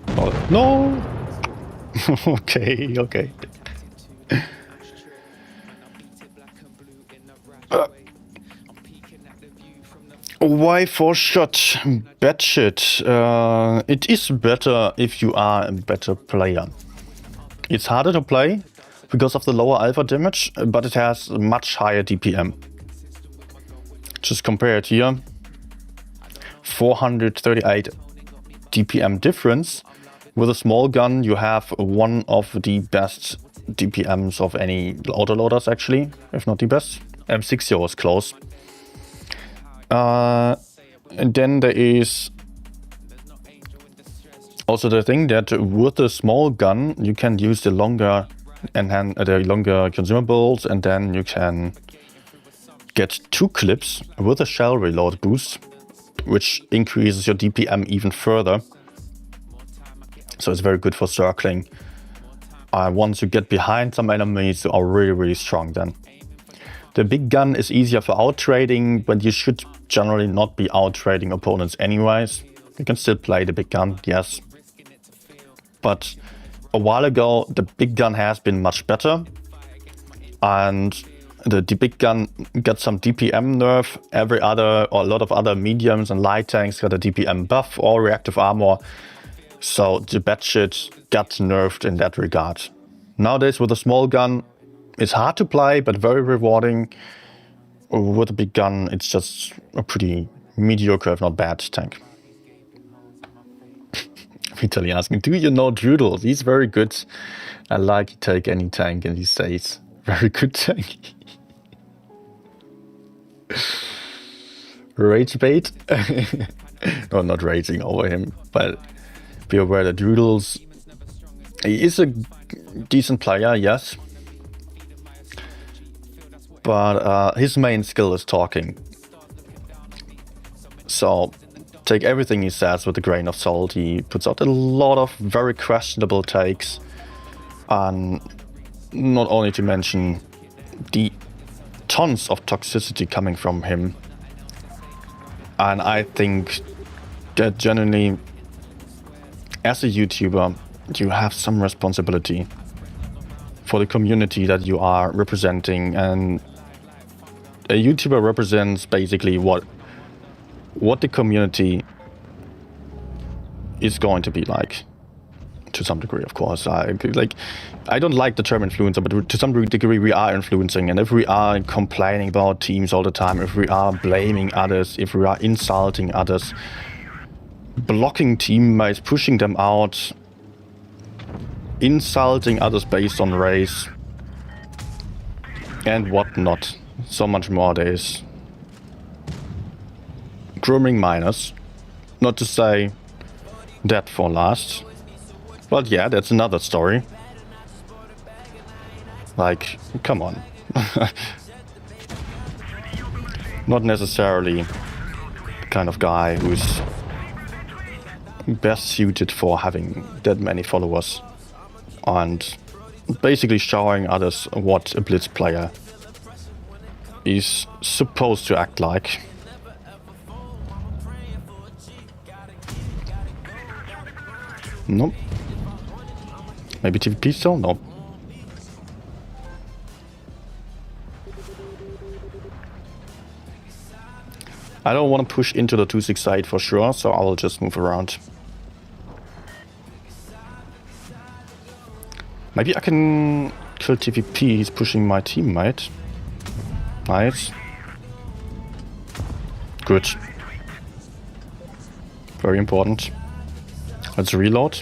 Oh, no! Okay, okay. Why for shot? Bad shit. It is better if you are a better player. It's harder to play because of the lower alpha damage, but it has much higher DPM. Just compare it here. 438 DPM difference. With a small gun, you have one of the best DPMs of any autoloaders, actually, if not the best. M60 was close. And then there is also the thing that with a small gun, you can use the longer consumables, and then you can get 2 clips with a shell reload boost, which increases your DPM even further. So it's very good for circling. Once you get behind some enemies, you are really, really strong then. The big gun is easier for out-trading, but you should generally not be out-trading opponents anyways. You can still play the big gun, yes. But a while ago, the big gun has been much better. And the big gun got some DPM nerf. A lot of other mediums and light tanks got a DPM buff or reactive armor. So the bad shit got nerfed in that regard. Nowadays with a small gun, it's hard to play, but very rewarding. With a big gun, it's just a pretty mediocre, if not bad, tank. Vitaly asking, do you know Drudel? He's very good. I like to take any tank and he says, very good tank. Rage bait? No, not raging over him, but be aware that Drudels, he is a decent player, yes. But his main skill is talking. So take everything he says with a grain of salt. He puts out a lot of very questionable takes. And not only to mention the tons of toxicity coming from him. And I think that generally, as a YouTuber, you have some responsibility for the community that you are representing, and a YouTuber represents basically what the community is going to be like. to some degree, of course. I don't like the term influencer, but to some degree we are influencing. And if we are complaining about teams all the time, if we are blaming others, if we are insulting others, blocking teammates, pushing them out, insulting others based on race, and whatnot, so much more there is. Grooming minors, not to say that for last. But yeah, that's another story. Like, come on. Not necessarily the kind of guy who's best suited for having that many followers and basically showing others what a Blitz player is supposed to act like. Nope. Maybe TVP still? No. I don't want to push into the 268 for sure, so I will just move around. Maybe I can kill TVP, he's pushing my teammate. Nice. Good. Very important. Let's reload.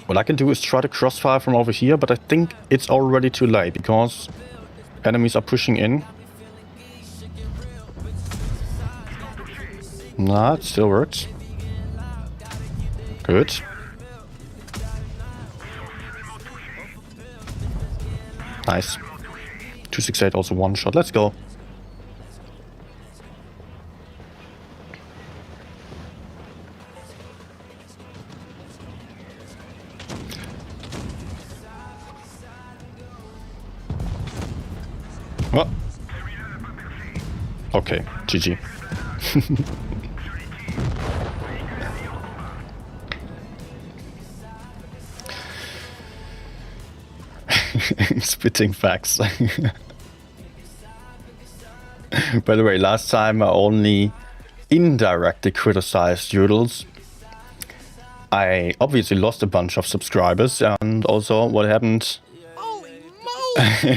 What I can do is try to crossfire from over here, but I think it's already too late because enemies are pushing in. Nah, it still works. Good. Nice. 268 also one shot. Let's go. Oh. Okay, GG. Spitting facts. By the way, last time I only indirectly criticized Doodles. I obviously lost a bunch of subscribers, and also what happened.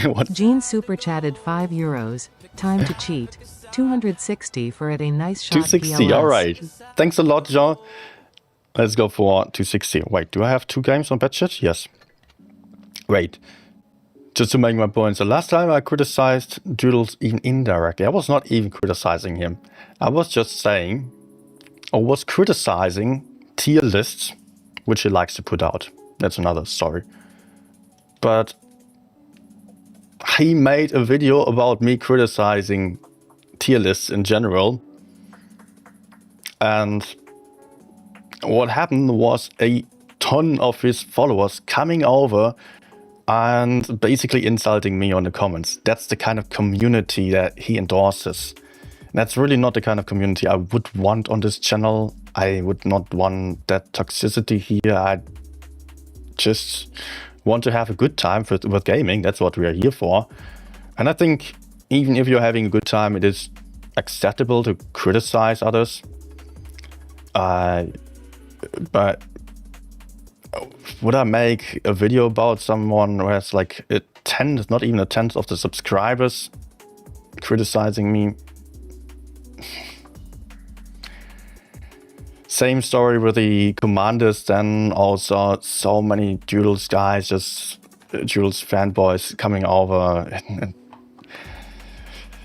What? Gene super chatted €5. Time to cheat. 260 for it. A nice shot. 260. All right. Thanks a lot, Jean. Let's go for 260. Wait, do I have 2 games on Batchat? Yes. Wait. Just to make my point. So last time I criticized Doodles even indirectly. I was not even criticizing him. I was just saying, or was criticizing tier lists, which he likes to put out. That's another story. But he made a video about me criticizing tier lists in general. And what happened was a ton of his followers coming over and basically insulting me on the comments. That's the kind of community that he endorses. That's really not the kind of community I would want on this channel. I would not want that toxicity here. I just want to have a good time with gaming. That's what we are here for. And I think even if you're having a good time, it is acceptable to criticize others. But would I make a video about someone who has like a tenth, not even a tenth of the subscribers criticizing me? Same story with the commanders, then also so many Doodles guys, just Doodles fanboys coming over. And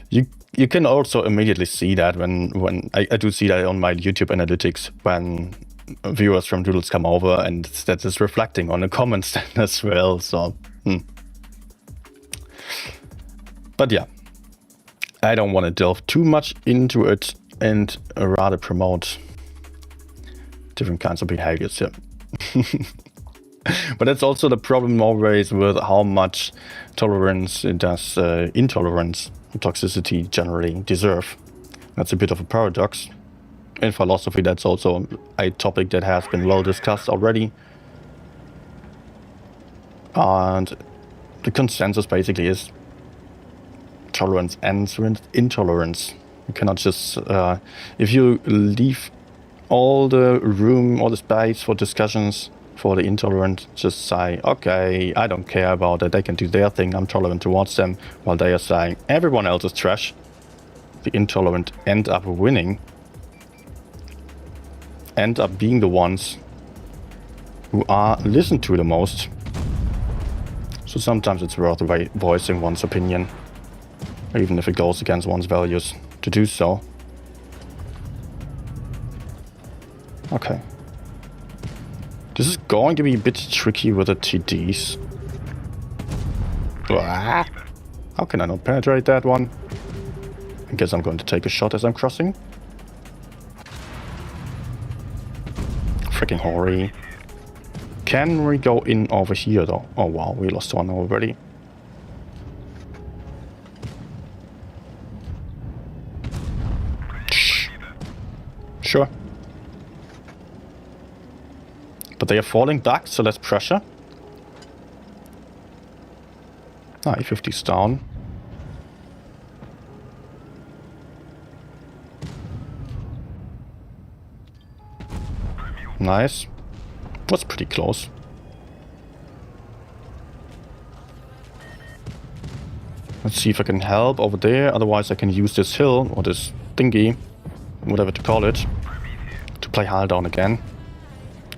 you can also immediately see that when I do see that on my YouTube analytics when viewers from Doodles come over, and that is reflecting on the comments as well. So, But yeah, I don't want to delve too much into it and rather promote different kinds of behaviors here. But that's also the problem always with how much tolerance does intolerance and toxicity generally deserve. That's a bit of a paradox. In philosophy, that's also a topic that has been well discussed already. And the consensus basically is tolerance ends with intolerance. You cannot just, if you leave all the room, all the space for discussions for the intolerant. Just say, okay, I don't care about it. They can do their thing. I'm tolerant towards them. While they are saying everyone else is trash. The intolerant end up winning. End up being the ones who are listened to the most. So sometimes it's worth voicing one's opinion, even if it goes against one's values, to do so. Okay. This is going to be a bit tricky with the TDs. Ah, how can I not penetrate that one? I guess I'm going to take a shot as I'm crossing. Freaking hoary. Can we go in over here though? Oh wow, we lost one already. Shh. Sure. But they are falling back, so less pressure. Ah, E50's down. Nice. Was pretty close. Let's see if I can help over there. Otherwise I can use this hill, or this thingy, whatever to call it, to play Hal down again.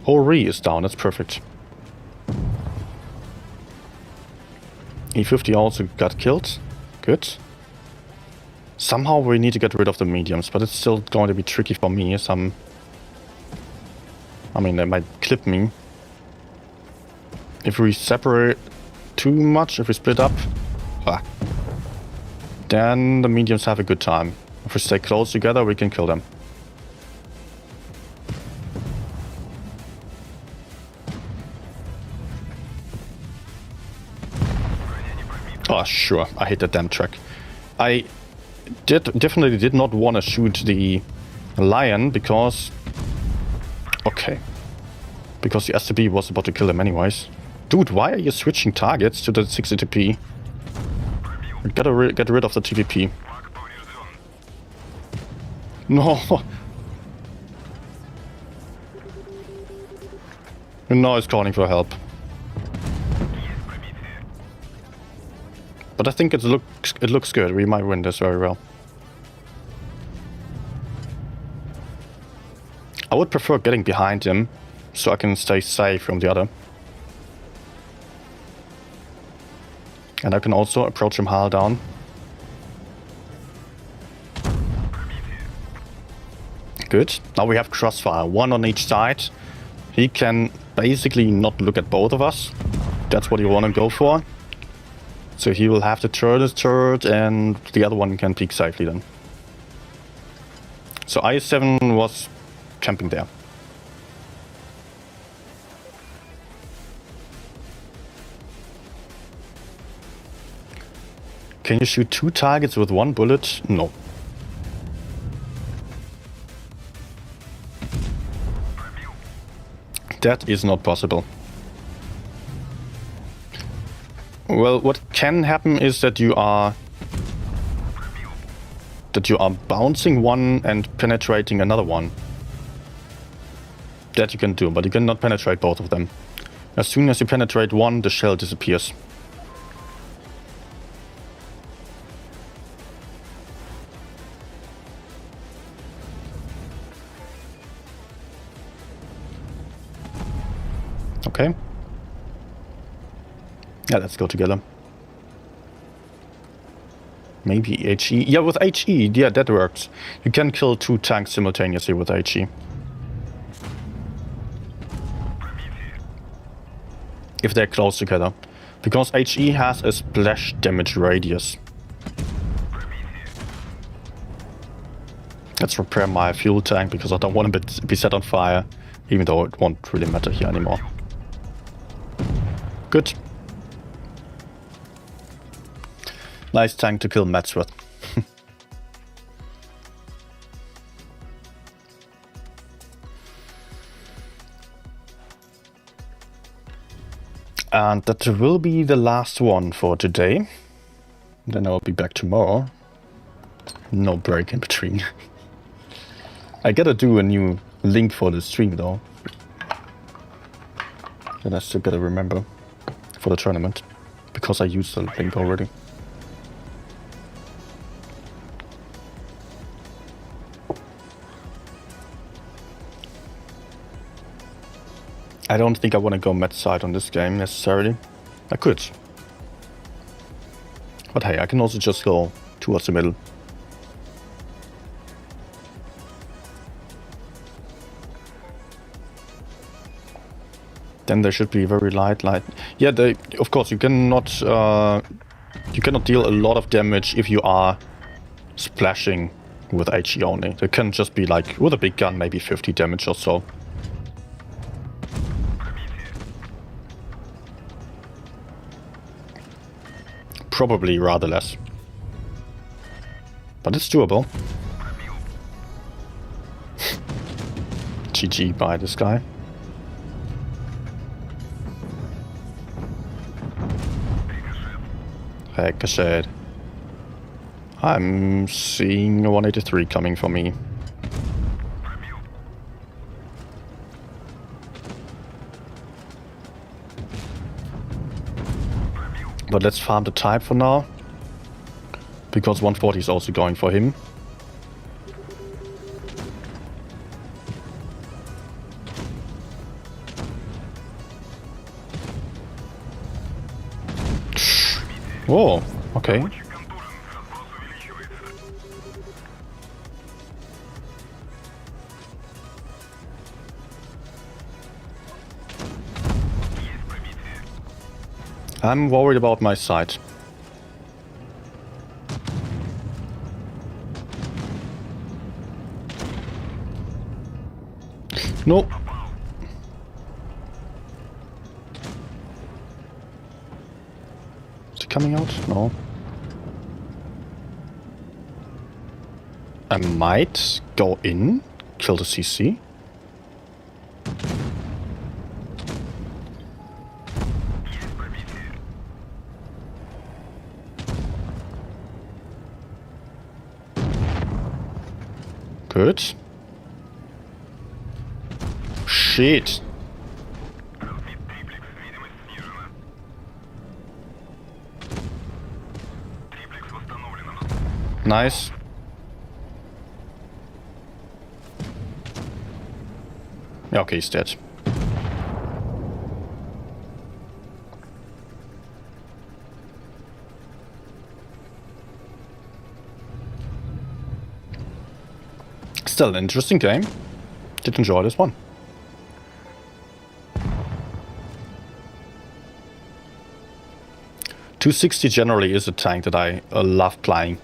Ori is down, that's perfect. E50 also got killed. Good. Somehow we need to get rid of the mediums, but it's still going to be tricky for me. I mean, they might clip me. If we separate too much, if we split up, then the mediums have a good time. If we stay close together, we can kill them. Oh, sure. I hate that damn track. I definitely did not want to shoot the lion because... Okay. Because the STP was about to kill him anyways. Dude, why are you switching targets to the 60 TP? We gotta get rid of the TPP. No! And now he's calling for help. But I think it looks good. We might win this very well. I would prefer getting behind him, so I can stay safe from the other. And I can also approach him Hal down. Good. Now we have crossfire, one on each side. He can basically not look at both of us. That's what you want to go for. So he will have to turn his turret and the other one can peek safely then. So IS-7 was camping there. Can you shoot two targets with one bullet? No. That is not possible. Well, what can happen is that you are bouncing one and penetrating another one. That you can do, but you cannot penetrate both of them. As soon as you penetrate one, the shell disappears. Okay. Yeah, let's go together. Maybe HE. Yeah, with HE, yeah, that works. You can kill two tanks simultaneously with HE. If they're close together. Because HE has a splash damage radius. Let's repair my fuel tank because I don't want to be set on fire. Even though it won't really matter here anymore. Good. Nice tank to kill Mats with. And that will be the last one for today. Then I'll be back tomorrow. No break in between. I gotta do a new link for the stream though. Then I still gotta remember for the tournament, because I used the link already. I don't think I want to go mid side on this game necessarily. I could. But hey, I can also just go towards the middle. Then they should be very light. Yeah, they, of course, you cannot deal a lot of damage if you are splashing with HE only. They can just be like, with a big gun, maybe 50 damage or so. Probably rather less. But it's doable. GG by this guy. Ricochet. I'm seeing a 183 coming for me. But let's farm the type for now, because 140 is also going for him. Whoa, okay. I'm worried about my side. No. Is it coming out? No. I might go in, kill the CC. Good. Shit. Nice. Yeah, okay, he's dead. Still an interesting game. Did enjoy this one. .260 generally is a tank that I love playing.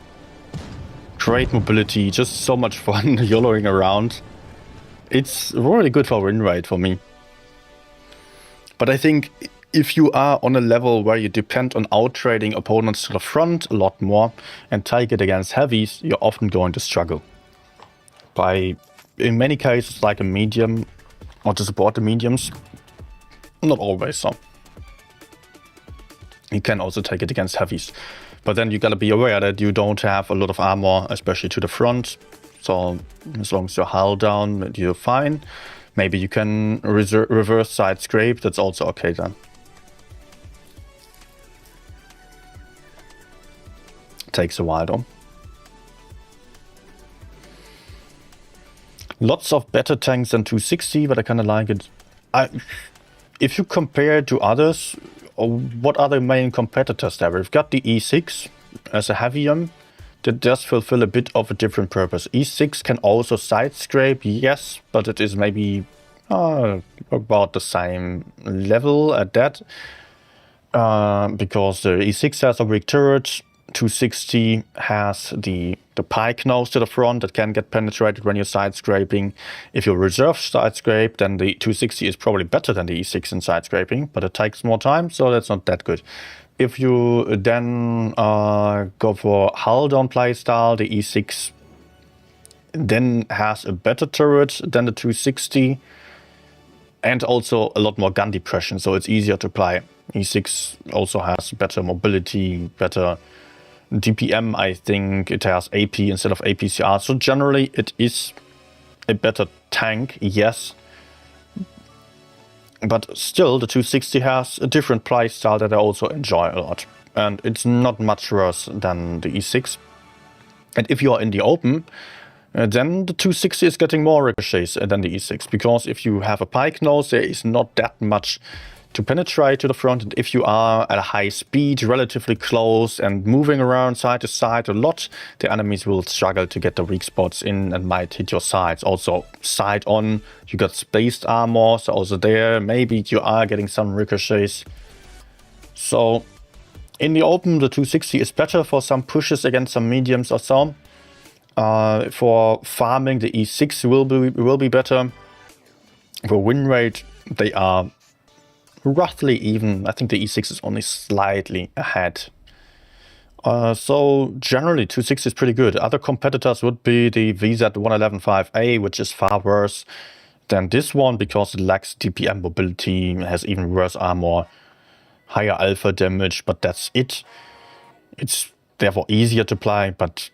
Great mobility, just so much fun YOLOing around. It's really good for win rate for me. But I think if you are on a level where you depend on outtrading opponents to the front a lot more and take it against heavies, you're often going to struggle. In many cases, like a medium, or to support the mediums, not always so. You can also take it against heavies, but then you gotta be aware that you don't have a lot of armor, especially to the front. So as long as you're hull down, you're fine. Maybe you can reverse side scrape, that's also okay then. Takes a while though. Lots of better tanks than .260, but I kind of like it. If you compare to others, what are the main competitors there? We've got the E6 as a heavium that does fulfill a bit of a different purpose. E6 can also side scrape, yes, but it is maybe about the same level at that. Because the E6 has a weak turret, .260 has the pike nose to the front that can get penetrated when you're side scraping. If you reserve side scrape, then the .260 is probably better than the E6 in side scraping, but it takes more time, so that's not that good. If you then go for hull down play style, the E6 then has a better turret than the .260 and also a lot more gun depression, so it's easier to play. E6 also has better mobility, better DPM, I think it has AP instead of APCR. So generally it is a better tank, yes. But still, the 260 has a different playstyle that I also enjoy a lot. And it's not much worse than the E6. And if you're in the open, then the 260 is getting more ricochets than the E6. Because if you have a pike nose, there is not that much to penetrate to the front. And if you are at a high speed, relatively close, and moving around side to side a lot, the enemies will struggle to get the weak spots in and might hit your sides. Also, side on, you got spaced armor, so also there, maybe you are getting some ricochets. So, in the open, the 260 is better for some pushes against some mediums or so. For farming, the E6 will be better. For win rate, they are roughly even. I think the E6 is only slightly ahead. So generally 260 is pretty good. Other competitors would be the VZ1115A, which is far worse than this one because it lacks DPM mobility, has even worse armor, higher alpha damage, but that's it. It's therefore easier to play, but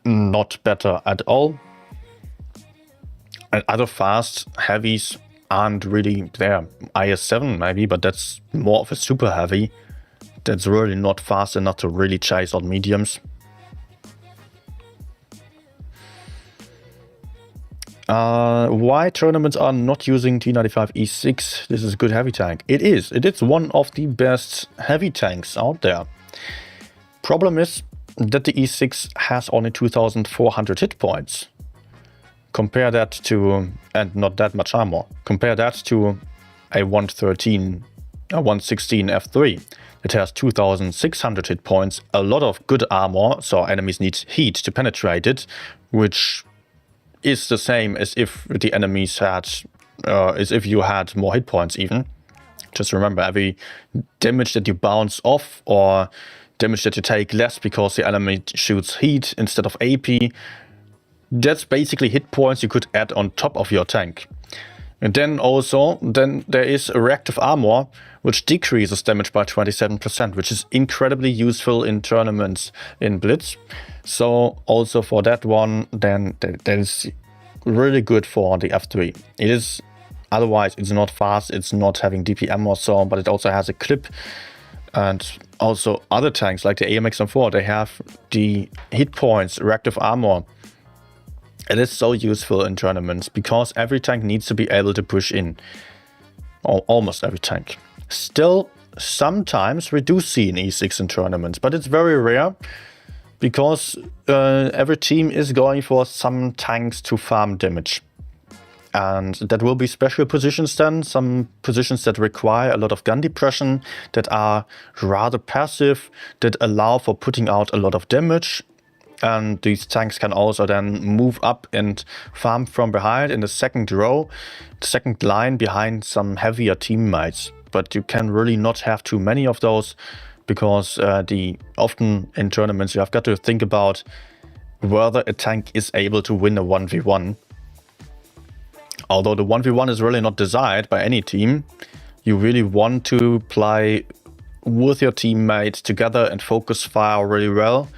not better at all. And other fast heavies aren't really there. IS-7 maybe, but that's more of a super heavy. That's really not fast enough to really chase out mediums. Why tournaments are not using T95 E6? This is a good heavy tank. It is. It is one of the best heavy tanks out there. Problem is that the E6 has only 2,400 hit points. Compare that to, and not that much armor. Compare that to a 116 F3. It has 2,600 hit points, a lot of good armor, so enemies need heat to penetrate it, which is the same as if the enemies had, as if you had more hit points even. Just remember, every damage that you bounce off or damage that you take less because the enemy shoots heat instead of AP, that's basically hit points you could add on top of your tank. And then there is a reactive armor, which decreases damage by 27%, which is incredibly useful in tournaments in Blitz. So also for that one, then that is really good for the F3. It is, otherwise it's not fast, it's not having DPM or so, but it also has a clip. And also other tanks like the AMX M4, they have the hit points, reactive armor. It is so useful in tournaments because every tank needs to be able to push in. Almost every tank. Still, sometimes we do see an E6 in tournaments, but it's very rare because every team is going for some tanks to farm damage. And that will be special positions then, some positions that require a lot of gun depression, that are rather passive, that allow for putting out a lot of damage. And these tanks can also then move up and farm from behind in the second row, second line behind some heavier teammates. But you can really not have too many of those because often in tournaments you have got to think about whether a tank is able to win a 1v1. Although the 1v1 is really not desired by any team, you really want to play with your teammates together and focus fire really well.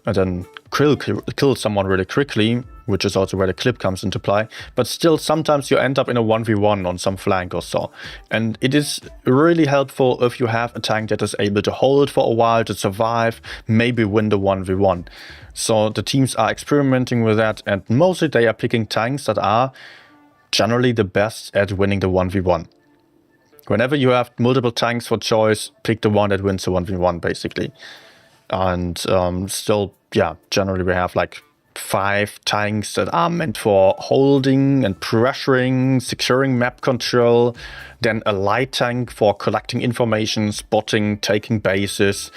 And then kill someone really quickly, which is also where the clip comes into play. But still, sometimes you end up in a 1v1 on some flank or so. And it is really helpful if you have a tank that is able to hold for a while, to survive, maybe win the 1v1. So the teams are experimenting with that, and mostly they are picking tanks that are generally the best at winning the 1v1. Whenever you have multiple tanks for choice, pick the one that wins the 1v1 basically. And still, yeah, generally we have like 5 tanks that are meant for holding and pressuring, securing map control. Then a light tank for collecting information, spotting, taking bases,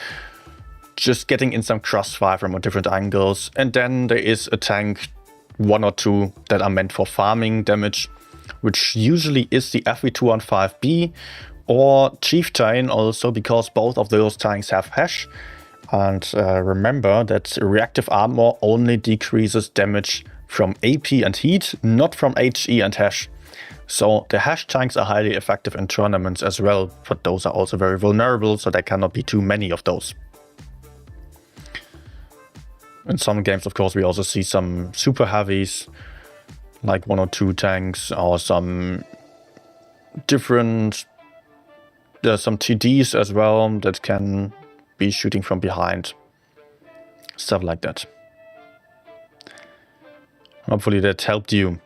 just getting in some crossfire from different angles. And then there is a tank, 1 or 2, that are meant for farming damage, which usually is the FV215B or Chieftain also, because both of those tanks have hash. And remember that reactive armor only decreases damage from AP and heat, not from HE and hash. So the hash tanks are highly effective in tournaments as well, but those are also very vulnerable, so there cannot be too many of those. In some games, of course, we also see some super heavies, like 1 or 2 tanks or some different. There's some TDs as well that can be shooting from behind. Stuff like that. Hopefully that helped you.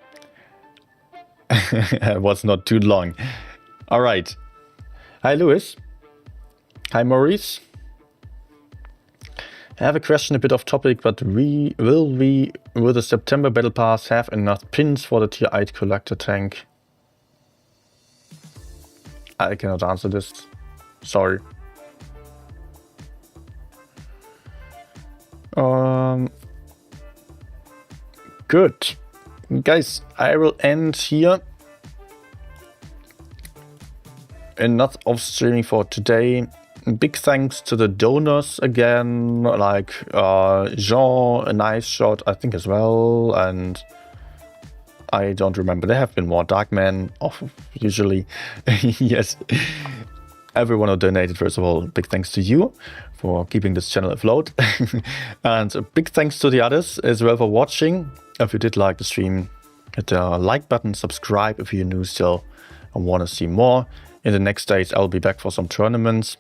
It was not too long. All right. Hi, Lewis. Hi, Maurice. I have a question a bit off topic, but will the September Battle Pass have enough pins for the Tier 8 collector tank? I cannot answer this. Sorry. Good. Guys, I will end here. Enough of streaming for today. Big thanks to the donors again, like Jean, a nice shot, I think, as well, and I don't remember. There have been more. Darkman, usually. Yes. Everyone who donated, first of all, big thanks to you for keeping this channel afloat. And a big thanks to the others as well for watching. If you did like the stream, hit the like button, subscribe if you're new still and want to see more. In the next days, I'll be back for some tournaments.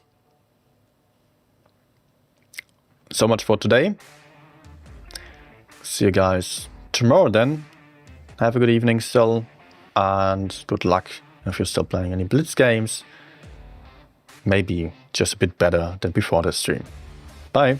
So much for today. See you guys tomorrow then. Have a good evening still, and good luck if you're still playing any Blitz games. Maybe just a bit better than before the stream. Bye.